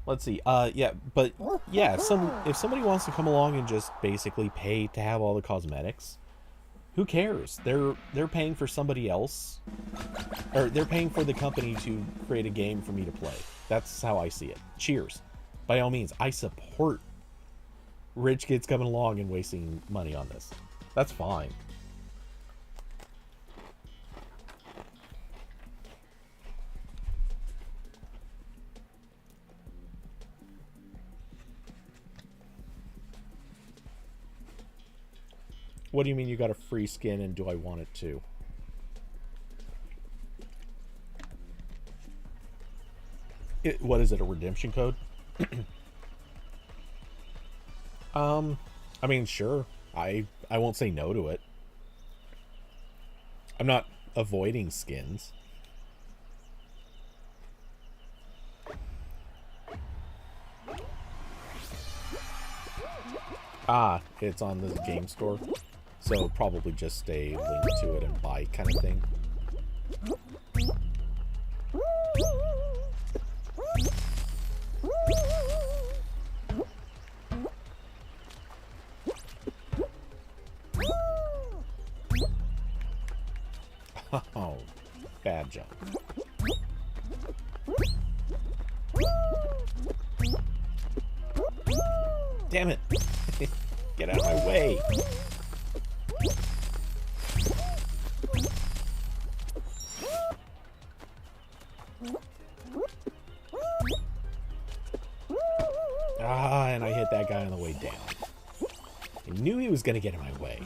Let's see. Yeah, but yeah, if somebody wants to come along and just basically pay to have all the cosmetics, who cares? They're paying for somebody else, or they're paying for the company to create a game for me to play. That's how I see it. Cheers. By all means, I support rich kids coming along and wasting money on this. That's fine. What do you mean you got a free skin and do I want it too? What is it, a redemption code? I mean, sure. I won't say no to it. I'm not avoiding skins. Ah, it's on the game store. So probably just a link to it and buy kind of thing. Oh, bad jump. Damn it. Get out of my way. Ah, and I hit that guy on the way down. I knew he was going to get in my way.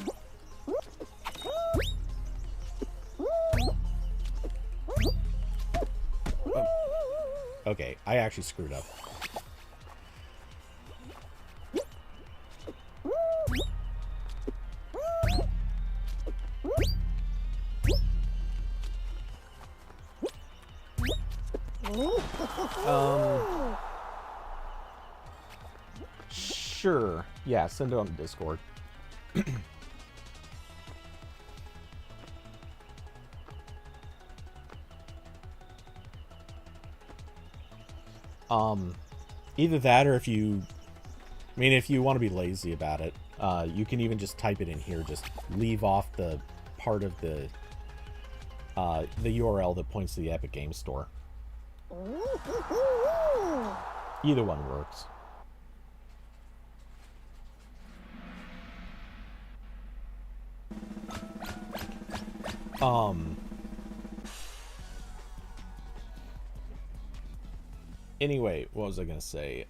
Oh. Okay, I actually screwed up. Sure. Yeah, send it on the Discord. Either that or if you... I mean, if you want to be lazy about it, you can even just type it in here. Just leave off the part of the URL that points to the Epic Games Store. Either one works. Anyway, what was I gonna say?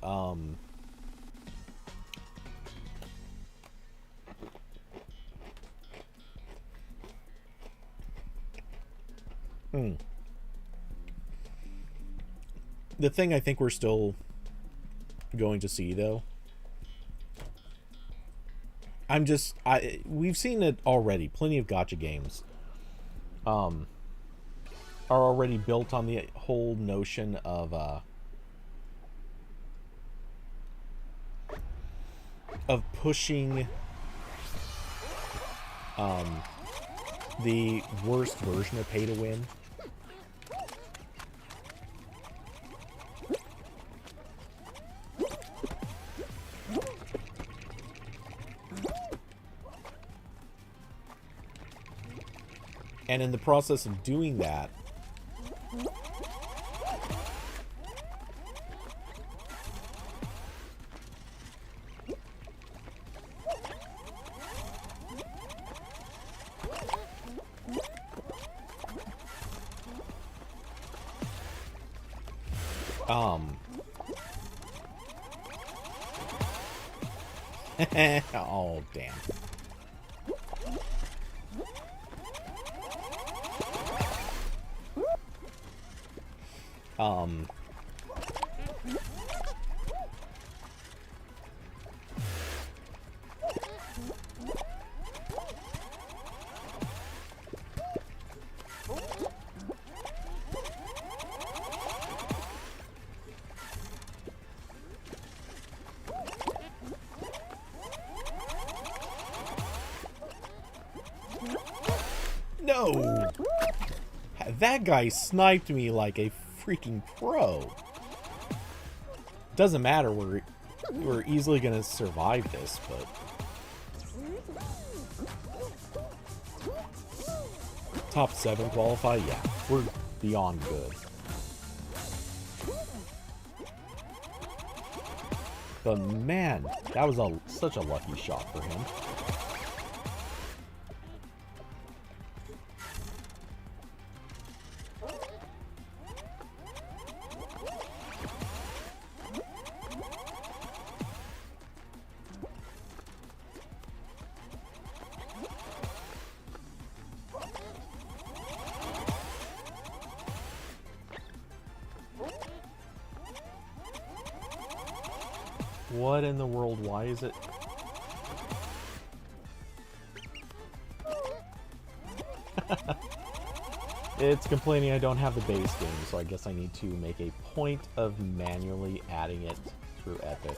The thing I think we're still going to see, though, we've seen it already. Plenty of gacha games are already built on the whole notion of pushing the worst version of pay to win. And in the process of doing that, oh, damn. No! That guy sniped me like a freaking pro. Doesn't matter, we're easily gonna survive this, but... Top 7 qualify? Yeah, we're beyond good. But man, that was such a lucky shot for him. What in the world? Why is it? It's complaining I don't have the base game, so I guess I need to make a point of manually adding it through Epic.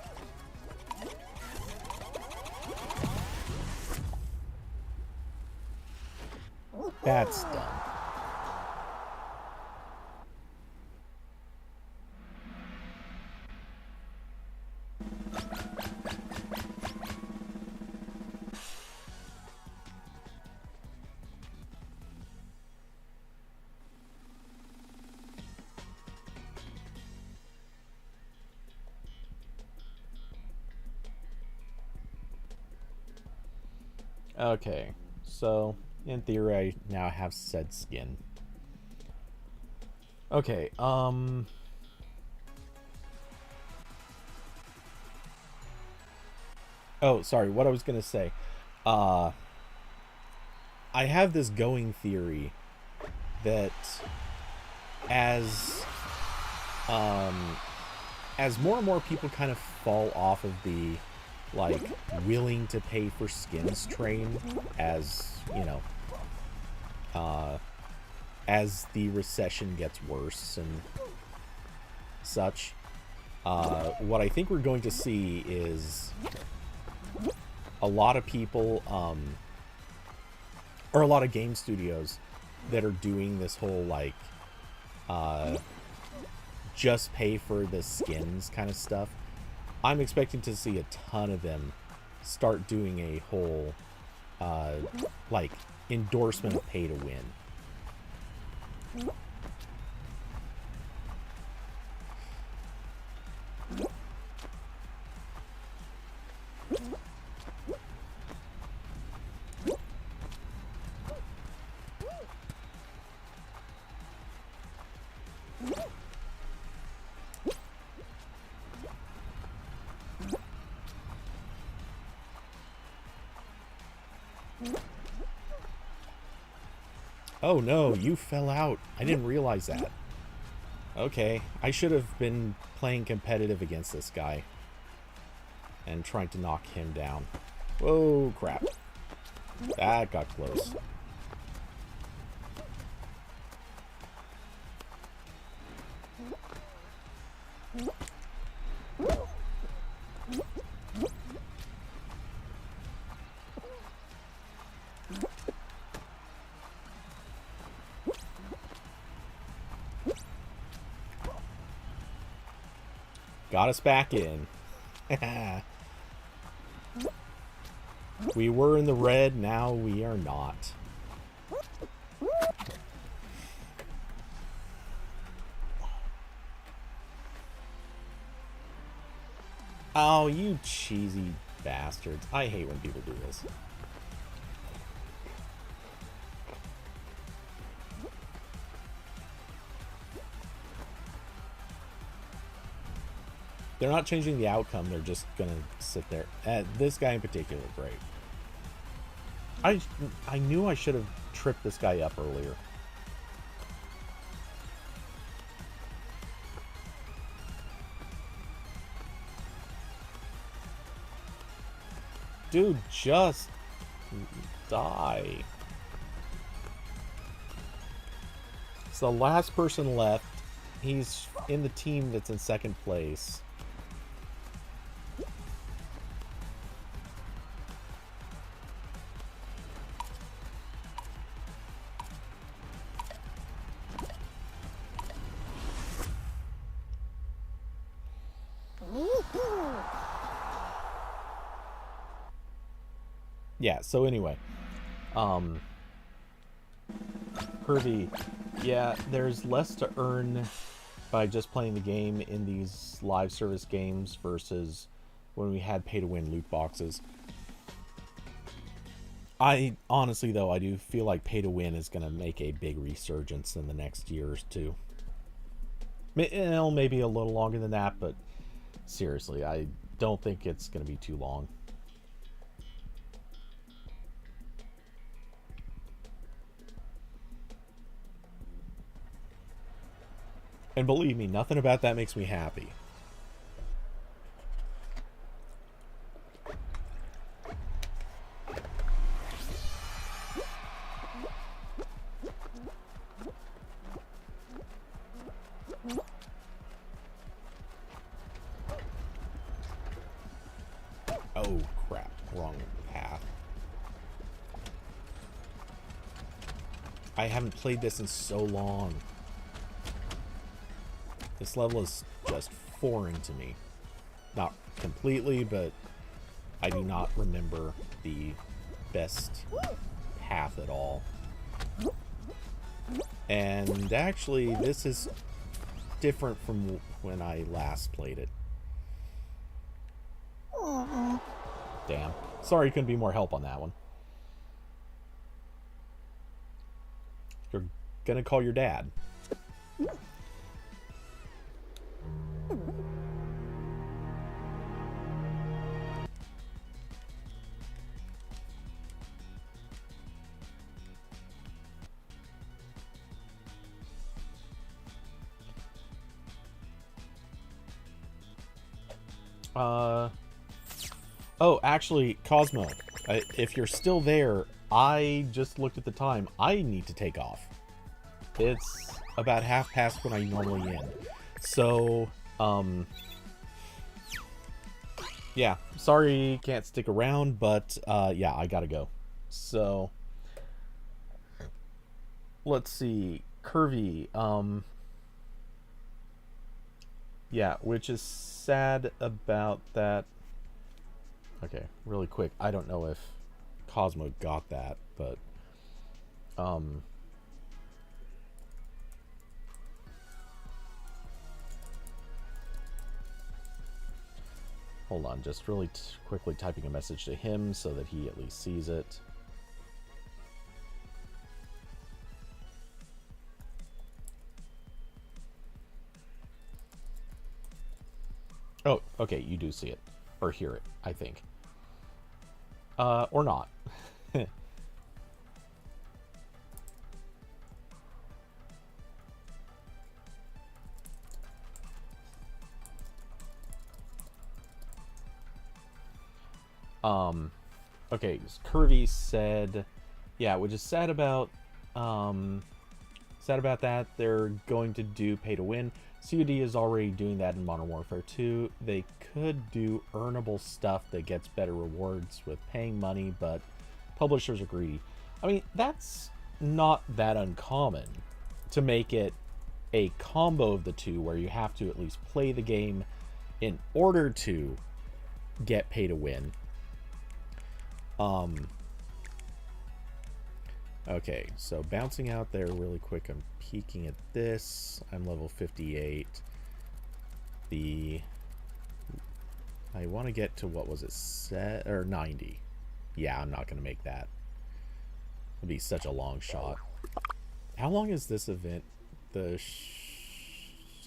That's dumb. Okay, so in theory I now have said skin. Okay, oh, sorry, what I was gonna say. I have this going theory that as more and more people kind of fall off of the like willing to pay for skins train, as you know, as the recession gets worse and such, what I think we're going to see is a lot of people, or a lot of game studios that are doing this whole like just pay for the skins kind of stuff. I'm expecting to see a ton of them start doing a whole like endorsement of pay to win. Oh no, you fell out. I didn't realize that. Okay, I should have been playing competitive against this guy and trying to knock him down. Whoa, crap. That got close. Got us back in. We were in the red, now we are not. Oh, you cheesy bastards. I hate when people do this. They're not changing the outcome, they're just gonna sit there. This guy in particular, great. I knew I should have tripped this guy up earlier. Dude, just die. It's the last person left. He's in the team that's in second place. yeah, so anyway. Kirby, yeah, there's less to earn by just playing the game in these live service games versus when we had pay-to-win loot boxes. I honestly, though, I do feel like pay-to-win is going to make a big resurgence in the next year or two. Maybe a little longer than that, but seriously, I don't think it's going to be too long. And believe me, nothing about that makes me happy. Oh, crap. Wrong path. I haven't played this in so long. This level is just foreign to me. Not completely, but I do not remember the best path at all. And actually, this is different from when I last played it. Damn. Sorry, couldn't be more help on that one. You're gonna call your dad. Oh, actually, Cosmo, if you're still there, I just looked at the time. I need to take off. It's about half past when I normally end. So, yeah, sorry can't stick around, but, yeah, I gotta go. So, let's see. Curvy, yeah, which is sad about that. Okay, really quick. I don't know if Cosmo got that, but hold on, just really quickly typing a message to him so that he at least sees it. Oh, okay, you do see it. Or hear it, I think. Or not. Okay, Curvy said, yeah, which is sad about that. They're going to do pay to win. COD is already doing that in Modern Warfare 2. They could do earnable stuff that gets better rewards with paying money, but publishers are greedy. I mean, that's not that uncommon to make it a combo of the two where you have to at least play the game in order to get pay to win. Okay, so bouncing out there really quick, I'm peeking at this. I'm level 58. I want to get to, what was it, set or 90. Yeah, I'm not going to make that. It'll be such a long shot. How long is this event?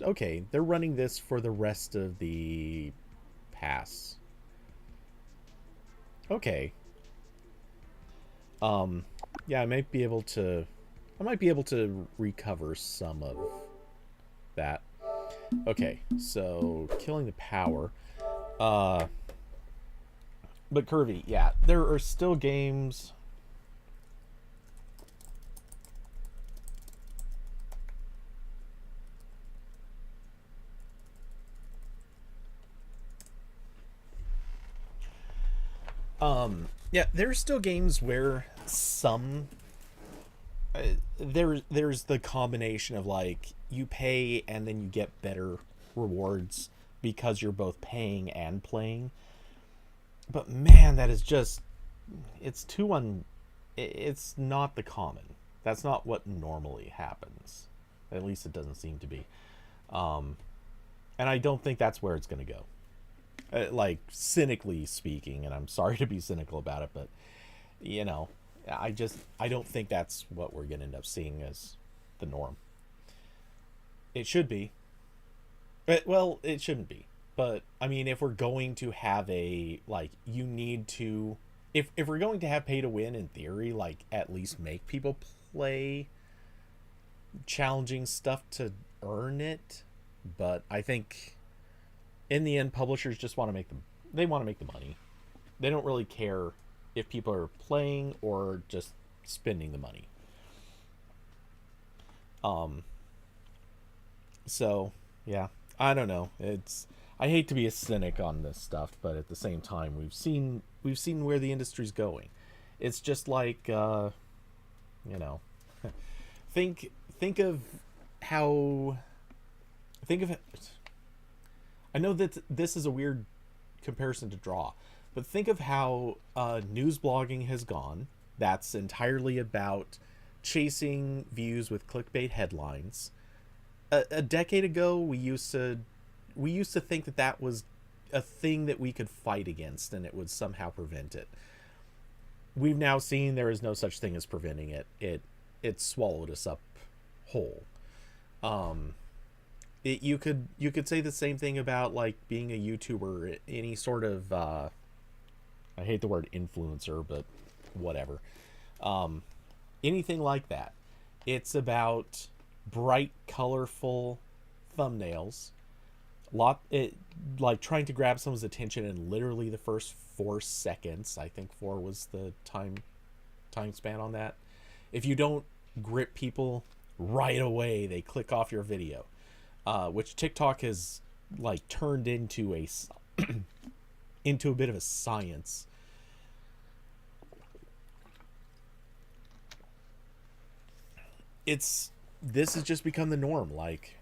Okay, they're running this for the rest of the pass. Okay. Yeah, I might be able to recover some of that. Okay, so killing the power. But Curvy, yeah, there are still games. Yeah, there's still games where some there's the combination of like you pay and then you get better rewards because you're both paying and playing. But man, that is just it's it's not the common. That's not what normally happens. At least it doesn't seem to be. Um, and I don't think that's where it's going to go. Like, cynically speaking, and I'm sorry to be cynical about it, but, you know, I don't think that's what we're going to end up seeing as the norm. It should be. Well, it shouldn't be. But, I mean, if we're going to have a, like, you need to, if we're going to have pay to win in theory, like, at least make people play challenging stuff to earn it. But I think in the end, publishers just want to make them, they want to make the money. They don't really care if people are playing or just spending the money. Um, so yeah, I don't know. It's, I hate to be a cynic on this stuff, but at the same time, we've seen where the industry's going. It's just like you know, think of how think of it. I know that this is a weird comparison to draw, but think of how news blogging has gone. That's entirely about chasing views with clickbait headlines. A decade ago, we used to think that that was a thing that we could fight against, and it would somehow prevent it. We've now seen there is no such thing as preventing it. It swallowed us up whole. Um, you could say the same thing about like being a YouTuber, any sort of I hate the word influencer, but whatever. Um, Anything like that. It's about bright, colorful thumbnails. Like trying to grab someone's attention in literally the first 4 seconds. I think four was the time span on that. If you don't grip people right away, they click off your video, which TikTok has like turned into into a bit of a science. It's This has just become the norm. Like,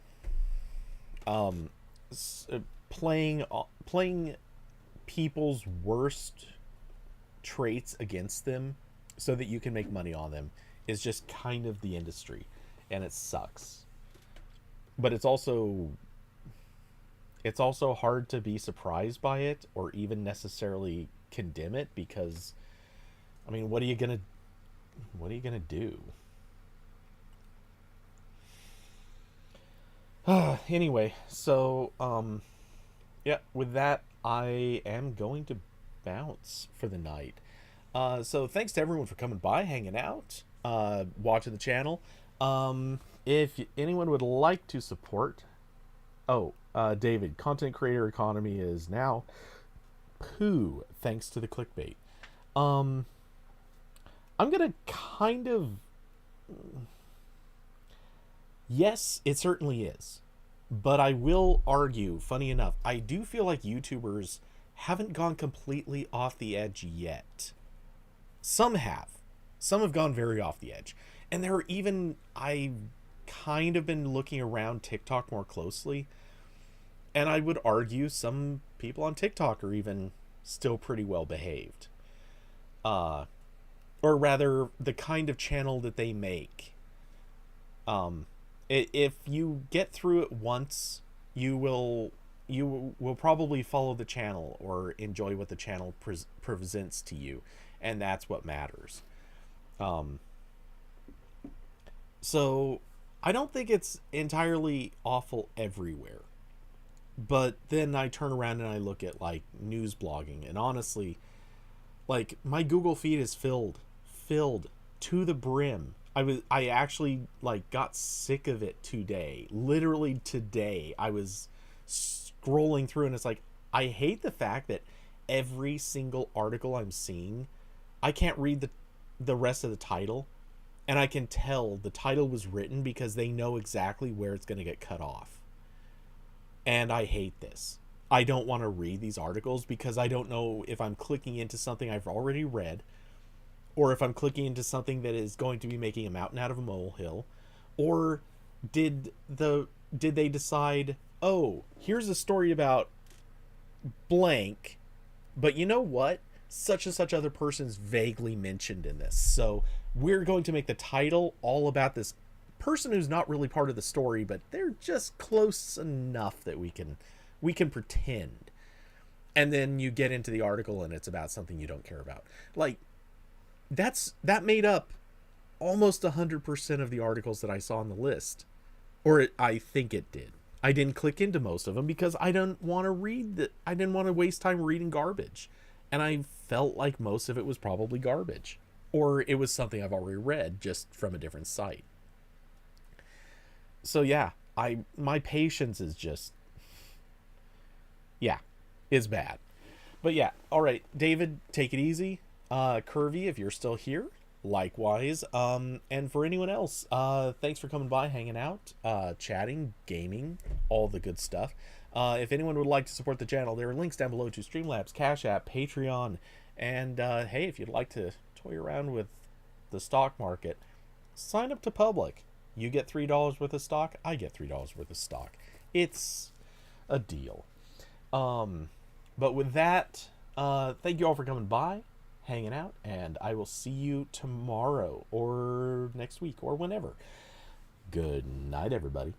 um, playing people's worst traits against them so that you can make money on them is just kind of the industry, and it sucks. But it's also hard to be surprised by it or even necessarily condemn it, because I mean, what are you gonna do? Anyway, so yeah, with that, I am going to bounce for the night. So thanks to everyone for coming by, hanging out, watching the channel. If anyone would like to support, David, content creator economy is now poo thanks to the clickbait. Um, I'm gonna kind of, yes, it certainly is. But I will argue, funny enough, I do feel like YouTubers haven't gone completely off the edge yet. Some have. Some have gone very off the edge. And there are even, I've kind of been looking around TikTok more closely, and I would argue some people on TikTok are even still pretty well behaved. Uh, or rather, the kind of channel that they make. Um, if you get through it once, you will probably follow the channel or enjoy what the channel presents to you, and that's what matters. Um, so I don't think it's entirely awful everywhere. But then I turn around and I look at like news blogging, and honestly, like my Google feed is filled to the brim. I actually like got sick of it today. Literally today I was scrolling through, and it's like, I hate the fact that every single article I'm seeing, I can't read the rest of the title, and I can tell the title was written because they know exactly where it's going to get cut off. And I hate this. I don't want to read these articles because I don't know if I'm clicking into something I've already read, or if I'm clicking into something that is going to be making a mountain out of a molehill, or did they decide, oh, here's a story about blank, but you know what? such and such other person's vaguely mentioned in this. So we're going to make the title all about this person who's not really part of the story, but they're just close enough that we can pretend. And then you get into the article and it's about something you don't care about. Like, that made up almost 100% of the articles that I saw on the list, or I think it did. I didn't click into most of them because I didn't want to read that. I didn't want to waste time reading garbage, and I felt like most of it was probably garbage, or it was something I've already read just from a different site. So yeah, my patience is just, yeah, is bad. But yeah, all right, David, take it easy. Curvy, if you're still here, likewise. And for anyone else, thanks for coming by, hanging out, chatting, gaming, all the good stuff. If anyone would like to support the channel, there are links down below to Streamlabs, Cash App, Patreon, and hey, if you'd like to toy around with the stock market, sign up to Public. You get $3 worth of stock, I get $3 worth of stock. It's a deal. But with that, thank you all for coming by, hanging out, and I will see you tomorrow or next week or whenever. Good night, everybody.